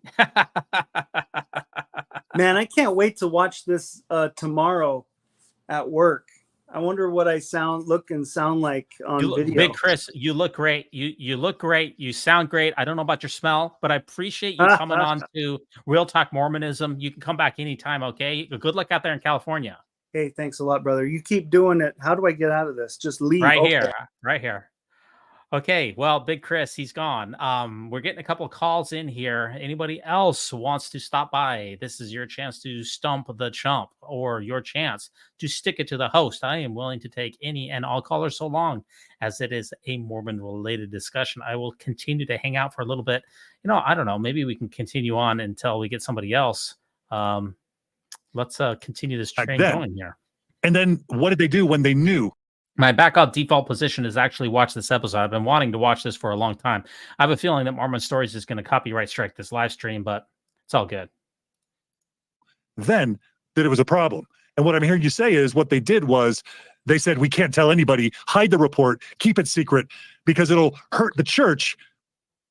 I can't wait to watch this tomorrow at work. I wonder what I look and sound like on video. Big Chris, you look great. You look great. You sound great. I don't know about your smell, but I appreciate you coming on to Real Talk Mormonism. You can come back anytime, okay? Good luck out there in California. Hey, thanks a lot, brother. You keep doing it. How do I get out of this? Just leave. Right here. Okay, well, Big Chris, he's gone. We're getting a couple of calls in here. Anybody else wants to stop by? This is your chance to stump the chump, or your chance to stick it to the host. I am willing to take any and all callers so long as it is a Mormon-related discussion. I will continue to hang out for a little bit. I don't know. Maybe we can continue on until we get somebody else. Let's continue this train going here. And then what did they do when they knew? My backup default position is actually watch this episode. I've been wanting to watch this for a long time. I have a feeling that Mormon Stories is going to copyright strike this live stream, but it's all good. Then that it was a problem. And what I'm hearing you say is what they did was they said, we can't tell anybody, hide the report, keep it secret, because it'll hurt the church.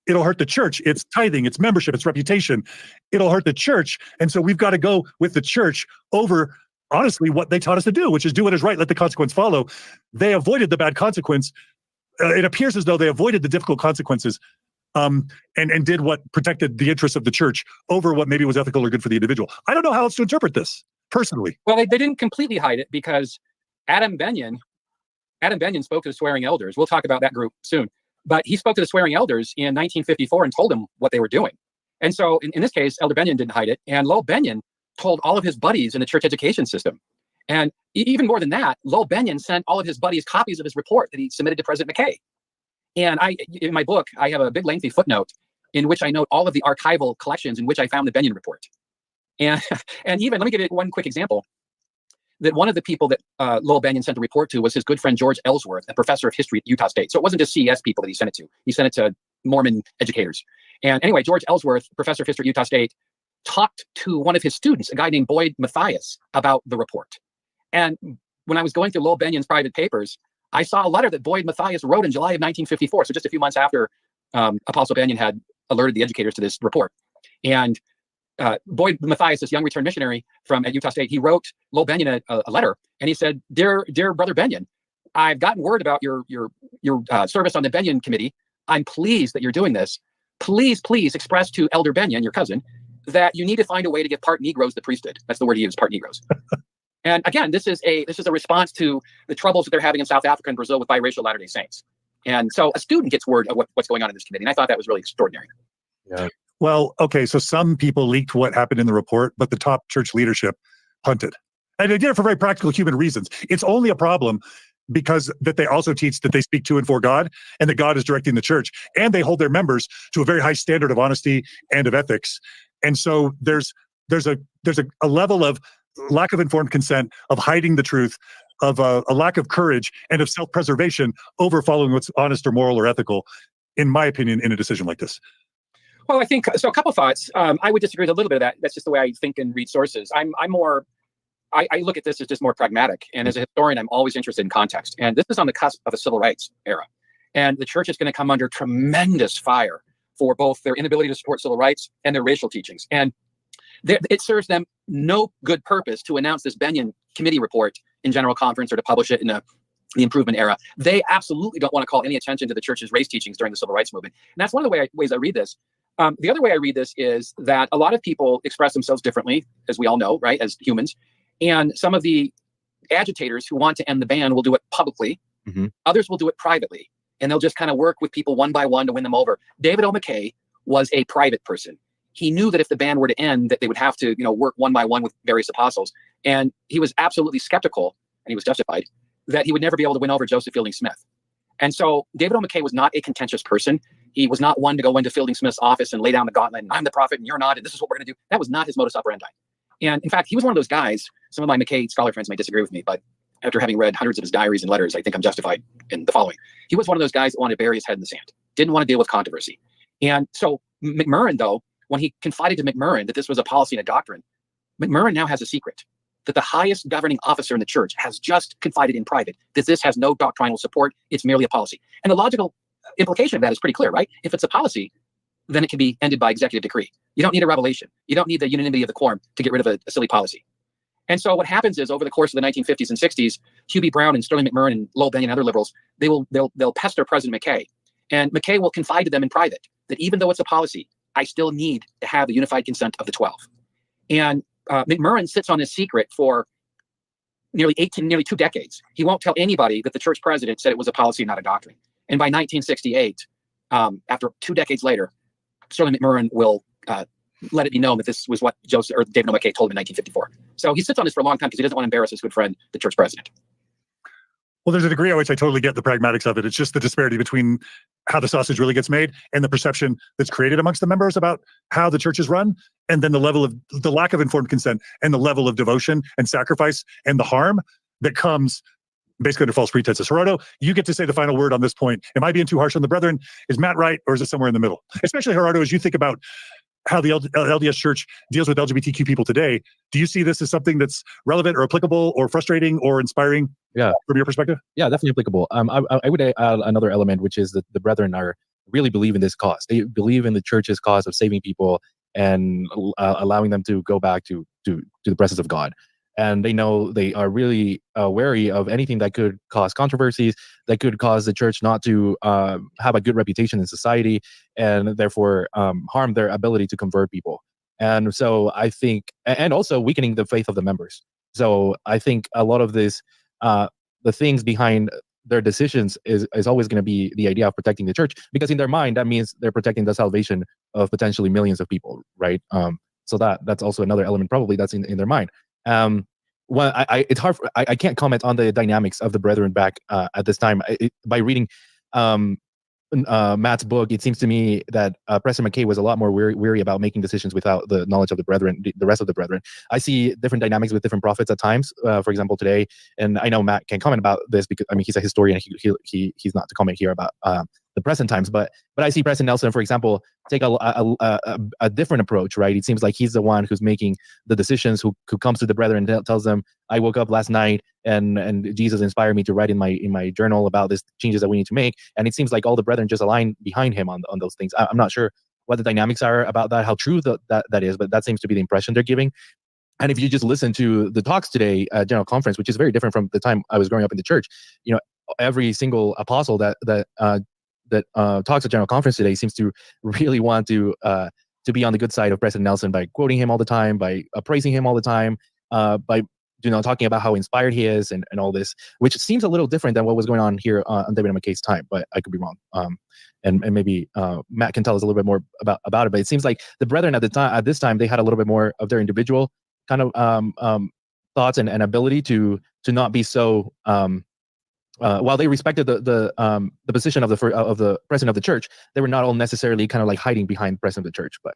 It'll hurt the church, its tithing, its membership, its reputation. It'll hurt the church. And so we've got to go with the church over, honestly, what they taught us to do, which is do what is right, let the consequence follow. They avoided the bad consequence. It appears as though they avoided the difficult consequences and did what protected the interests of the church over what maybe was ethical or good for the individual. I don't know how else to interpret this, personally. Well, they didn't completely hide it, because Adam Benyon spoke to the swearing elders. We'll talk about that group soon. But he spoke to the swearing elders in 1954 and told them what they were doing. And so in this case, Elder Benyon didn't hide it. And Lowell Benyon told all of his buddies in the church education system. And even more than that, Lowell Benyon sent all of his buddies copies of his report that he submitted to President McKay. And in my book, I have a big lengthy footnote in which I note all of the archival collections in which I found the Benyon report. And even, let me give you one quick example. That one of the people that Lowell Benyon sent the report to was his good friend George Ellsworth, a professor of history at Utah State. So it wasn't just CES people that he sent it to. He sent it to Mormon educators. And anyway, George Ellsworth, professor of history at Utah State, talked to one of his students, a guy named Boyd Matthias, about the report. And when I was going through Lowell Benyon's private papers, I saw a letter that Boyd Matthias wrote in July of 1954. So just a few months after Apostle Benyon had alerted the educators to this report. And Boyd Matthias, this young returned missionary at Utah State, he wrote Lowell Benyon a letter, and he said, "Dear Brother Benyon, I've gotten word about your service on the Benyon committee. I'm pleased that you're doing this. Please express to Elder Benyon, your cousin, that you need to find a way to get part Negroes the priesthood." That's the word he used, part Negroes. And again, this is a response to the troubles that they're having in South Africa and Brazil with biracial Latter-day Saints. And so a student gets word of what's going on in this committee, and I thought that was really extraordinary. Yeah. Well, okay, so some people leaked what happened in the report, but the top church leadership hunted. And they did it for very practical human reasons. It's only a problem because that they also teach that they speak to and for God, and that God is directing the church, and they hold their members to a very high standard of honesty and of ethics. And so there's a level of lack of informed consent, of hiding the truth, of a lack of courage, and of self-preservation over following what's honest or moral or ethical, in my opinion, in a decision like this. Well, I think so. A couple thoughts. I would disagree with a little bit of that. That's just the way I think and read sources. I look at this as just more pragmatic. And as a historian, I'm always interested in context. And this is on the cusp of a civil rights era. And the church is going to come under tremendous fire for both their inability to support civil rights and their racial teachings. And it serves them no good purpose to announce this Benyon committee report in general conference or to publish it in the improvement era. They absolutely don't want to call any attention to the church's race teachings during the civil rights movement. And that's one of the ways I read this. The other way I read this is that a lot of people express themselves differently, as we all know, right, as humans. And some of the agitators who want to end the ban will do it publicly. Mm-hmm. Others will do it privately. And they'll just kind of work with people one by one to win them over. David O. McKay was a private person. He knew that if the ban were to end, that they would have to, work one by one with various apostles. And he was absolutely skeptical, and he was justified, that he would never be able to win over Joseph Fielding Smith. And so David O. McKay was not a contentious person. He was not one to go into Fielding Smith's office and lay down the gauntlet, and I'm the prophet and you're not, and this is what we're going to do. That was not his modus operandi. And in fact, he was one of those guys, some of my McKay scholar friends may disagree with me, but after having read hundreds of his diaries and letters, I think I'm justified in the following. He was one of those guys that wanted to bury his head in the sand, didn't want to deal with controversy. And so McMurrin, though, when he confided to McMurrin that this was a policy and a doctrine, McMurrin now has a secret, that the highest governing officer in the church has just confided in private that this has no doctrinal support, it's merely a policy. And the logical implication of that is pretty clear, right? If it's a policy, then it can be ended by executive decree. You don't need a revelation. You don't need the unanimity of the quorum to get rid of a silly policy. And so what happens is over the course of the 1950s and 60s, Hugh B. Brown and Sterling McMurrin and Lowell Benyon and other liberals, they'll pester President McKay. And McKay will confide to them in private that even though it's a policy, I still need to have the unified consent of the 12. And McMurrin sits on his secret for nearly 2 decades. He won't tell anybody that the church president said it was a policy, not a doctrine. And by 1968, after 2 decades later, Sterling McMurrin will let it be known that this was what David O. McKay told him in 1954. So he sits on this for a long time because he doesn't want to embarrass his good friend, the church president. Well, there's a degree at which I totally get the pragmatics of it. It's just the disparity between how the sausage really gets made and the perception that's created amongst the members about how the church is run, and then the lack of informed consent and the level of devotion and sacrifice and the harm that comes basically under false pretenses. Gerardo, you get to say the final word on this point. Am I being too harsh on the brethren? Is Matt right, or is it somewhere in the middle? Especially, Gerardo, as you think about how the LDS Church deals with LGBTQ people today. Do you see this as something that's relevant or applicable or frustrating or inspiring? Yeah, from your perspective. Yeah, definitely applicable. I would add another element, which is that the brethren really believe in this cause. They believe in the church's cause of saving people and allowing them to go back to the presence of God. And they know they are really wary of anything that could cause controversies, that could cause the church not to have a good reputation in society, and therefore harm their ability to convert people. And so I think, and also weakening the faith of the members. So I think a lot of this, the things behind their decisions is always going to be the idea of protecting the church, because in their mind, that means they're protecting the salvation of potentially millions of people, right? So that's also another element probably that's in their mind. Well, it's hard. I can't comment on the dynamics of the brethren back at this time. By reading Matt's book, it seems to me that President McKay was a lot more weary about making decisions without the knowledge of the brethren, the rest of the brethren. I see different dynamics with different prophets at times. For example, today, and I know Matt can comment about this because I mean he's a historian. He's not to comment here about the present times, but I see President Nelson, for example, take a different approach. Right? It seems like he's the one who's making the decisions, who comes to the brethren and tells them, "I woke up last night and Jesus inspired me to write in my journal about these changes that we need to make." And it seems like all the brethren just align behind him on those things. I'm not sure what the dynamics are about that, how true that is, but that seems to be the impression they're giving. And if you just listen to the talks today at General Conference, which is very different from the time I was growing up in the church, every single apostle that talks at General Conference today seems to really want to be on the good side of President Nelson by quoting him all the time, by praising him all the time, by talking about how inspired he is and all this, which seems a little different than what was going on here on David McKay's time, but I could be wrong. And maybe Matt can tell us a little bit more about it. But it seems like the brethren at this time, they had a little bit more of their individual kind of thoughts and ability to not be so. While they respected the position of the president of the church, they were not all necessarily kind of like hiding behind the president of the church. But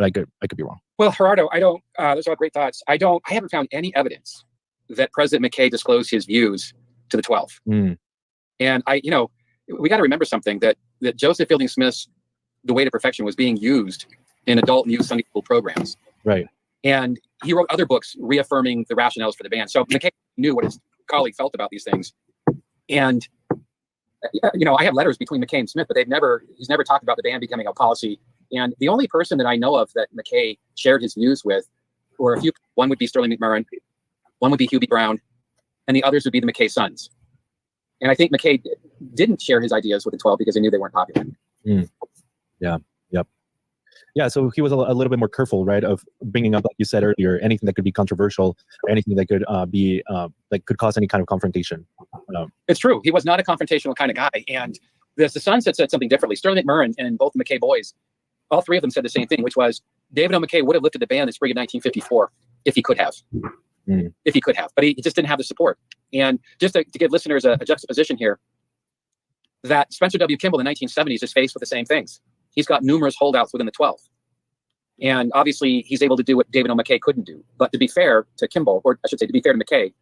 I could be wrong. Well, Gerardo, I don't. Those are all great thoughts. I haven't found any evidence that President McKay disclosed his views to the 12. Mm. And we got to remember something, that Joseph Fielding Smith's The Way to Perfection was being used in adult and youth Sunday school programs. Right. And he wrote other books reaffirming the rationales for the ban. So McKay knew what his colleague felt about these things. And I have letters between McKay and Smith, but he's never talked about the ban becoming a policy. And the only person that I know of that McKay shared his views with were a few. One would be Sterling McMurrin, one would be Hubie Brown, and the others would be the McKay sons. And I think McKay didn't share his ideas with the 12 because he knew they weren't popular. Mm. Yeah. Yep. Yeah. So he was a little bit more careful, right, of bringing up, like you said earlier, anything that could be controversial, or anything that could be that could cause any kind of confrontation. It's true. He was not a confrontational kind of guy. And the sons had said something differently. Sterling McMurrin and both the McKay boys, all three of them said the same thing, which was David O. McKay would have lifted the ban in spring of 1954 if he could have. Mm. If he could have. But he just didn't have the support. And just to give listeners a juxtaposition here, that Spencer W. Kimball in the 1970s is faced with the same things. He's got numerous holdouts within the 12. And obviously, he's able to do what David O. McKay couldn't do. But to be fair to Kimball, or I should say to be fair to McKay,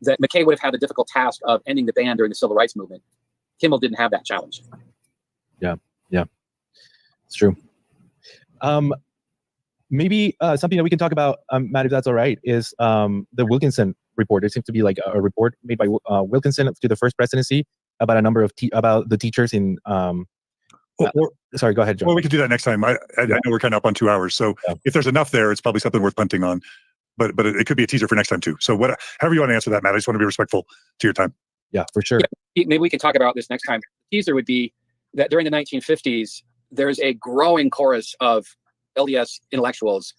that McKay would have had the difficult task of ending the ban during the Civil Rights Movement. Kimball didn't have that challenge. Yeah. It's true. Maybe something that we can talk about, Matt, if that's all right, is the Wilkinson report. There seems to be like a report made by Wilkinson to the first presidency about a number of about the teachers in. Sorry, go ahead, John. Well, we could do that next time. I know we're kind of up on 2 hours, so if there's enough there, it's probably something worth punting on. But it could be a teaser for next time too. So however you want to answer that, Matt, I just want to be respectful to your time. Yeah, for sure. Yeah, maybe we can talk about this next time. The teaser would be that during the 1950s, there's a growing chorus of LDS intellectuals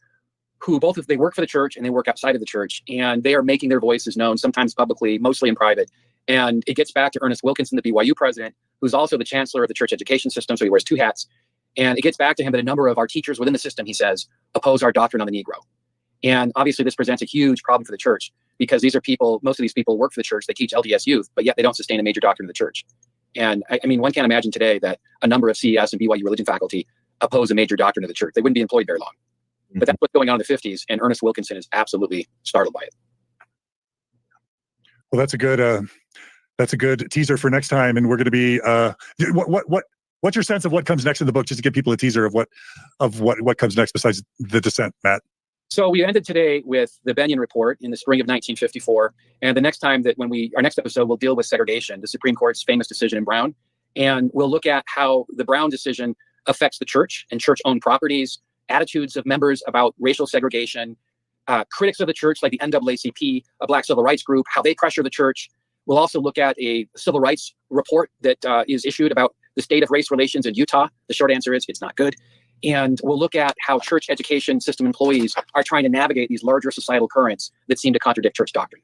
who both, if they work for the church and they work outside of the church, and they are making their voices known, sometimes publicly, mostly in private. And it gets back to Ernest Wilkinson, the BYU president, who's also the chancellor of the church education system, so he wears two hats. And it gets back to him that a number of our teachers within the system, he says, oppose our doctrine on the Negro. And obviously this presents a huge problem for the church, because these are people, most of these people work for the church, they teach LDS youth, but yet they don't sustain a major doctrine of the church. And I mean, one can't imagine today that a number of CES and BYU religion faculty oppose a major doctrine of the church. They wouldn't be employed very long. Mm-hmm. But that's what's going on in the 50s, and Ernest Wilkinson is absolutely startled by it. Well, that's a good teaser for next time, and we're going to be what What's your sense of what comes next in the book, just to give people a teaser of what comes next besides the descent, Matt? So we ended today with the Benyon Report in the spring of 1954. And the next time that our next episode, we'll deal with segregation, the Supreme Court's famous decision in Brown. And we'll look at how the Brown decision affects the church and church-owned properties, attitudes of members about racial segregation, critics of the church like the NAACP, a black civil rights group, how they pressure the church. We'll also look at a civil rights report that is issued about the state of race relations in Utah. The short answer is it's not good. And we'll look at how church education system employees are trying to navigate these larger societal currents that seem to contradict church doctrine.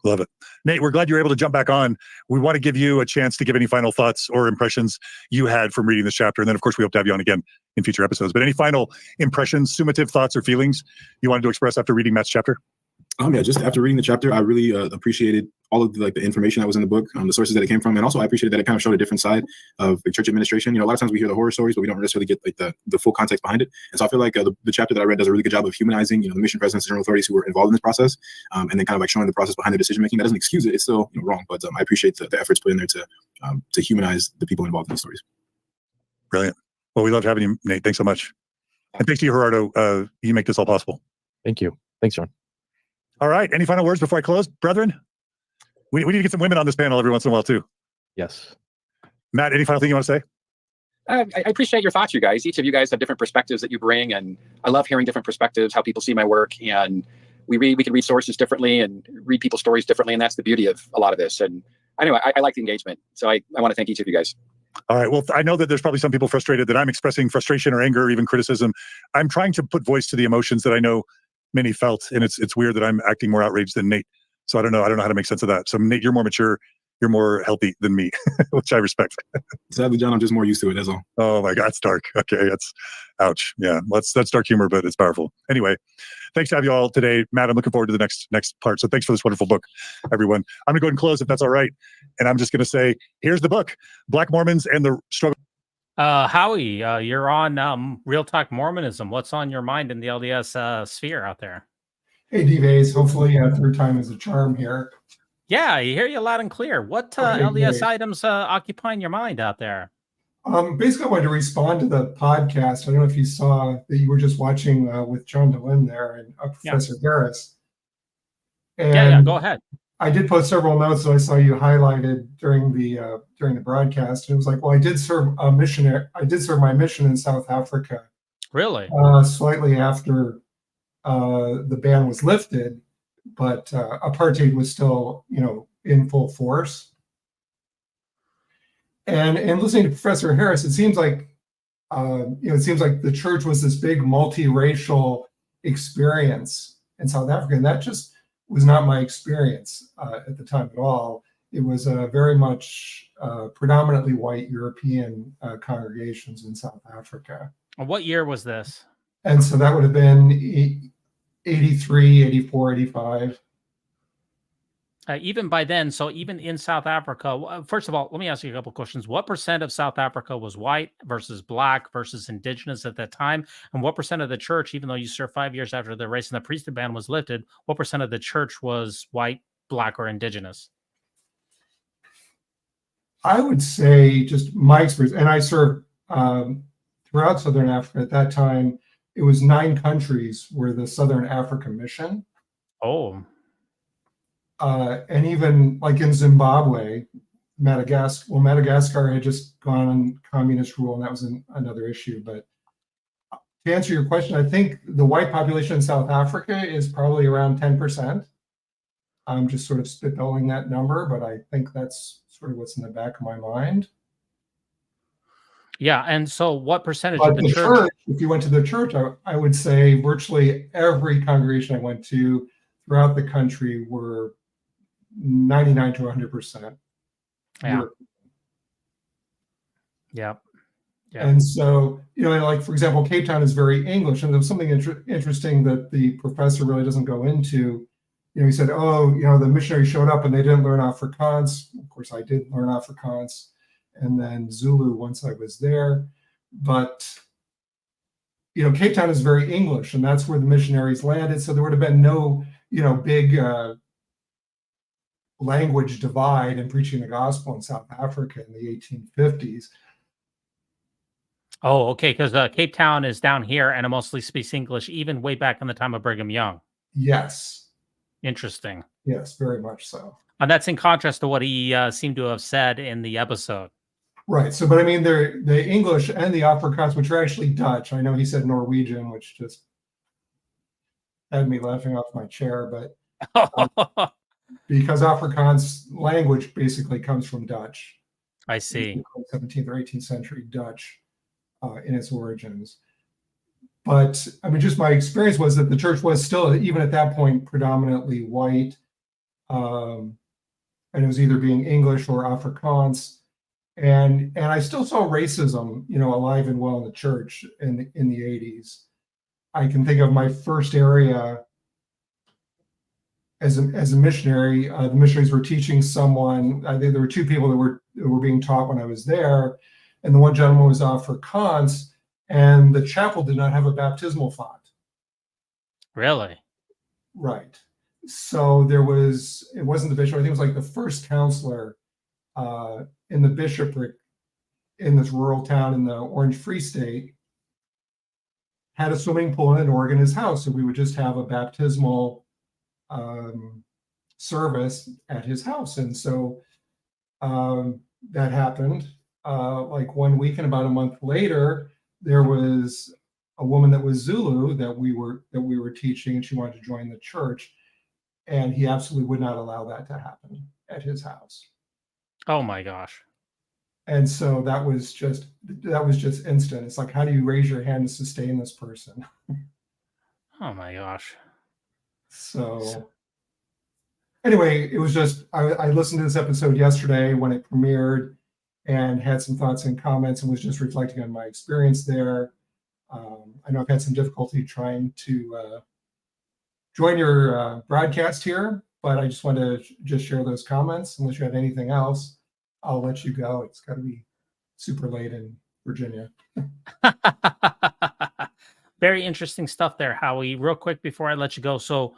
Love it. Nate, we're glad you were able to jump back on. We want to give you a chance to give any final thoughts or impressions you had from reading this chapter. And then, of course, we hope to have you on again in future episodes. But any final impressions, summative thoughts, or feelings you wanted to express after reading Matt's chapter? Yeah, just after reading the chapter, I really appreciated all of the information that was in the book, the sources that it came from, and also I appreciated that it kind of showed a different side of the church administration. You know, a lot of times we hear the horror stories, but we don't necessarily get like the full context behind it. And so I feel like the chapter that I read does a really good job of humanizing, the mission presidents, general authorities who were involved in this process, and then kind of like showing the process behind their decision making. That doesn't excuse it; it's still wrong, but I appreciate the efforts put in there to humanize the people involved in these stories. Brilliant. Well, we loved having you, Nate. Thanks so much, and thanks to you, Gerardo. You make this all possible. Thank you. Thanks, John. All right. Any final words before I close, brethren? We need to get some women on this panel every once in a while, too. Yes. Matt, any final thing you want to say? I appreciate your thoughts, you guys. Each of you guys have different perspectives that you bring, and I love hearing different perspectives, how people see my work. And we can read sources differently and read people's stories differently, and that's the beauty of a lot of this. And anyway, I like the engagement. So I want to thank each of you guys. All right. Well, I know that there's probably some people frustrated that I'm expressing frustration or anger or even criticism. I'm trying to put voice to the emotions that I know many felt, and it's weird that I'm acting more outraged than Nate. So I don't know how to make sense of that. So Nate, you're more mature, you're more healthy than me, which I respect. Sadly, John, I'm just more used to it, that's all. Oh my God, it's dark. Okay, that's ouch. Yeah, that's dark humor, but it's powerful. Anyway, thanks to have you all today, Matt. I'm looking forward to the next part. So thanks for this wonderful book, everyone. I'm gonna go ahead and close if that's all right, and I'm just gonna say, here's the book, Black Mormons and the Struggle. Howie, you're on Real Talk Mormonism. What's on your mind in the LDS sphere out there? Hey, D-Vase. Hopefully, third time is a charm here. Yeah, I hear you loud and clear. What LDS items occupying your mind out there? Basically, I wanted to respond to the podcast. I don't know if you saw that you were just watching with John DeLynn there and Professor Harris. And yeah, go ahead. I did post several notes that I saw you highlighted during the broadcast. And it was like, well, I did serve a missionary. I did serve my mission in South Africa. Really? Slightly after the ban was lifted, but apartheid was still, in full force. And listening to Professor Harris, it seems like, the church was this big multiracial experience in South Africa, and that just was not my experience at the time at all. It was very much predominantly white European congregations in South Africa. What year was this? And so that would have been 83, 84, 85. Even by then, so even in South Africa, first of all, let me ask you a couple of questions. What percent of South Africa was white versus black versus indigenous at that time? And what percent of the church, even though you served 5 years after the race and the priesthood ban was lifted, what percent of the church was white, black, or indigenous? I would say just my experience, and I served throughout Southern Africa at that time. It was 9 countries were the Southern Africa mission. Oh. And even like in Zimbabwe, Madagascar had just gone on communist rule, and that was another issue. But to answer your question, I think the white population in South Africa is probably around 10%. I'm just sort of spitballing that number, but I think that's sort of what's in the back of my mind. Yeah, and so what percentage of the church, if you went to the church, I would say virtually every congregation I went to throughout the country were 99 to 100%. Yeah. Yeah. And so, like, for example, Cape Town is very English. And there was something interesting that the professor really doesn't go into. He said, the missionaries showed up and they didn't learn Afrikaans. Of course, I did learn Afrikaans. And then Zulu once I was there. But, Cape Town is very English, and that's where the missionaries landed. So there would have been no, big language divide in preaching the gospel in South Africa in the 1850s. Oh, okay. Because Cape Town is down here, and it mostly speaks English, even way back in the time of Brigham Young. Yes. Interesting. Yes, very much so. And that's in contrast to what he seemed to have said in the episode. Right. So, but I mean, the English and the Afrikaans, which are actually Dutch. I know he said Norwegian, which just had me laughing off my chair, but because Afrikaans language basically comes from Dutch. I see. 17th or 18th century Dutch in its origins. But I mean, just my experience was that the church was still, even at that point, predominantly white. And it was either being English or Afrikaans. And I still saw racism, alive and well in the church in the 80s. I can think of my first area as a missionary. The missionaries were teaching someone. I think there were two people that were being taught when I was there, and the one gentleman was Afrikaans, and the chapel did not have a baptismal font. Really? Right. So it wasn't the bishop. I think it was like the first counselor in the bishopric in this rural town in the Orange Free State had a swimming pool and an organ in his house. So we would just have a baptismal service at his house. And so that happened like 1 week, and about a month later, there was a woman that was Zulu that we were teaching, and she wanted to join the church. And he absolutely would not allow that to happen at his house. Oh my gosh. And so that was just instant. It's like, how do you raise your hand to sustain this person? Oh my gosh. So anyway, it was just, I listened to this episode yesterday when it premiered and had some thoughts and comments, and was just reflecting on my experience there. I know I've had some difficulty trying to join your broadcast here, but I just wanted to just share those comments. Unless you have anything else, I'll let you go. It's got to be super late in Virginia. Very interesting stuff there, Howie. Real quick before I let you go. So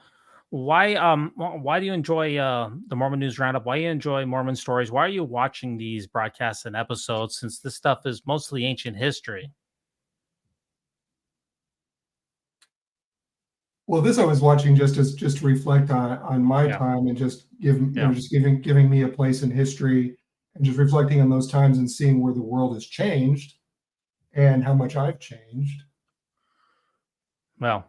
why do you enjoy the Mormon News Roundup? Why do you enjoy Mormon stories? Why are you watching these broadcasts and episodes, since this stuff is mostly ancient history? Well, this I was watching just to reflect on my time, and just giving me a place in history, and just reflecting on those times and seeing where the world has changed and how much I've changed. Well,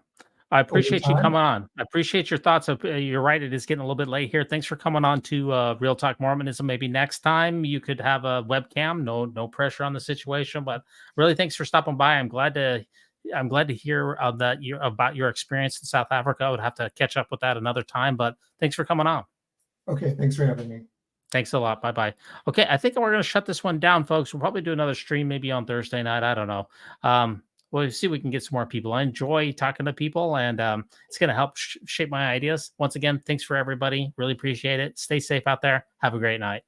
I appreciate you coming on. I appreciate your thoughts. You're right. It is getting a little bit late here. Thanks for coming on to Real Talk Mormonism. Maybe next time you could have a webcam. No pressure on the situation, but really thanks for stopping by. I'm glad to hear about your experience in South Africa. I would have to catch up with that another time, but thanks for coming on. Okay. Thanks for having me. Thanks a lot. Bye-bye. Okay. I think we're going to shut this one down, folks. We'll probably do another stream maybe on Thursday night. I don't know. We'll see if we can get some more people. I enjoy talking to people, and it's going to help shape my ideas. Once again, thanks for everybody. Really appreciate it. Stay safe out there. Have a great night.